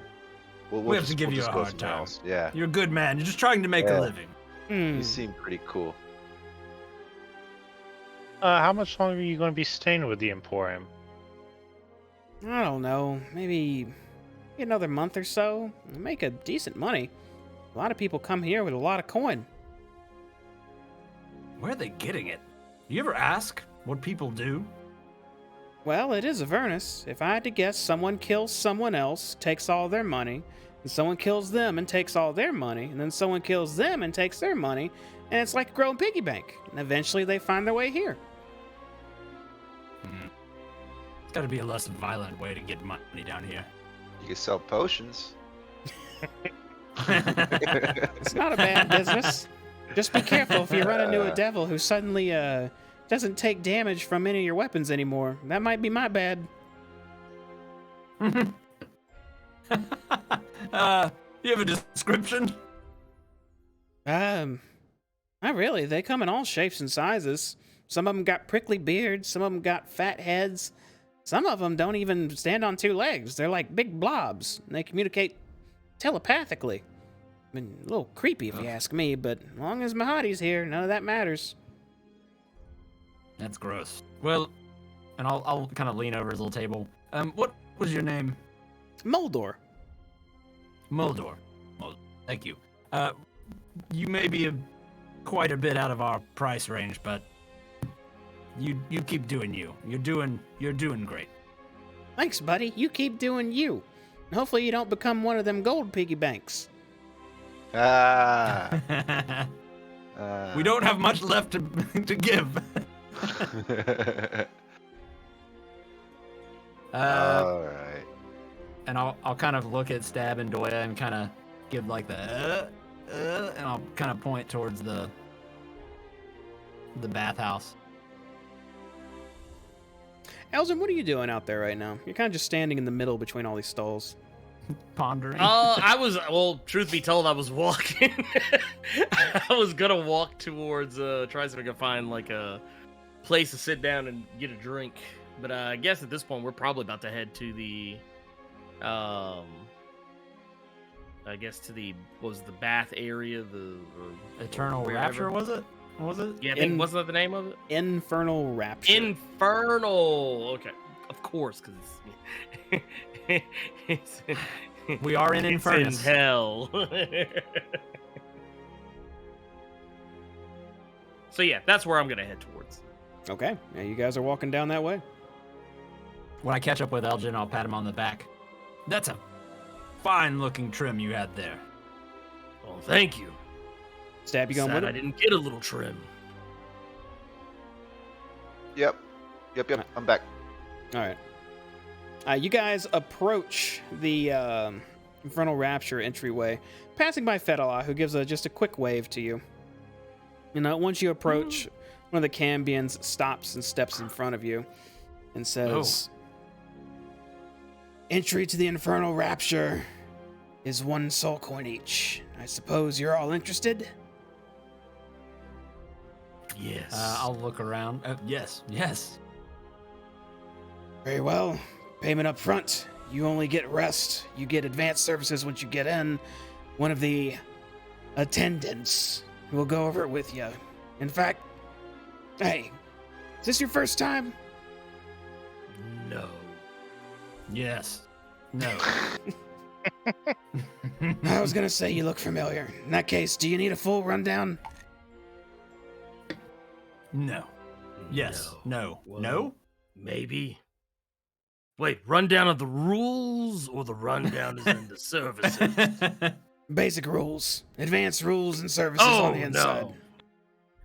We have to give you just a go hard somewhere time. else. Yeah, You're a good man. You're just trying to make a Yeah. living. Hmm. you seem pretty cool. How much longer are you going to be staying with the Emporium? I don't know. Maybe another month or so. Make a decent money. A lot of people come here with a lot of coin. Where are they getting it? Do you ever ask what people do? Well, it is Avernus. If I had to guess, someone kills someone else, takes all their money, and someone kills them and takes all their money, and then someone kills them and takes their money, and it's like a growing piggy bank. And eventually they find their way here. It's got to be a less violent way to get money down here. You can sell potions. It's not a bad business. Just be careful if you run into a devil who suddenly doesn't take damage from any of your weapons anymore. That might be my bad. You have a description? Not really. They come in all shapes and sizes. Some of them got prickly beards. Some of them got fat heads. Some of them don't even stand on two legs. They're like big blobs. And they communicate telepathically. I mean, a little creepy if you ask me, but as long as Mahadi's here, none of that matters. That's gross. Well, and I'll kind of lean over his little table. What was your name? Moldor. Moldor. Thank you. You may be quite a bit out of our price range, but you keep doing you. You're doing great. Thanks, buddy. You keep doing you. And hopefully you don't become one of them gold piggy banks. Ah. We don't have much left to give. All right. And I'll kind of look at Stab and Doya and kind of give like the and I'll kind of point towards the bathhouse. Elgin, what are you doing out there right now? You're kind of just standing in the middle between all these stalls. Pondering. Truth be told, I was walking. I was gonna walk towards, try so I could find like a place to sit down and get a drink. But I guess at this point, we're probably about to head to the, I guess to the, what was it, the bath area, the Eternal wherever. Rapture, was it? Was it? Yeah, I think, wasn't that the name of it? Infernal Rapture. Infernal. Okay, of course, because it's We are in it's Infernus. in hell. So yeah, that's where I'm gonna head towards. Okay, now you guys are walking down that way. When I catch up with Elgin, I'll pat him on the back. That's a fine-looking trim you had there. Oh, thank you. Stab, you going Sad with I it? didn't get a little trim. Yep. I'm back. All right. You guys approach the Infernal Rapture entryway, passing by Fedala, who gives just a quick wave to you. Once you approach, one of the Cambians stops and steps in front of you and says, "Entry to the Infernal Rapture is 1 soul coin each. I suppose you're all interested?" Yes. I'll look around. Yes. Very well. Payment up front. You only get rest. You get advanced services once you get in. One of the attendants will go over it with you. In fact, hey, is this your first time? No. Yes. No. I was gonna say you look familiar. In that case, do you need a full rundown? No. Yes. No. Well, No? Maybe. Wait, rundown of the rules or the rundown is in the services? Basic rules, advanced rules and services on the inside. No.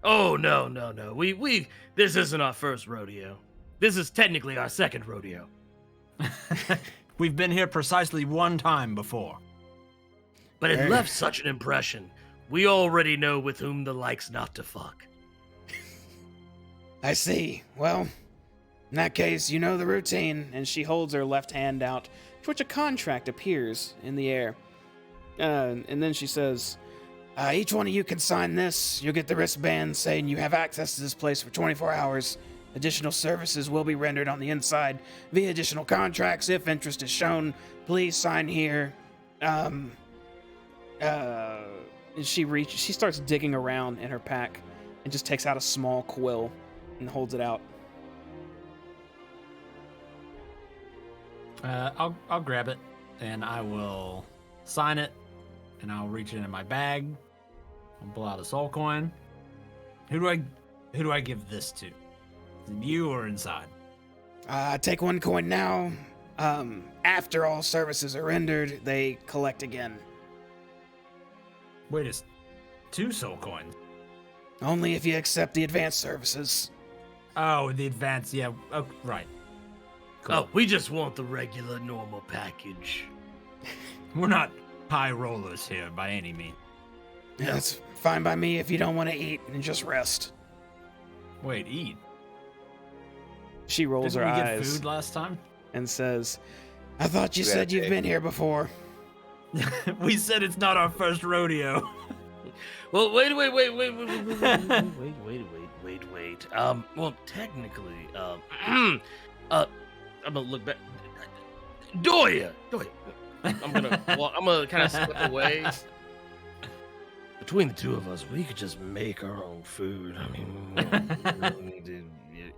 Oh no. We this isn't our first rodeo. This is technically our second rodeo. We've been here precisely one time before. But it Hey. left such an impression. We already know with whom the likes not to fuck. I see. Well, in that case, you know the routine. And she holds her left hand out, to which a contract appears in the air. And then she says, each one of you can sign this. You'll get the wristband saying you have access to this place for 24 hours. Additional services will be rendered on the inside via additional contracts. If interest is shown, please sign here. And she starts digging around in her pack and just takes out a small quill and holds it out. I'll grab it and I will sign it and I'll reach it in my bag. I'll pull out a soul coin. Who do I give this to? Is it you or inside? Take 1 coin now. After all services are rendered, they collect again. Wait, it's 2 soul coins. Only if you accept the advanced services. Oh, the advance, yeah. Oh, right. Cool. Oh, we just want the regular normal package. We're not high rollers here by any means. That's fine by me if you don't want to eat and just rest. Wait, eat. She rolls Didn't her we get eyes food last time? and says, I thought you Yeah, said you've Jake. been here before. We said it's not our first rodeo. Well, wait. Well, technically, I'm gonna look back. Doya. I'm gonna kind of step away. Between the two of us, we could just make our own food. I mean, we don't need to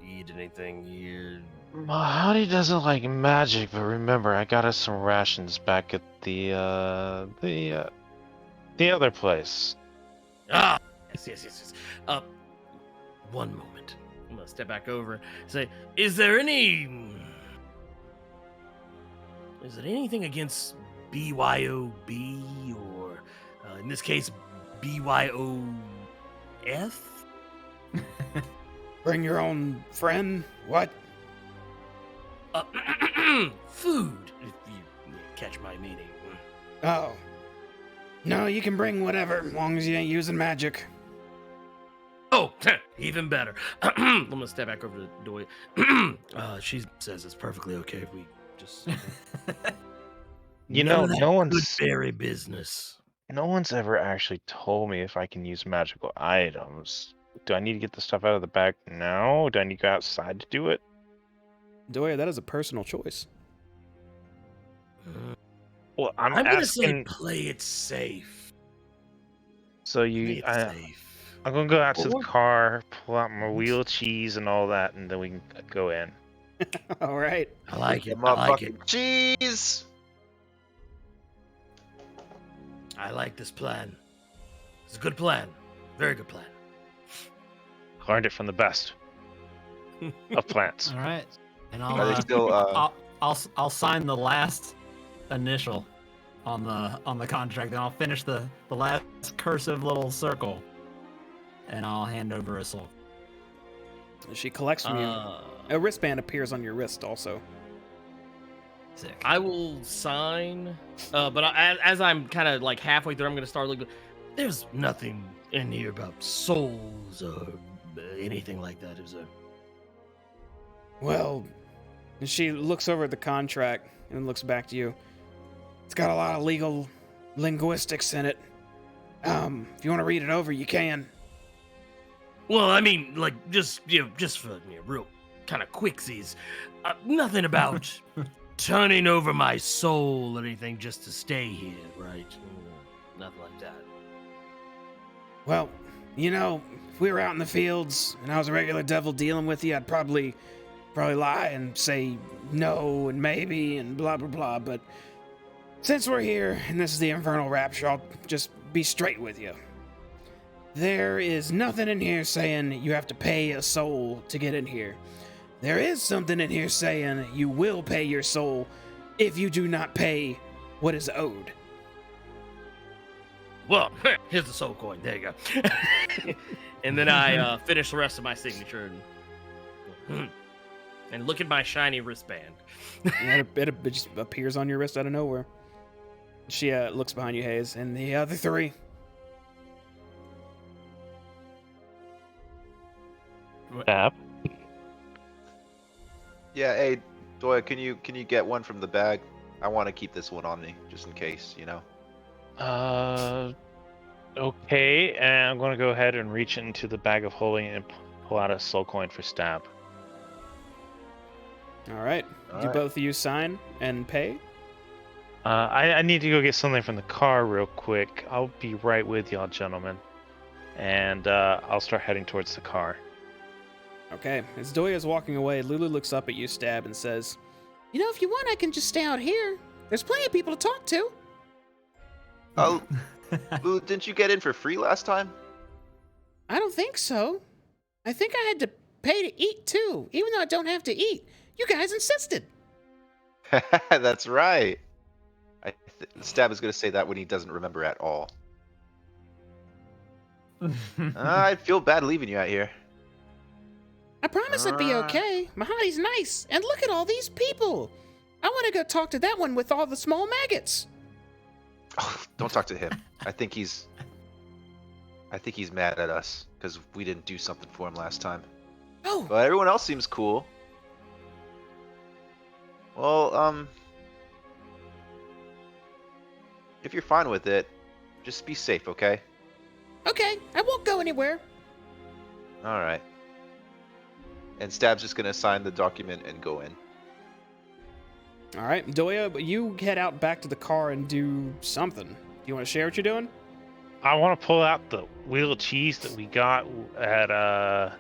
eat anything here. Mahoney doesn't like magic, but remember, I got us some rations back at the other place. Ah, yes. One moment. I'm gonna step back over and say, is there anything against BYOB or, in this case, BYOF? Bring your own friend? What? Food, if you catch my meaning. Oh. No, you can bring whatever, as long as you ain't using magic. Oh, even better. I'm gonna step back over to Doy. She says it's perfectly okay if we just. You None know, of that no good one's berry business. no one's ever actually told me if I can use magical items. Do I need to get the stuff out of the bag now? Do I need to go outside to do it? Doya, that is a personal choice. Well, I'm gonna say asking. play it safe. So Play you, it I, safe. I'm gonna go out to the Or- car, pull out my wheel cheese and all that, and then we can go in. All right. I like The it. I like it. motherfucking cheese. I like this plan. It's a good plan. Very good plan. Learned it from the best of plants. All right. And Are they still? I'll sign the last initial on the contract, and I'll finish the last cursive little circle, and I'll hand over a soul. She collects from you. A wristband appears on your wrist also. Sick. I will sign, but as I'm kind of like halfway through, I'm gonna start looking. There's nothing in here about souls or anything like that, is there? Well, and she looks over at the contract and looks back to you. It's got a lot of legal linguistics in it. If you want to read it over, you can. Well, I mean, like, just for real kind of quicksies. Nothing about turning over my soul or anything just to stay here, right? Nothing like that. Well, if we were out in the fields and I was a regular devil dealing with you, I'd probably lie and say no and maybe and blah blah blah. But since we're here and this is the Infernal Rapture, I'll just be straight with you. There is nothing in here saying you have to pay a soul to get in here. There is something in here saying you will pay your soul if you do not pay what is owed. Well, here's the soul coin. There you go. And then I finish the rest of my signature and look at my shiny wristband. Yeah, it just appears on your wrist out of nowhere. She looks behind you, Hayes, and the other three. App. Yeah, hey, Doya, can you get one from the bag? I want to keep this one on me just in case, Okay, and I'm gonna go ahead and reach into the bag of holding and pull out a soul coin for Stab. All right. Do both of you sign and pay? I need to go get something from the car real quick. I'll be right with y'all, gentlemen. And I'll start heading towards the car. Okay. As Doya is walking away, Lulu looks up at you, Stab, and says, if you want, I can just stay out here. There's plenty of people to talk to. Oh, Lou, didn't you get in for free last time? I don't think so. I think I had to pay to eat, too, even though I don't have to eat. You guys insisted. That's right. Stab is going to say that when he doesn't remember at all. I feel bad leaving you out here. I promise it'd be okay. Mahadi's nice. And look at all these people. I want to go talk to that one with all the small maggots. Oh, don't talk to him. I think he's mad at us because we didn't do something for him last time. Oh. But everyone else seems cool. Well, if you're fine with it, just be safe, okay? Okay, I won't go anywhere. All right. And Stab's just gonna sign the document and go in. All right, Doya, you head out back to the car and do something. Do you want to share what you're doing? I want to pull out the wheel of cheese that we got at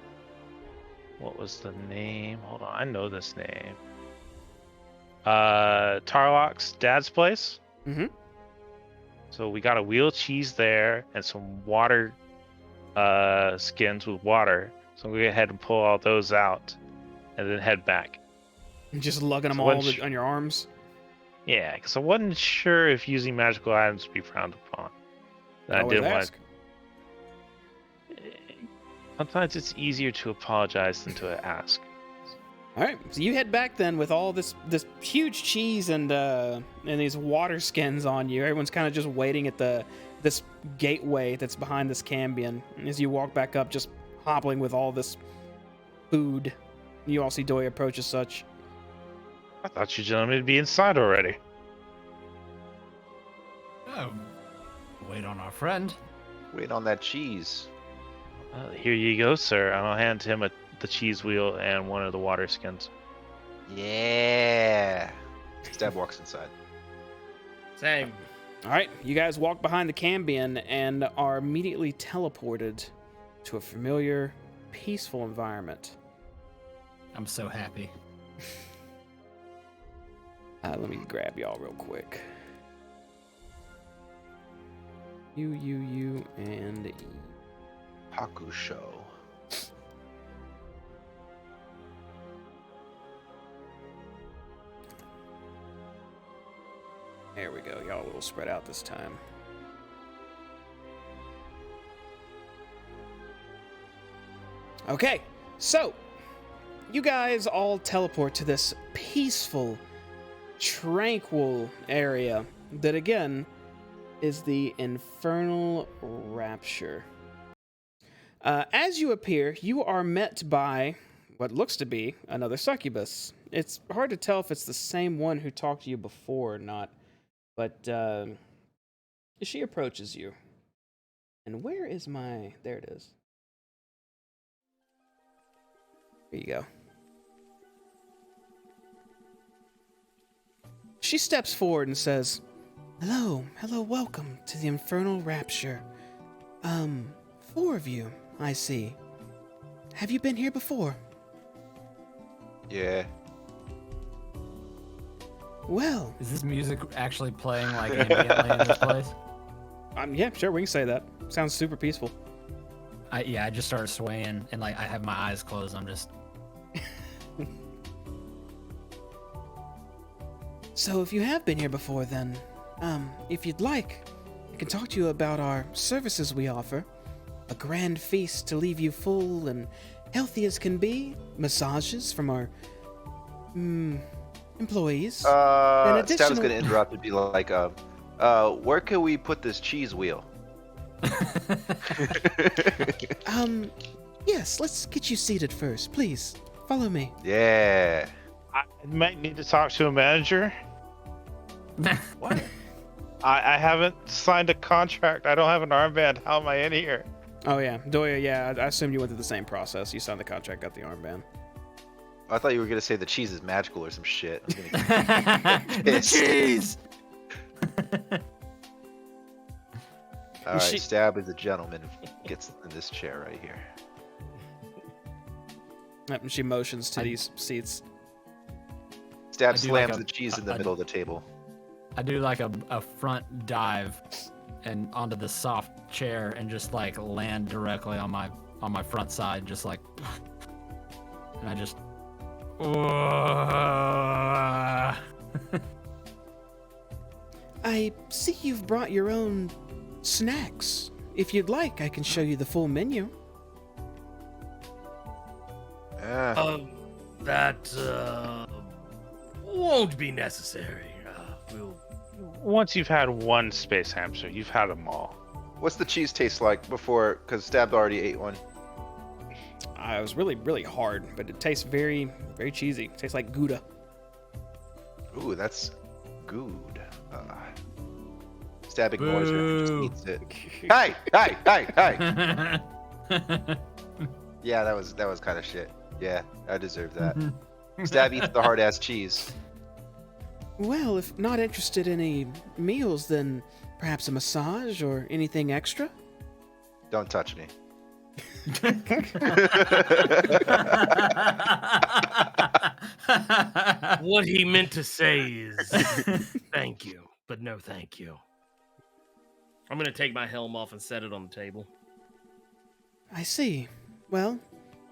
what was the name? Hold on, I know this name. Tarlock's dad's place. Mm-hmm. So we got a wheel of cheese there and some water skins with water. So I'm gonna go ahead and pull all those out and then head back. Just lugging them So all once- on your arms? Yeah, because I wasn't sure if using magical items would be frowned upon. And I Always didn't want. ask. Sometimes it's easier to apologize than to ask. All right, so you head back then with all this huge cheese and these water skins on you. Everyone's kind of just waiting at this gateway that's behind this Cambion. And as you walk back up, just hobbling with all this food, you all see Doya approach as such. I thought you gentlemen would be inside already. Oh, wait on our friend. Wait on that cheese. Here you go, sir. I'll hand him the cheese wheel and one of the water skins. Yeah. Stab walks inside. Same. All right, you guys walk behind the Cambion and are immediately teleported to a familiar, peaceful environment. I'm so happy. Let me grab y'all real quick. You, and E. Hakusho. There we go. Y'all a little spread out this time. Okay, so you guys all teleport to this peaceful, tranquil area that again is the Infernal Rapture. As you appear, you are met by what looks to be another succubus. It's hard to tell if it's the same one who talked to you before or not, but she approaches you. And where is my... There it is. Here you go. She steps forward and says, Hello, welcome to the Infernal Rapture. 4 of you, I see. Have you been here before? Yeah. Well, Is this music actually playing like ambiently in this place? yeah, sure, we can say that. Sounds super peaceful. I just started swaying and like I have my eyes closed. I'm just So if you have been here before, then, if you'd like, I can talk to you about our services we offer. A grand feast to leave you full and healthy as can be. Massages from our, employees. Stab's gonna interrupt and be like, where can we put this cheese wheel? Yes, let's get you seated first. Please, follow me. Yeah. I might need to talk to a manager. What? I haven't signed a contract. I don't have an armband. How am I in here? Oh, yeah. Doya, yeah, I assumed you went through the same process. You signed the contract, got the armband. I thought you were gonna say the cheese is magical or some shit. I was gonna the pissed. cheese. All right, She- Stab is a gentleman. Gets in this chair right here. Yep, and she motions to these seats. Stab I do slams like the cheese in the I- middle of the table. I do like a front dive and onto the soft chair and just like land directly on my front side, just like, and I just. I see you've brought your own snacks. If you'd like, I can show you the full menu. That won't be necessary. We'll. Once you've had one space hamster, you've had them all. What's the cheese taste like before? Because Stab already ate one. It was really, really hard, but it tastes very, very cheesy. It tastes like Gouda. Ooh, that's good. Stab ignores her and Boo. just eats it. Hey! Yeah, that was kind of shit. Yeah, I deserve that. Stab eats the hard ass cheese. Well, if not interested in any meals, then perhaps a massage or anything extra? Don't touch me. What he meant to say is thank you, but no thank you. I'm gonna take my helm off and set it on the table. I see. Well,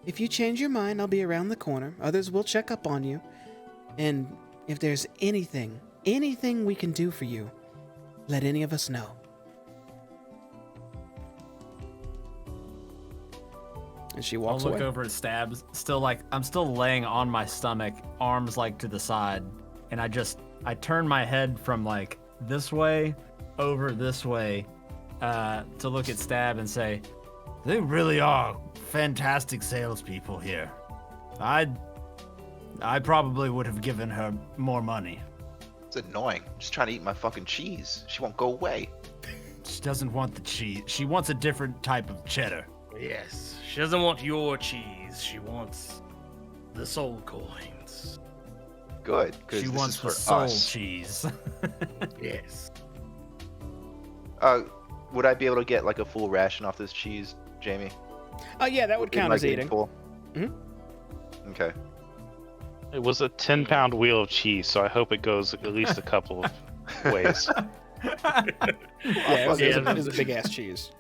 if you change your mind, I'll be around the corner. Others will check up on you. And if there's anything we can do for you, let any of us know. And she I'll walks look away. over at Stabs, still like I'm still laying on my stomach, arms like to the side, and I turn my head from like this way over this way to look at Stab and say, "They really are fantastic salespeople here. I probably would have given her more money. It's annoying. I'm just trying to eat my fucking cheese. She won't go away. She doesn't want the cheese. She wants a different type of cheddar." Yes, she doesn't want your cheese. She wants the soul coins. Good, because She this wants is the for soul us. cheese. Yes. Would I be able to get like a full ration off this cheese, Jamie? Yeah, that would Am count I as getting eating. full? Mhm. Okay. It was a 10-pound wheel of cheese, so I hope it goes at least a couple of ways. Yeah, it was, Yeah. it was a big ass cheese.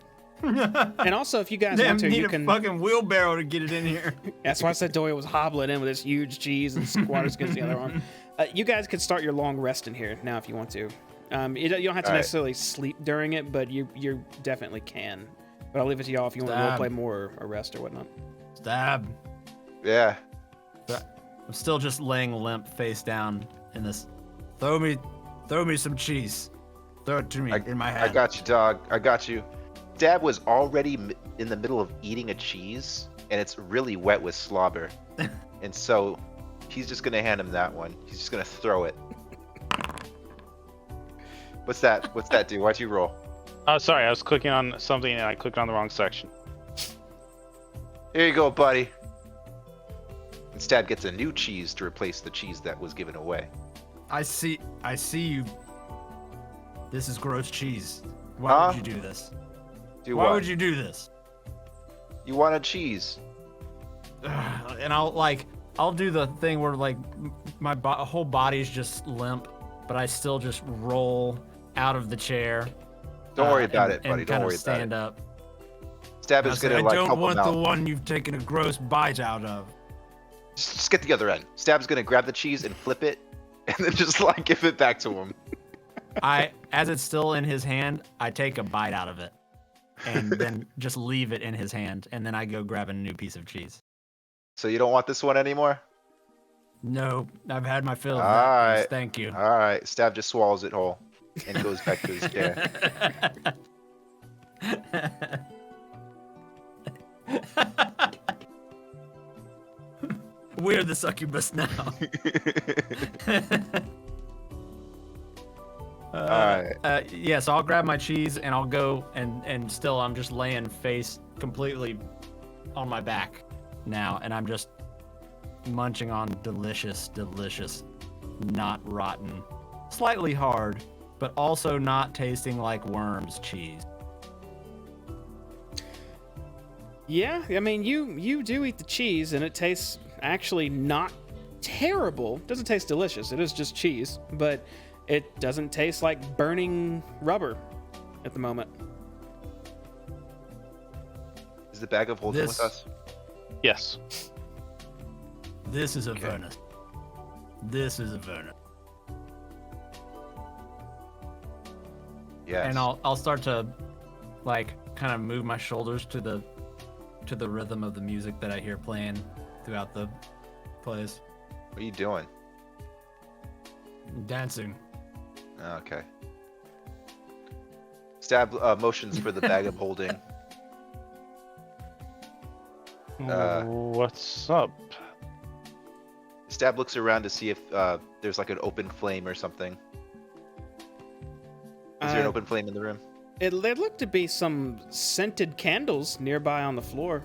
And also, if you guys Damn, want to, need you a can. fucking wheelbarrow to get it in here. That's why I said Doya was hobbling in with this huge cheese and squatters against the other arm. You guys could start your long rest in here now if you want to. You don't have to All right. necessarily sleep during it, but you definitely can. But I'll leave it to y'all if you want to Stab. roleplay more or rest or whatnot. Stab. Yeah. I'm still just laying limp, face down in this. Throw me some cheese. Throw it to me in my hand. I got you, dog. I got you. Stab was already in the middle of eating a cheese, and it's really wet with slobber. And so he's just going to hand him that one. He's just going to throw it. What's that? What's that do? Why'd you roll? Oh, sorry, I was clicking on something and I clicked on the wrong section. Here you go, buddy. And Stab gets a new cheese to replace the cheese that was given away. I see you. This is gross cheese. Why Huh? would you do this? Do Why what? would you do this? You want a cheese? And I'll do the thing where like my whole body's just limp, but I still just roll out of the chair. Don't worry about and- it, buddy. and Don't kinda worry about stand it. up. Stab I is say, gonna I like don't help want him the out. one you've taken a gross bite out of. Just get the other end. Stab's gonna grab the cheese and flip it, and then just like give it back to him. As it's still in his hand, I take a bite out of it, and then just leave it in his hand, and then I go grab a new piece of cheese. So you don't want this one anymore? No, I've had my fill of All that. right. Yes, thank you. All right. Stab just swallows it whole and goes back to his chair. We're the succubus now. Alright. Yeah, so I'll grab my cheese and I'll go and still I'm just laying face completely on my back now, and I'm just munching on delicious, not rotten, slightly hard, but also not tasting like worms cheese. Yeah, I mean, you do eat the cheese, and it tastes actually not terrible. Doesn't taste delicious. It is just cheese, but it doesn't taste like burning rubber at the moment. Is the bag of holding This- with us? Yes. This is Okay. Avernus. This is Avernus. Yes. And I'll start to like kind of move my shoulders to the rhythm of the music that I hear playing throughout the place. What are you doing? Dancing. Oh, okay. Stab motions for the bag of holding. What's up? Stab looks around to see if there's like an open flame or something. Is there an open flame in the room? There looked to be some scented candles nearby on the floor.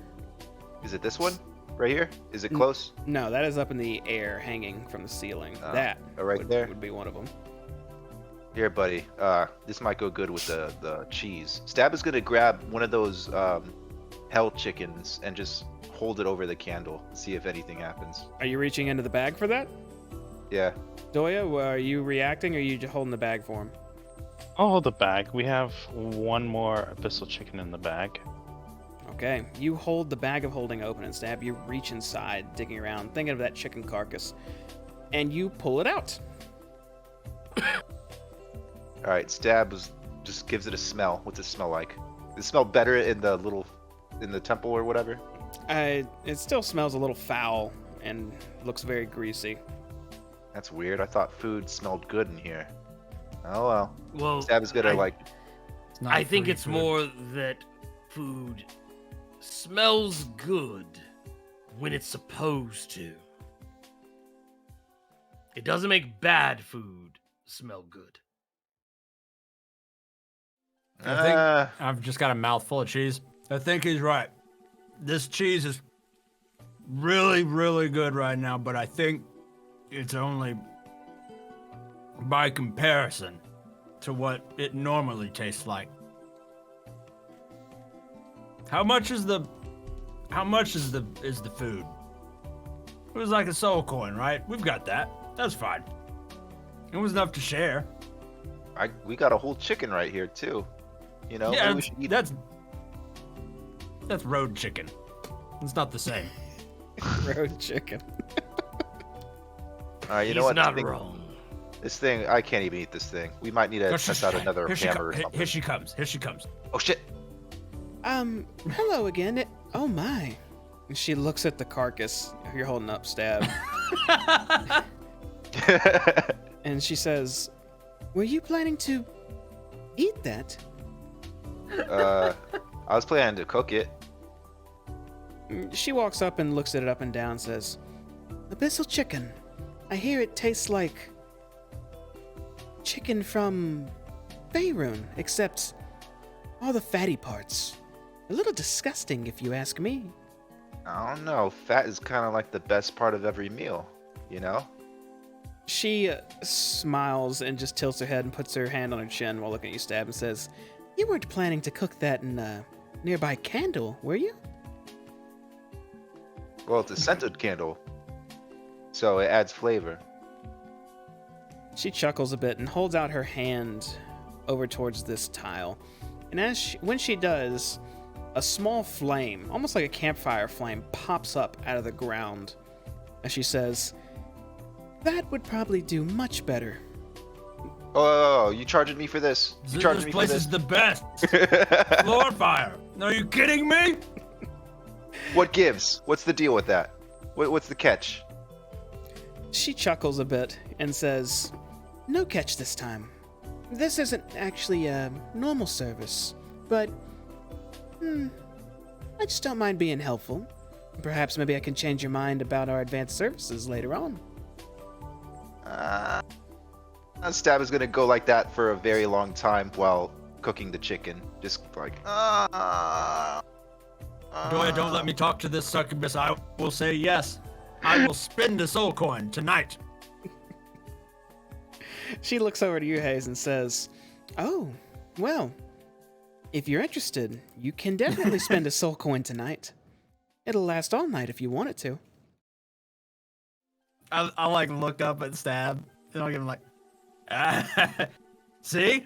Is it this one? Right here? Is it close? No, that is up in the air, hanging from the ceiling. Oh, That right would, there? would be one of them. Here, buddy. This might go good with the cheese. Stab is gonna grab one of those hell chickens and just hold it over the candle. See if anything happens. Are you reaching into the bag for that? Yeah. Doya, are you reacting, or are you just holding the bag for him? I'll hold the bag. We have one more abyssal chicken in the bag. Okay, you hold the bag of holding open, and Stab, you reach inside, digging around, thinking of that chicken carcass, and you pull it out. All right. Stab just gives it a smell. What's it smell like? Does it smell better in the temple or whatever? It still smells a little foul and looks very greasy. That's weird. I thought food smelled good in here. Oh well. Well, Stab is gonna like. It's not I think free it's food. more that food smells good when it's supposed to. It doesn't make bad food smell good. I think I've just got a mouthful of cheese. I think he's right. This cheese is really, really good right now, but I think it's only by comparison to what it normally tastes like. How much is the food? It was like a soul coin, right? We've got that. That's fine. It was enough to share. we got a whole chicken right here too. You know, Yeah, maybe we should eat. that's road chicken. It's not the same. Road chicken. All right, you He's know what? not wrong. This thing, I can't even eat this thing. We might need to test out another hammer or something. Here she comes. Here she comes. Oh shit! Hello again. Oh my. And she looks at the carcass you're holding up, Stab, and she says, "Were you planning to eat that?" I was planning to cook it. She walks up and looks at it up and down and says, "Abyssal chicken. I hear it tastes like chicken from Faerun, except all the fatty parts. A little disgusting, if you ask me." I don't know. Fat is kind of like the best part of every meal, you know? She smiles and just tilts her head and puts her hand on her chin while looking at you, Stab, and says, "You weren't planning to cook that in a nearby candle, were you?" Well, it's a scented candle, so it adds flavor. She chuckles a bit and holds out her hand over towards this tile. And when she does, a small flame, almost like a campfire flame, pops up out of the ground as she says, "That would probably do much better." Oh, you charging me for this? You charging This me for place this? is the best. Floor fire. Are you kidding me? What gives? What's the deal with that? What's the catch? She chuckles a bit and says, "No catch this time. This isn't actually a normal service, but I just don't mind being helpful. Perhaps maybe I can change your mind about our advanced services later on." Stab is gonna go like that for a very long time while cooking the chicken. Just like, Doya, don't let me talk to this succubus. I will say yes. I will spend a soul coin tonight. She looks over to you, Hayes, and says, "Oh, well, if you're interested, you can definitely spend a soul coin tonight. It'll last all night if you want it to." I'll like look up at Stab and I'll give him like, see?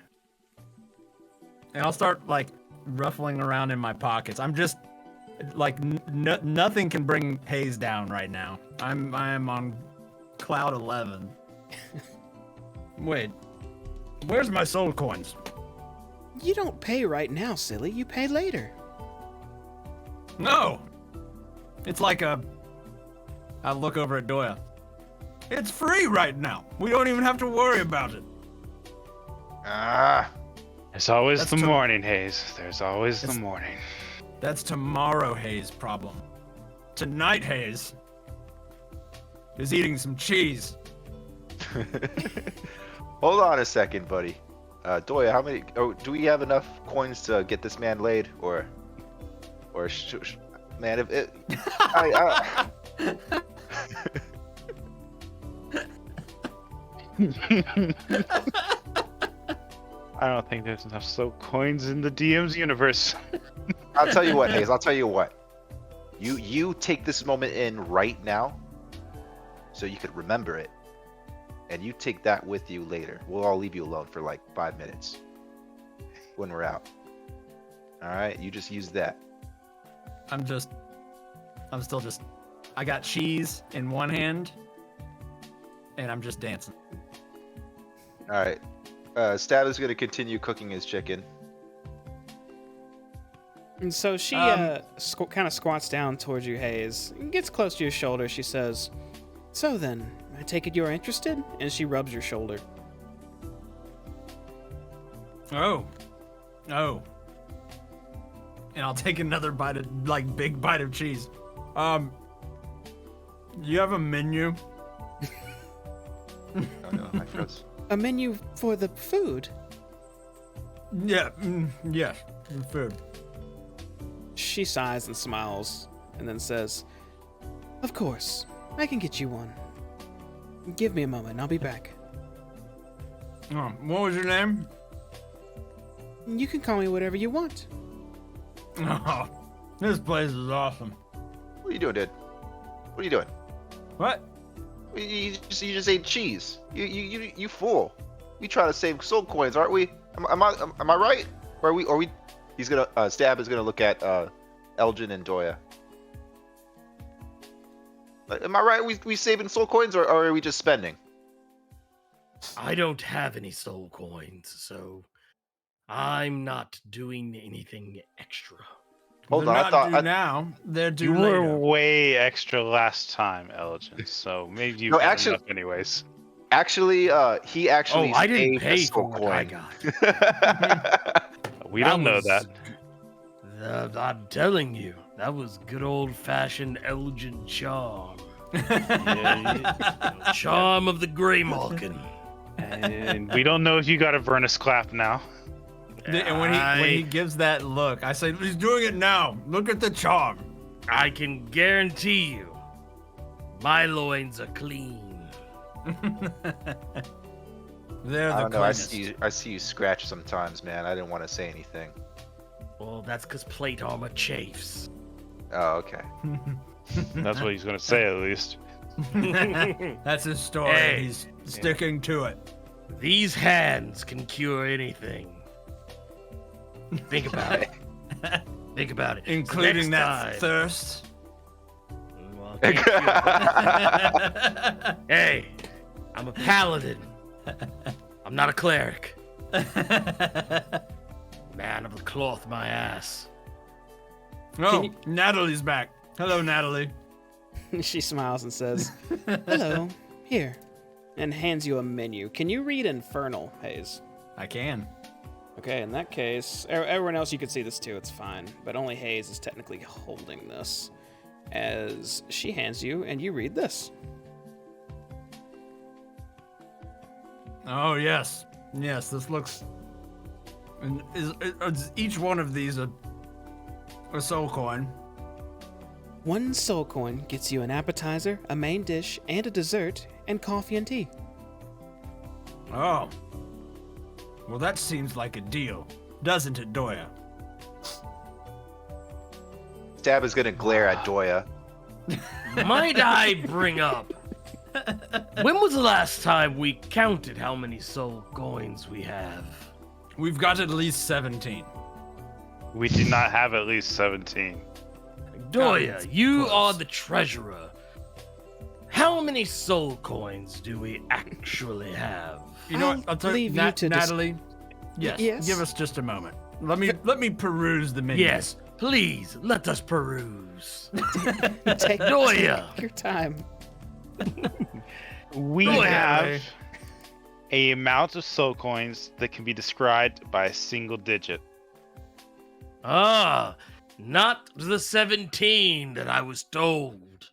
And I'll start like ruffling around in my pockets. I'm just like nothing can bring Hayes down right now. I am on cloud 11. Wait, where's my soul coins? "You don't pay right now, silly. You pay later." No, it's like I look over at Doya. It's free right now. We don't even have to worry about it. There's always That's the to- morning, Hayes. There's always the It's- morning. That's tomorrow Hayes' problem. Tonight Hayes is eating some cheese. Hold on a second, buddy. Doya, how many? Oh, do we have enough coins to get this man laid, or man? If it, I don't think there's enough slow coins in the DM's universe. I'll tell you what, Hayes. I'll tell you what. You take this moment in right now, so you could remember it, and you take that with you later. We'll all leave you alone for like 5 minutes when we're out. All right, you just use that. I'm still just, I got cheese in one hand, and I'm just dancing. All right. Stab is gonna continue cooking his chicken. And so she kind of squats down towards you, Hayes, and gets close to your shoulder. She says, "So then, I take it you're interested?" And she rubs your shoulder. Oh. And I'll take another bite of, big bite of cheese. You have a menu? Oh no, I froze. A menu for the food? Yeah, yes, food. She sighs and smiles, and then says, "Of course, I can get you one. Give me a moment, I'll be back." Oh, what was your name? You can call me whatever you want. Oh, this place is awesome. What are you doing, dude? What are you doing? What? You just ate cheese. You fool. We try to save soul coins, aren't we? Am I right? Or are we? He's gonna Stab is gonna look at Elgin and Doya. Am I right? We saving soul coins, or are we just spending? I don't have any soul coins, so I'm not doing anything extra. Hold They're on, not I due now. They're due You later. were way extra last time, Elgin. So maybe you No, got actually- enough anyways. Actually, he actually Oh, I didn't saved a pay soul for what I coin. got. We don't know that. I'm telling you, that was good old-fashioned Elgin charm. Charm of the Greymalkin. And we don't know if you got Avernus clap now. And when he gives that look, I say, he's doing it now. Look at the charm. I can guarantee you, my loins are clean. They're I the don't know. I cleanest. see you scratch sometimes, man. I didn't want to say anything. Well, that's because plate armor chafes. Oh, okay. That's what he's going to say, at least. That's his story. Hey. He's sticking to it. These hands can cure anything. Think about it. Think about it. So Including next that time- thirst. Well, I can't cure- Hey, I'm a paladin. I'm not a cleric. Man of the cloth, my ass. Oh, you- Natalie's back. Hello, Natalie. She smiles and says, "Hello, here," and hands you a menu. Can you read Infernal, Hayes? I can. Okay, in that case, everyone else, you can see this too, it's fine. But only Hayes is technically holding this. As she hands you, and you read this. Oh, yes. Yes, this looks... And is each one of these a soul coin? One soul coin gets you an appetizer, a main dish, and a dessert, and coffee and tea. Oh. Well, that seems like a deal. Doesn't it, Doya? Stab is gonna glare at Doya. Might I bring up? When was the last time we counted how many soul coins we have? We've got at least 17. We do not have at least 17. Doya, you close. are the treasurer. How many soul coins do we actually have? You know what? I'll tell leave you to Natalie. Yes. Yes? Give us just a moment. Let me peruse the menu. Yes, please, let us peruse. Take Doya. your time. We Go ahead, have Ray. a amount of soul coins that can be described by a single digit. Ah, not the 17 that I was told.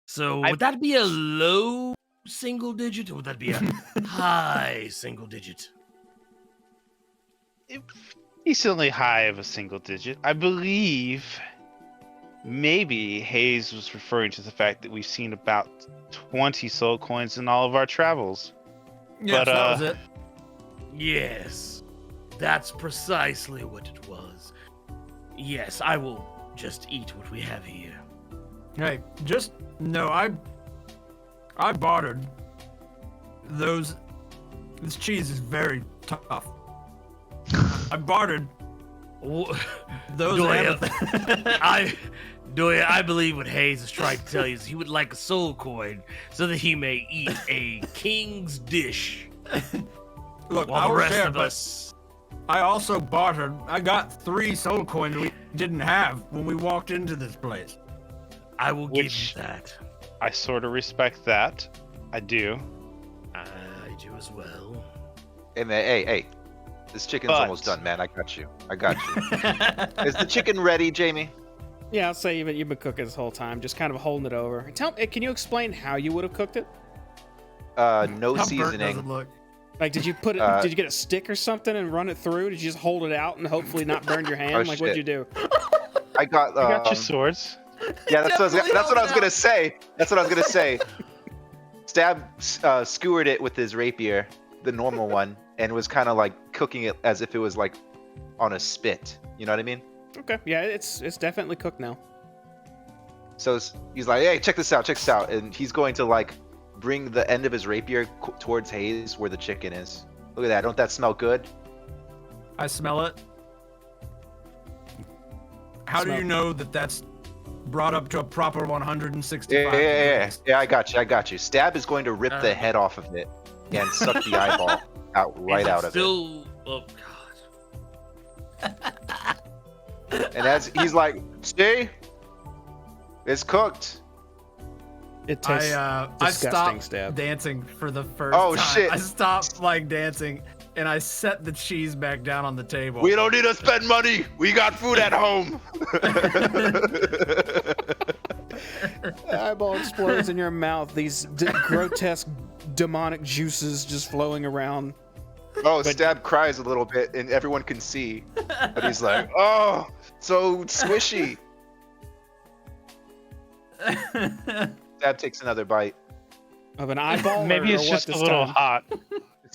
So would that be a low single digit, or would that be a high single digit? Decently high of a single digit. I believe maybe Hayes was referring to the fact that we've seen about 20 soul coins in all of our travels. Yes, but, that was it. Yes, that's precisely what it was. Yes, I will just eat what we have here. Hey, just no. I bartered those. This cheese is very tough. I bartered those. Doya, I believe what Hayes is trying to tell you is he would like a soul coin so that he may eat a king's dish Look, while I the was rest there, of but us. I also bartered. I got 3 soul coins we didn't have when we walked into this place. I will give Which- you that. I sort of respect that. I do. I do as well. Hey man, hey. This chicken's But- almost done, man. I got you. Is the chicken ready, Jamie? Yeah, I'll say you've been cooking this whole time, just kind of holding it over. Can you explain how you would have cooked it? No How burnt does it seasoning. look? Like, did you put it? Did you get a stick or something and run it through? Did you just hold it out and hopefully not burn your hand? Oh, Like, what'd you shit. do? I got. I got your swords. Yeah, that's what Definitely I was held gonna out. say. That's what I was gonna say. Stab skewered it with his rapier, the normal one, and was kind of like cooking it as if it was like on a spit. You know what I mean? Okay, yeah, it's definitely cooked now. So he's like, "Hey, check this out, and he's going to like bring the end of his rapier towards Hayes, where the chicken is. Look at that! Don't that smell good? I smell it. How do Smell. you know that that's brought up to a proper 165 Yeah. degrees? I got you. Stab is going to rip the head off of it and suck the eyeball right out of it. Still, oh god. And as he's like, "See, it's cooked." It tastes I disgusting, stopped Stab. dancing for the first Oh, time. shit. I stopped like dancing and I set the cheese back down on the table. We don't need to spend money. We got food at home. Eyeball explodes in your mouth. These grotesque demonic juices just flowing around. Oh, Stab cries a little bit, and everyone can see. But he's like, "Oh, so squishy." Stab takes another bite. Of an eyeball? Maybe or it's what just a this little time? hot.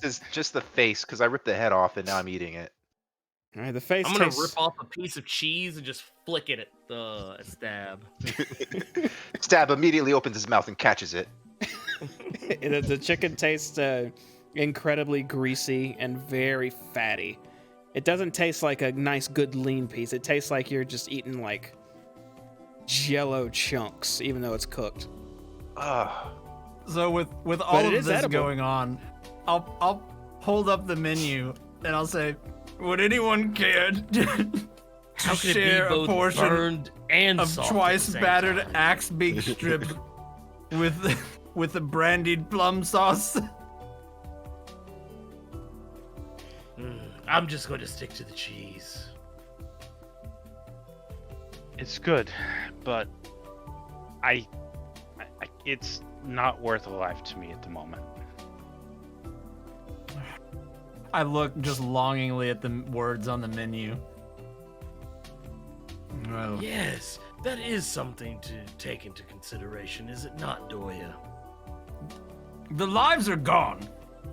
This is just the face, because I ripped the head off, and now I'm eating it. All right, the face I'm gonna tastes... rip off a piece of cheese and just flick it at Stab. Stab immediately opens his mouth and catches it. The chicken tastes incredibly greasy and very fatty. It doesn't taste like a nice, good, lean piece. It tastes like you're just eating like jello chunks, even though it's cooked. Ah, So with all But it of is this edible. going on, I'll hold up the menu and I'll say, would anyone care to How can it be share a both portion burned and of soft at twice the same battered time? axe beak strips with the brandied plum sauce? I'm just going to stick to the cheese. It's good, but I it's not worth a life to me at the moment. I look just longingly at the words on the menu. Oh. Yes, that is something to take into consideration, is it not, Doya? The lives are gone.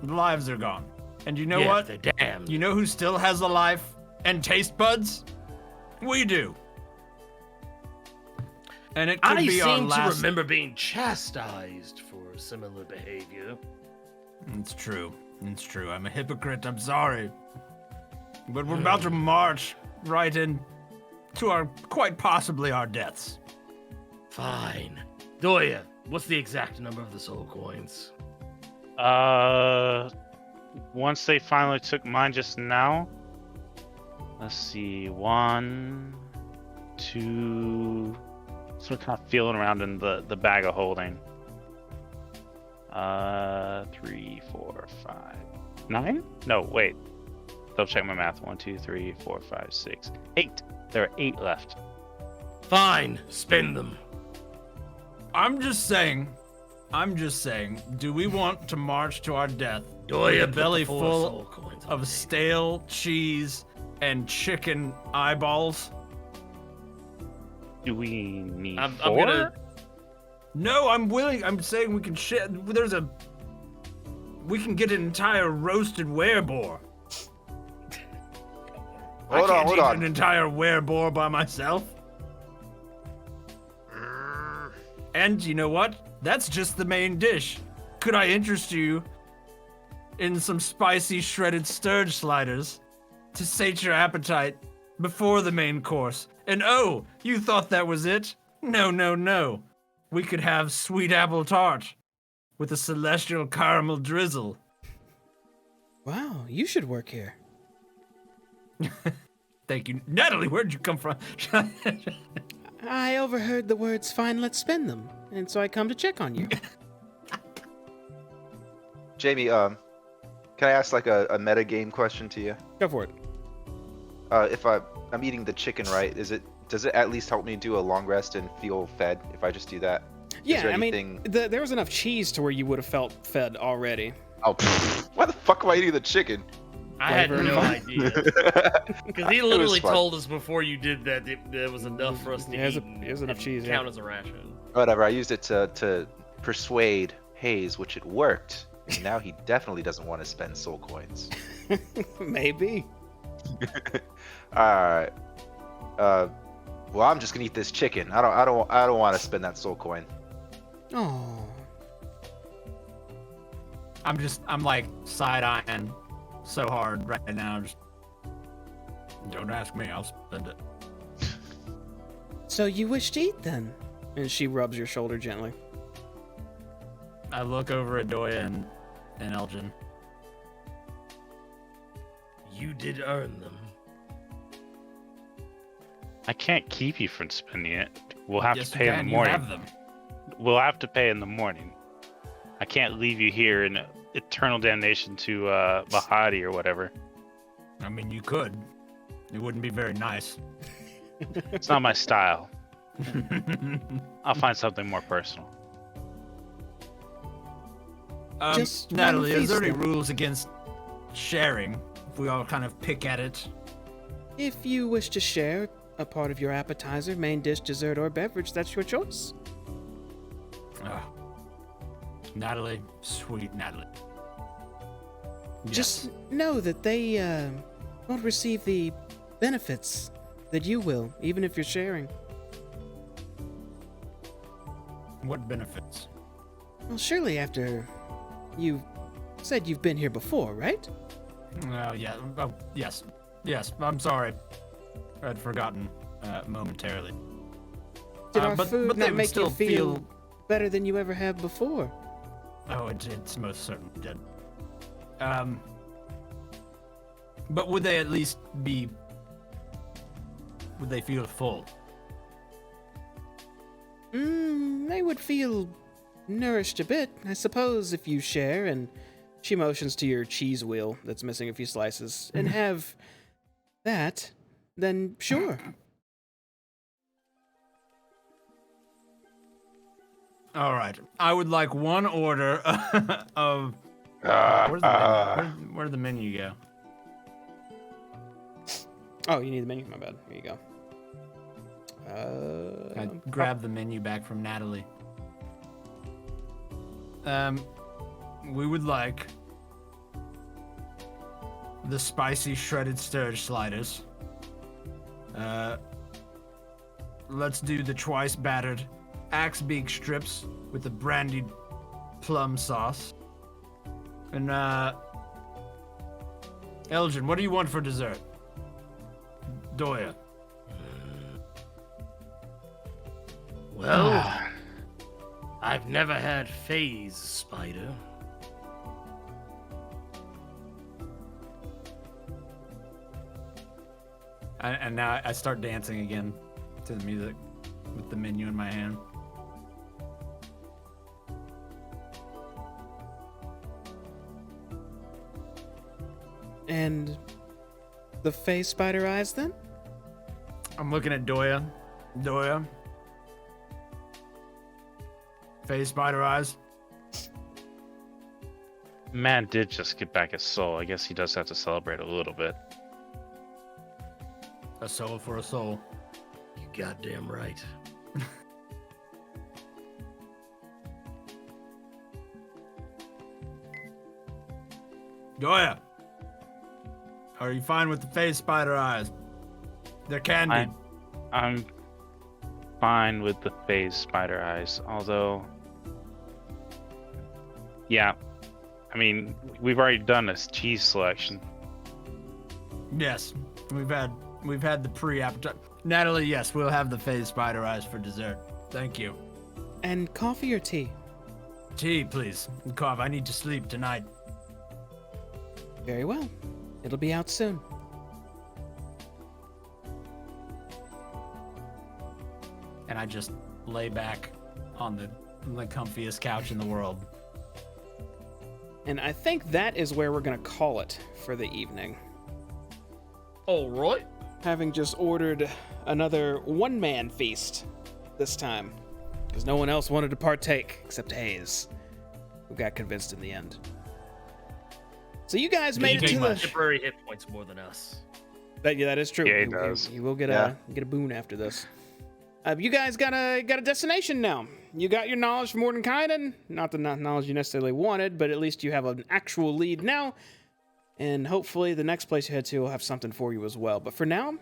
The lives are gone. And you know yes, what? they're damned. You know who still has a life and taste buds? We do. And it could I be our seem to last. remember being chastised for similar behavior. It's true. It's true. I'm a hypocrite. I'm sorry. But we're about to march right in to our quite possibly our deaths. Fine. Doya, what's the exact number of the soul coins? Once they finally took mine just now. Let's see, 1, 2. So kind of feeling around in the bag of holding. 3, 4, 5, 9? No, wait. Double check my math. 1, 2, 3, 4, 5, 6, 8. There are 8 left. Fine, spend them. I'm just saying. Do we want to march to our death Doya, with a put belly the 4 full soul coins on of me. stale cheese and chicken eyeballs? Do we need I'm 4? gonna. No, I'm willing. I'm saying we can share. We can get an entire roasted wereboar. I Hold can't on. eat an entire wereboar by myself. And you know what? That's just the main dish. Could I interest you in some spicy shredded sturge sliders to sate your appetite before the main course? And oh, you thought that was it? No, no, no. We could have sweet apple tart with a celestial caramel drizzle. Wow, you should work here. Thank you. Natalie, where'd you come from? I overheard the words, fine, let's spin them. And so I come to check on you. Jamie, can I ask like a meta game question to you? Go for it. If I'm eating the chicken, right? Does it at least help me do a long rest and feel fed if I just do that? Yeah, there I mean, anything- there was enough cheese to where you would have felt fed already. Oh, why the fuck am I eating the chicken? I had Flavor no involved. idea. Because he It was literally fun. told us before you did that there was enough for us to There's eat. there's enough and cheese, count yeah. as a ration. Whatever. I used it to persuade Hayes, which it worked. And now he definitely doesn't want to spend soul coins. Maybe. All right. Well, I'm just gonna eat this chicken. I don't want to spend that soul coin. Oh. I'm like side-eyeing so hard right now. Just don't ask me, I'll spend it. So you wish to eat then? And she rubs your shoulder gently. I look over at Doya and Elgin. You did earn them. I can't keep you from spending it. We'll have Yes, to pay you in can. the You morning. have them. We'll have to pay in the morning. I can't leave you here in eternal damnation to Bahati or whatever. I mean, you could. It wouldn't be very nice. It's not my style. I'll find something more personal. Just Natalie, one is there any feast, then. rules against sharing? If we all kind of pick at it. If you wish to share a part of your appetizer, main dish, dessert, or beverage, that's your choice. Oh. Natalie, sweet Natalie. Yes. Just know that they won't receive the benefits that you will, even if you're sharing. What benefits? Well, surely after you said you've been here before, right? Oh, yeah. Oh, yes. Yes, I'm sorry. I'd forgotten momentarily. Did our but food they not would make you still feel better than you ever have before? Oh, it's most certainly did. But would they at least be... Would they feel full? They would feel nourished a bit, I suppose, if you share, and she motions to your cheese wheel that's missing a few slices, and have that, then sure. All right. I would like one order of... Where'd the menu go? Oh, you need the menu? My bad. Here you go. I grabbed the menu back from Natalie. We would like the spicy shredded sturge sliders. Let's do the twice battered axe beak strips with the brandied plum sauce. And Elgin, what do you want for dessert? Doya. Well, I've never had phase spider. And now I start dancing again to the music with the menu in my hand. And the face spider eyes, then? I'm looking at Doya. Doya. Face spider eyes. Man did just get back his soul. I guess he does have to celebrate a little bit. A soul for a soul. You goddamn right. Doya. Are you fine with the face spider eyes? They're candied. I'm fine with the phase spider eyes, although, yeah, I mean, we've already done this cheese selection. Yes, we've had the pre-appetite. Natalie, yes, we'll have the face spider eyes for dessert. Thank you. And coffee or tea? Tea, please. And coffee. I need to sleep tonight. Very well. It'll be out soon. and I just lay back on the comfiest couch in the world. And I think that is where we're going to call it for the evening. All right. Having just ordered another one-man feast this time, because no one else wanted to partake except Hayes, who got convinced in the end. So you guys made it to the... temporary hit points more than us. That is true. Yeah, he does. You will get a boon after this. You guys got a destination now. You got your knowledge from Mordenkainen. Not the knowledge you necessarily wanted, but at least you have an actual lead now. And hopefully the next place you head to will have something for you as well. But for now,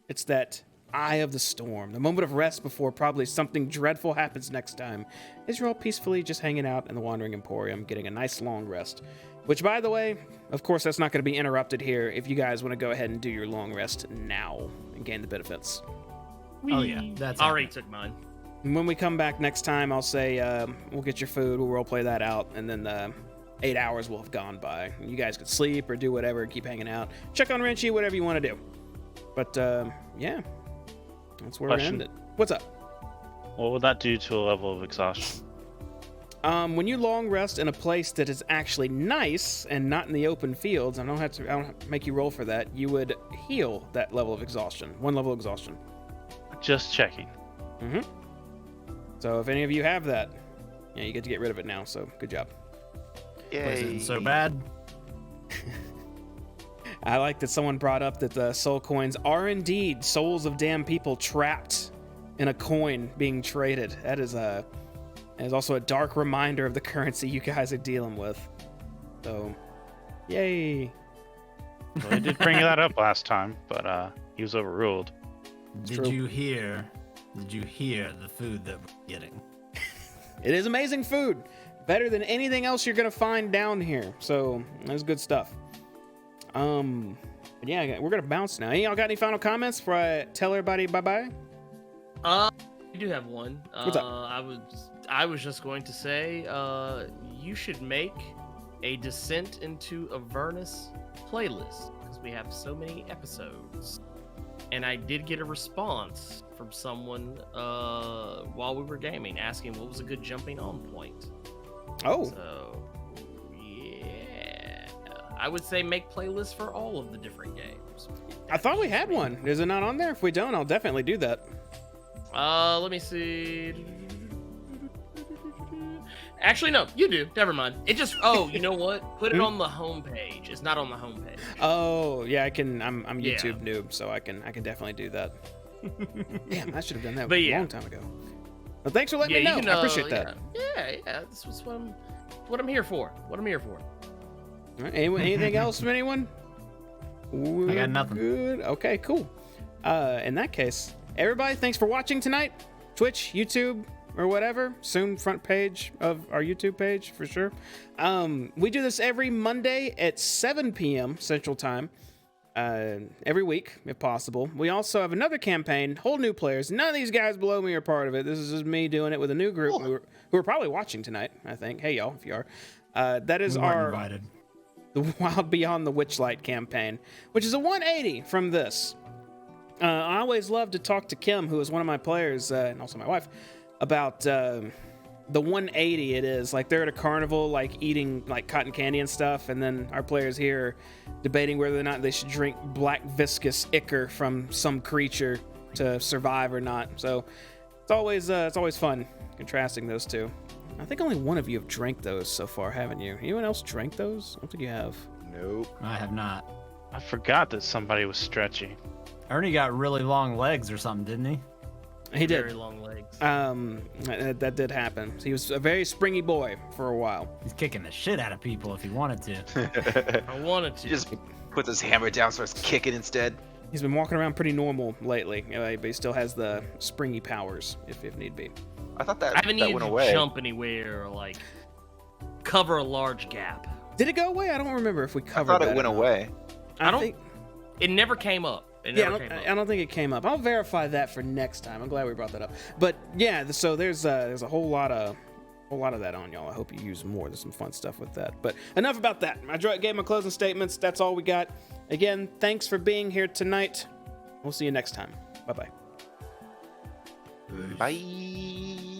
it's that eye of the storm, the moment of rest before probably something dreadful happens next time, as you're all peacefully just hanging out in the Wandering Emporium, getting a nice long rest. Which, by the way, of course, that's not going to be interrupted here if you guys want to go ahead and do your long rest now and gain the benefits. Oh yeah, that's already took mine. When we come back next time, I'll say we'll get your food, we'll roleplay that out, and then 8 hours will have gone by. You guys could sleep or do whatever, keep hanging out, check on Renchi, whatever you want to do. But yeah, that's where we're gonna end it. What's up? What would that do to a level of exhaustion? When you long rest in a place that is actually nice and not in the open fields, I don't have to make you roll for that. You would heal that level of exhaustion, 1 level of exhaustion. Just checking. Mm-hmm. So if any of you have that, yeah, you get to get rid of it now. So good job. Isn't so bad. I like that someone brought up that the soul coins are indeed souls of damn people trapped in a coin being traded. That is also a dark reminder of the currency you guys are dealing with. So, yay. Well, I did bring that up last time, but he was overruled. Did you hear the food that we're getting? It is amazing food. Better than anything else you're going to find down here. So, that's good stuff. But yeah, we're going to bounce now. Any y'all got any final comments before I tell everybody bye-bye? We do have one. What's up? I was just going to say, you should make a Descent into Avernus playlist because we have so many episodes. And I did get a response from someone while we were gaming asking what was a good jumping on point. Oh. So, yeah. I would say make playlists for all of the different games. I thought we had one. Is it not on there? If we don't, I'll definitely do that. Let me see. Actually, no, you do. Never mind. It just. Oh, you know what? Put it on the homepage. It's not on the homepage. Oh, yeah, I can. I'm YouTube noob, so I can definitely do that. Damn, I should have done that a long time ago. But thanks for letting me know. I appreciate that. Yeah. This was what I'm here for. What I'm here for. All right, anything else from anyone? I got nothing. Good. Okay, cool. In that case, everybody, thanks for watching tonight. Twitch, YouTube, or whatever. Soon front page of our YouTube page for sure. We do this every Monday at 7 p.m. Central Time. Every week, if possible. We also have another campaign, whole new players. None of these guys below me are part of it. This is just me doing it with a new group who are probably watching tonight, I think. Hey, y'all, if you are. That is our invited. The Wild Beyond the Witchlight campaign, which is a 180 from this. I always love to talk to Kim, who is one of my players, and also my wife, about the 180 it is. Like, they're at a carnival, like, eating, like, cotton candy and stuff, and then our players here are debating whether or not they should drink black viscous ichor from some creature to survive or not. So it's always fun contrasting those two. I think only one of you have drank those so far, haven't you? Anyone else drank those? I don't think you have. Nope. I have not. I forgot that somebody was stretchy. Ernie got really long legs or something, didn't he? He did. Very long legs. That did happen. He was a very springy boy for a while. He's kicking the shit out of people if he wanted to. I wanted to. He just puts his hammer down, starts kicking instead. He's been walking around pretty normal lately, but he still has the springy powers if need be. I thought that I haven't that needed went to away. jump anywhere or like cover a large gap. Did it go away? I don't remember if we I covered thought that it went or not. away. I don't- think. It never came up. It Yeah, never came up. I don't think it came up. I'll verify that for next time. I'm glad we brought that up. But yeah, so there's a whole lot of that on y'all. I hope you use more. There's some fun stuff with that. But enough about that. I gave my closing statements. That's all we got. Again, thanks for being here tonight. We'll see you next time. Bye-bye. Bye.